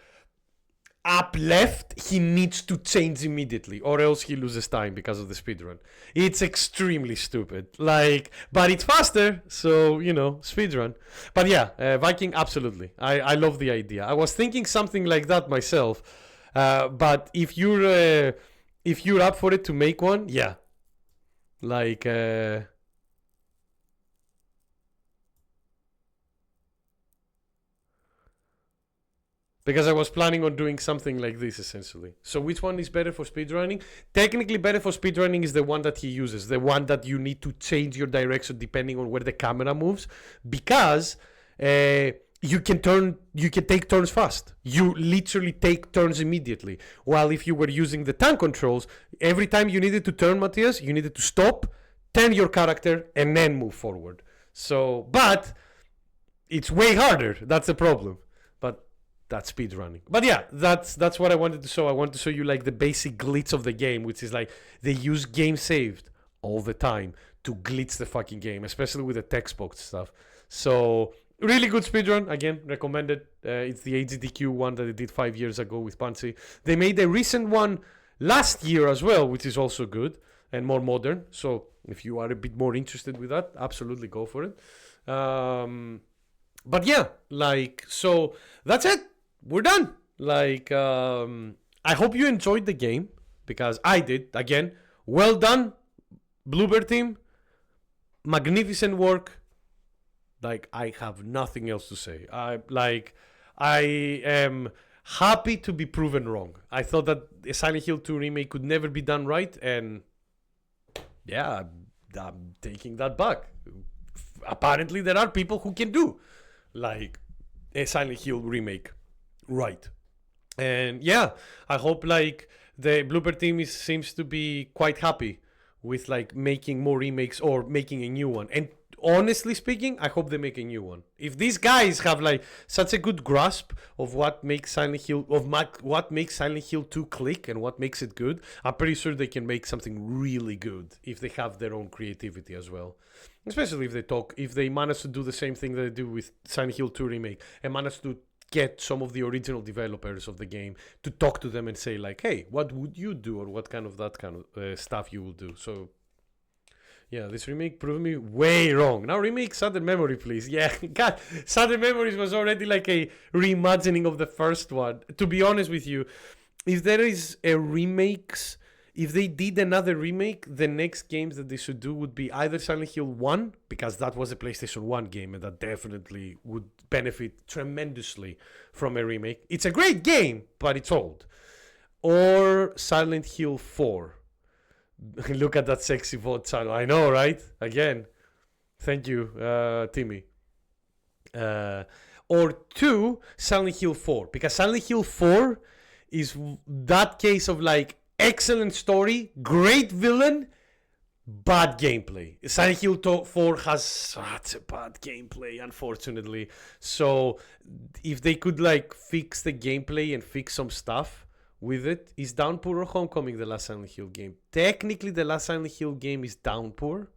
up left, he needs to change immediately, or else he loses time because of the speedrun. It's extremely stupid. Like, but it's faster, so, you know, speedrun. But yeah, Viking, absolutely. I love the idea. I was thinking something like that myself, but if you're up for it to make one, yeah. Like, because I was planning on doing something like this, essentially. So which one is better for speedrunning? Technically better for speedrunning is the one that he uses. The one that you need to change your direction depending on where the camera moves. Because you can take turns fast. You literally take turns immediately. While if you were using the tank controls, every time you needed to turn, Matthias, you needed to stop, turn your character, and then move forward. So, but it's way harder. That's the problem. But that's speedrunning. But yeah, that's what I wanted to show. I wanted to show you like the basic glitch of the game, which is like they use game saved all the time to glitch the fucking game, especially with the text box stuff. So really good speedrun. Again, recommended. It's the AGDQ one that they did 5 years ago with Punchy. They made a recent one last year as well, which is also good and more modern. So if you are a bit more interested with that, absolutely go for it. But yeah, like, so that's it. We're done. Like, I hope you enjoyed the game because I did. Again, well done, Bluebird team. Magnificent work. Like, I have nothing else to say. I am happy to be proven wrong. I thought that a Silent Hill 2 remake could never be done right, and yeah, I'm taking that back. Apparently, there are people who can do like a Silent Hill remake right. And yeah, I hope like the Bluebird team seems to be quite happy with like making more remakes or making a new one. And honestly speaking, I hope they make a new one. If these guys have like such a good grasp of what makes Silent Hill, what makes Silent Hill 2 click and what makes it good, I'm pretty sure they can make something really good if they have their own creativity as well. Especially if they manage to do the same thing that they do with Silent Hill 2 remake and manage to get some of the original developers of the game to talk to them and say like, hey, what would you do, or what kind of that kind of stuff you will do. So yeah, this remake proved me way wrong. Now remake Sudden Memory, please. Yeah, God, Sudden Memories was already like a reimagining of the first one. To be honest with you, if there is a remakes, if they did another remake, the next games that they should do would be either Silent Hill 1, because that was a PlayStation 1 game and that definitely would benefit tremendously from a remake. It's a great game, but it's old. Or Silent Hill 4. Look at that sexy VOD channel. I know, right? Again, thank you, Timmy. Or 2, Silent Hill 4. Because Silent Hill 4 is that case of like excellent story, great villain, bad gameplay. Silent Hill 4 has such a bad gameplay, unfortunately. So if they could like fix the gameplay and fix some stuff with it. Is Downpour or Homecoming the last Silent Hill game? Technically the last Silent Hill game is Downpour,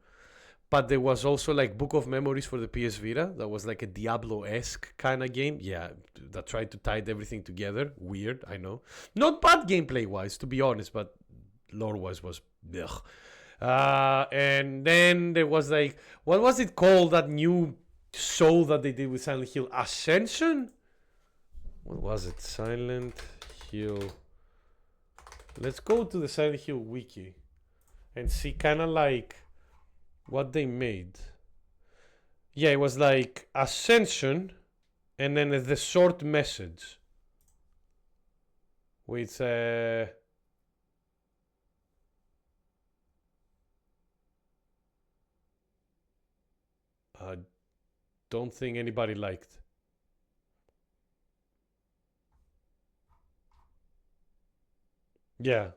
but there was also like Book of Memories for the PS Vita that was like a Diablo-esque kind of game. Yeah, that tried to tie everything together. Weird, I know. Not bad gameplay wise, to be honest, but lore wise was ugh. And then there was like, what was it called, that new show that they did with Silent Hill? Ascension? What was it? Silent Hill. Let's go to the Silent Hill wiki and see kind of like what they made. Yeah, it was like Ascension and then the short message with I don't think anybody liked. Yeah,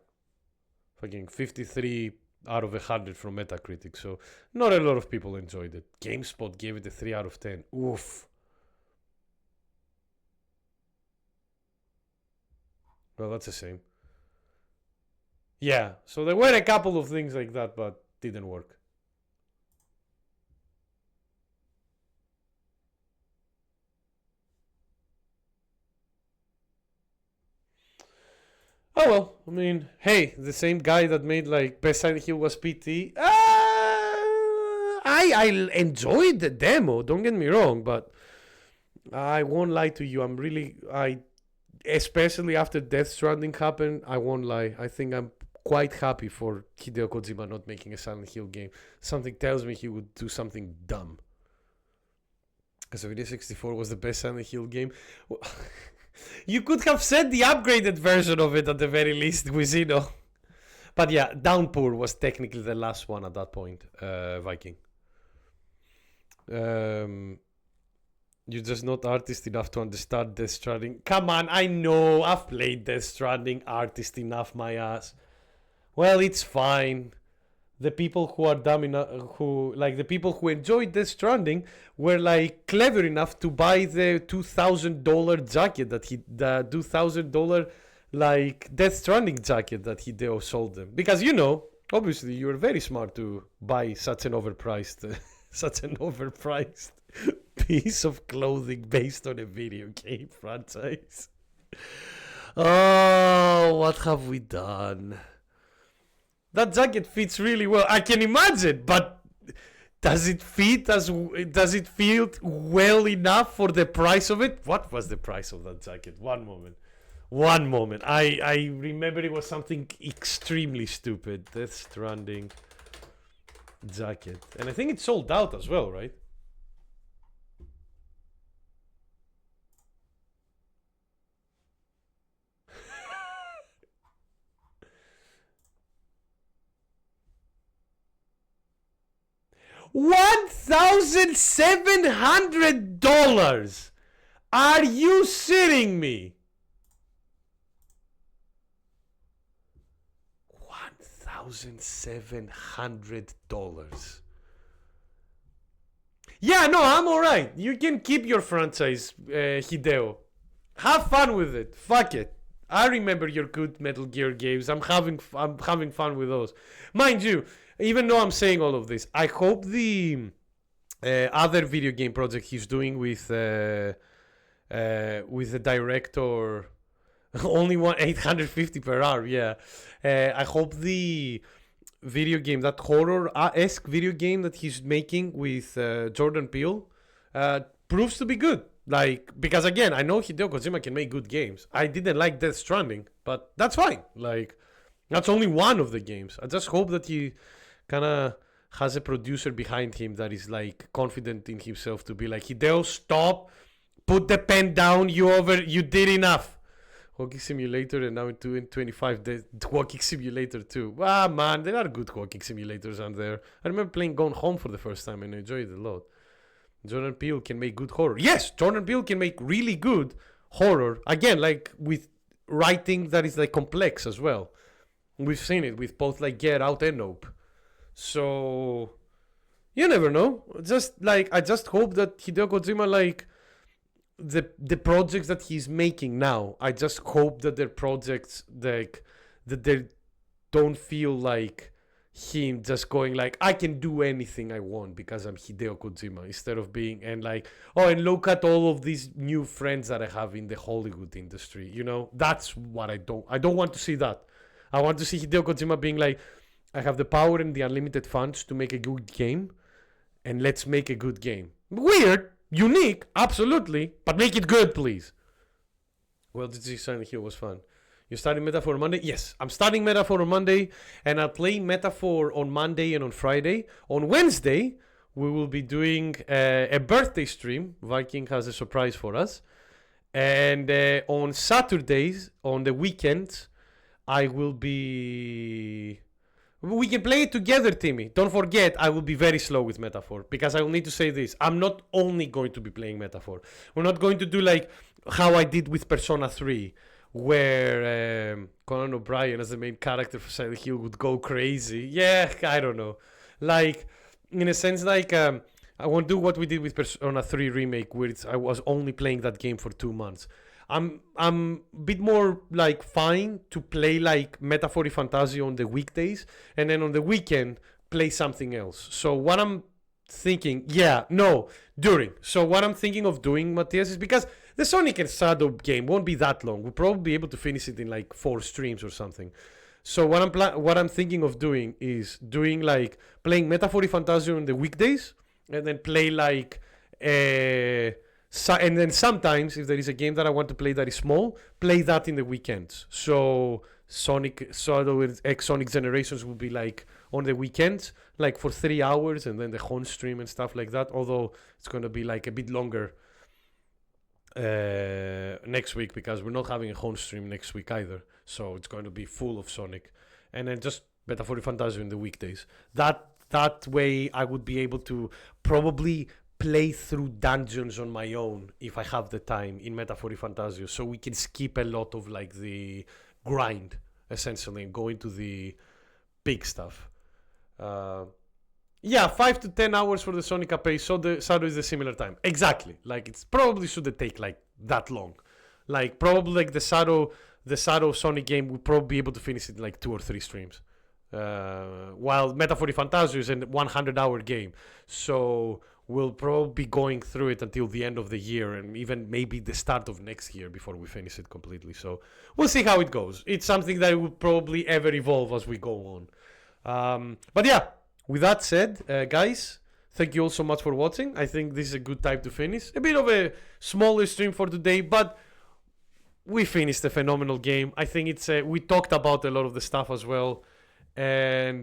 fucking 53 out of 100 from Metacritic, so not a lot of people enjoyed it. GameSpot gave it a 3 out of 10. Oof. Well, that's a shame. Yeah, so there were a couple of things like that, but didn't work. Oh well, I mean, hey, the same guy that made like Best Silent Hill was PT. I enjoyed the demo, don't get me wrong, but I won't lie to you. Especially after Death Stranding happened, I won't lie. I think I'm quite happy for Hideo Kojima not making a Silent Hill game. Something tells me he would do something dumb. Because Video 64 was the best Silent Hill game. You could have said the upgraded version of it at the very least, Guizino. But yeah, Downpour was technically the last one at that point, Viking. You're just not artist enough to understand Death Stranding. Come on, I know. I've played Death Stranding. Artist enough, my ass. Well, it's fine. the people who are dumb enough, who like the people who enjoyed Death Stranding were like clever enough to buy the $2,000 jacket that the $2,000 like Death Stranding jacket that Hideo sold them, because obviously you were very smart to buy such an overpriced piece of clothing based on a video game franchise. Oh, what have we done? That jacket fits really well. I can imagine, but does it feel well enough for the price of it? What was the price of that jacket? One moment. I remember it was something extremely stupid. Death Stranding jacket. And I think it sold out as well, right? $1,700. Are you shitting me? $1,700. Yeah, no, I'm alright. You can keep your franchise, Hideo. Have fun with it. Fuck it. I remember your good Metal Gear games. I'm having fun with those. Mind you, even though I'm saying all of this, I hope the other video game project he's doing with the director only 850 per hour. Yeah, I hope the video game, that horror-esque video game that he's making with Jordan Peele, proves to be good. Like, because again, I know Hideo Kojima can make good games. I didn't like Death Stranding, but that's fine. Like, that's only one of the games. I just hope that he kind of has a producer behind him that is like confident in himself to be like, Hideo, stop, put the pen down, you did enough. Walking Simulator, and now in 25 days, Walking Simulator 2. Ah, man, there are good walking simulators on there. I remember playing Gone Home for the first time and I enjoyed it a lot. Jordan Peele can make good horror. Yes, Jordan Peele can make really good horror. Again, like with writing that is like complex as well. We've seen it with both like Get Out and Nope. So you never know. Just like, I just hope that Hideo Kojima, like the projects that he's making now, I just hope that they're projects like that they don't feel like him just going like, I can do anything I want because I'm Hideo Kojima, instead of being and like, oh, and look at all of these new friends that I have in the Hollywood industry. That's what I don't want to see that. I want to see Hideo Kojima being like, I have the power and the unlimited funds to make a good game, and let's make a good game. Weird, unique, absolutely, but make it good, please. Well, GG Silent Hill was fun. You're starting Metaphor on Monday? Yes, I'm starting Metaphor on Monday, and I'll play Metaphor on Monday and on Friday. On Wednesday, we will be doing a birthday stream. Viking has a surprise for us. And on Saturdays, on the weekends, I will be... We can play it together, Timmy. Don't forget, I will be very slow with Metaphor, because I will need to say this. I'm not only going to be playing Metaphor. We're not going to do like how I did with Persona 3, where Conan O'Brien as the main character for Silent Hill would go crazy. Yeah, I don't know. Like, in a sense, like, I won't do what we did with Persona 3 Remake, where I was only playing that game for 2 months. I'm a bit more like fine to play like Metaphor Fantasy on the weekdays, and then on the weekend play something else. So what I'm thinking, So what I'm thinking of doing, Matthias, is because the Sonic and Shadow game won't be that long. We'll probably be able to finish it in like 4 streams or something. So what I'm thinking of doing is doing like playing Metaphor Fantasy on the weekdays, and then play like and then sometimes, if there is a game that I want to play that is small, play that in the weekends. So Sonic Shadow X Sonic Generations will be like on the weekends, like for 3 hours, and then the home stream and stuff like that. Although it's going to be like a bit longer next week, because we're not having a home stream next week either. So it's going to be full of Sonic. And then just Metaphor Fantasy in the weekdays. That way I would be able to probably play through dungeons on my own if I have the time in Metaphor Fantasy, so we can skip a lot of like the grind essentially and go into the big stuff. Yeah, 5 to 10 hours for the Sonic Apace, so the Shadow is a similar time. Exactly. Like, it's probably shouldn't take like that long. Like, probably like the Shadow Sonic game would probably be able to finish it in like 2 or 3 streams. While Metaphor Fantasio is a 100-hour game, so we'll probably be going through it until the end of the year and even maybe the start of next year before we finish it completely. So we'll see how it goes. It's something that will probably ever evolve as we go on. But yeah, with that said, guys, thank you all so much for watching. I think this is a good time to finish. A bit of a smaller stream for today, but we finished a phenomenal game. I think it's we talked about a lot of the stuff as well. And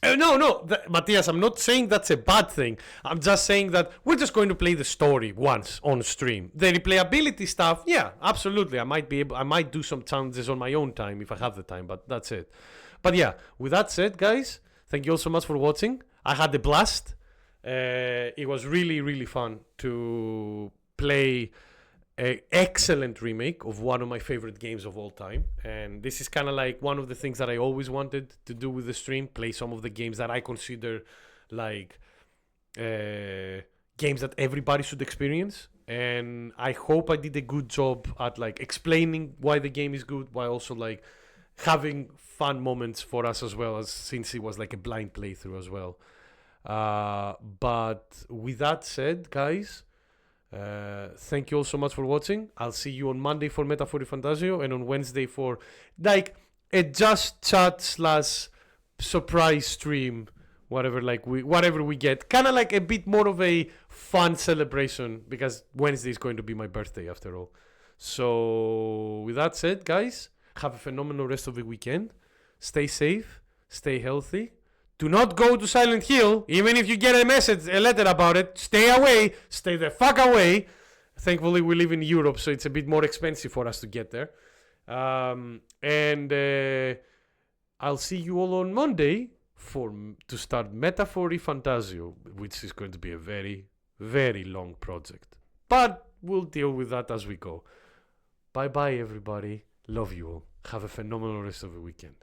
Matthias, I'm not saying that's a bad thing. I'm just saying that we're just going to play the story once on stream. The replayability stuff, yeah, absolutely. I might do some challenges on my own time if I have the time, but that's it. But yeah, with that said, guys, thank you all so much for watching. I had a blast. It was really, really fun to play an excellent remake of one of my favorite games of all time. And this is kind of like one of the things that I always wanted to do with the stream, play some of the games that I consider like games that everybody should experience. And I hope I did a good job at like explaining why the game is good, while also like having fun moments for us as well, as since it was like a blind playthrough as well. But with that said, guys, thank you all so much for watching. I'll see you on Monday for Metaphor Fantasio and on Wednesday for like a just chat / surprise stream, whatever we get, kind of like a bit more of a fun celebration, because Wednesday is going to be my birthday after all. So with that said, guys, have a phenomenal rest of the weekend. Stay safe, stay healthy. Do not go to Silent Hill, even if you get a letter about it. Stay away. Stay the fuck away. Thankfully, we live in Europe, so it's a bit more expensive for us to get there. And I'll see you all on Monday to start Metaphor Fantasio, which is going to be a very, very long project. But we'll deal with that as we go. Bye-bye, everybody. Love you all. Have a phenomenal rest of the weekend.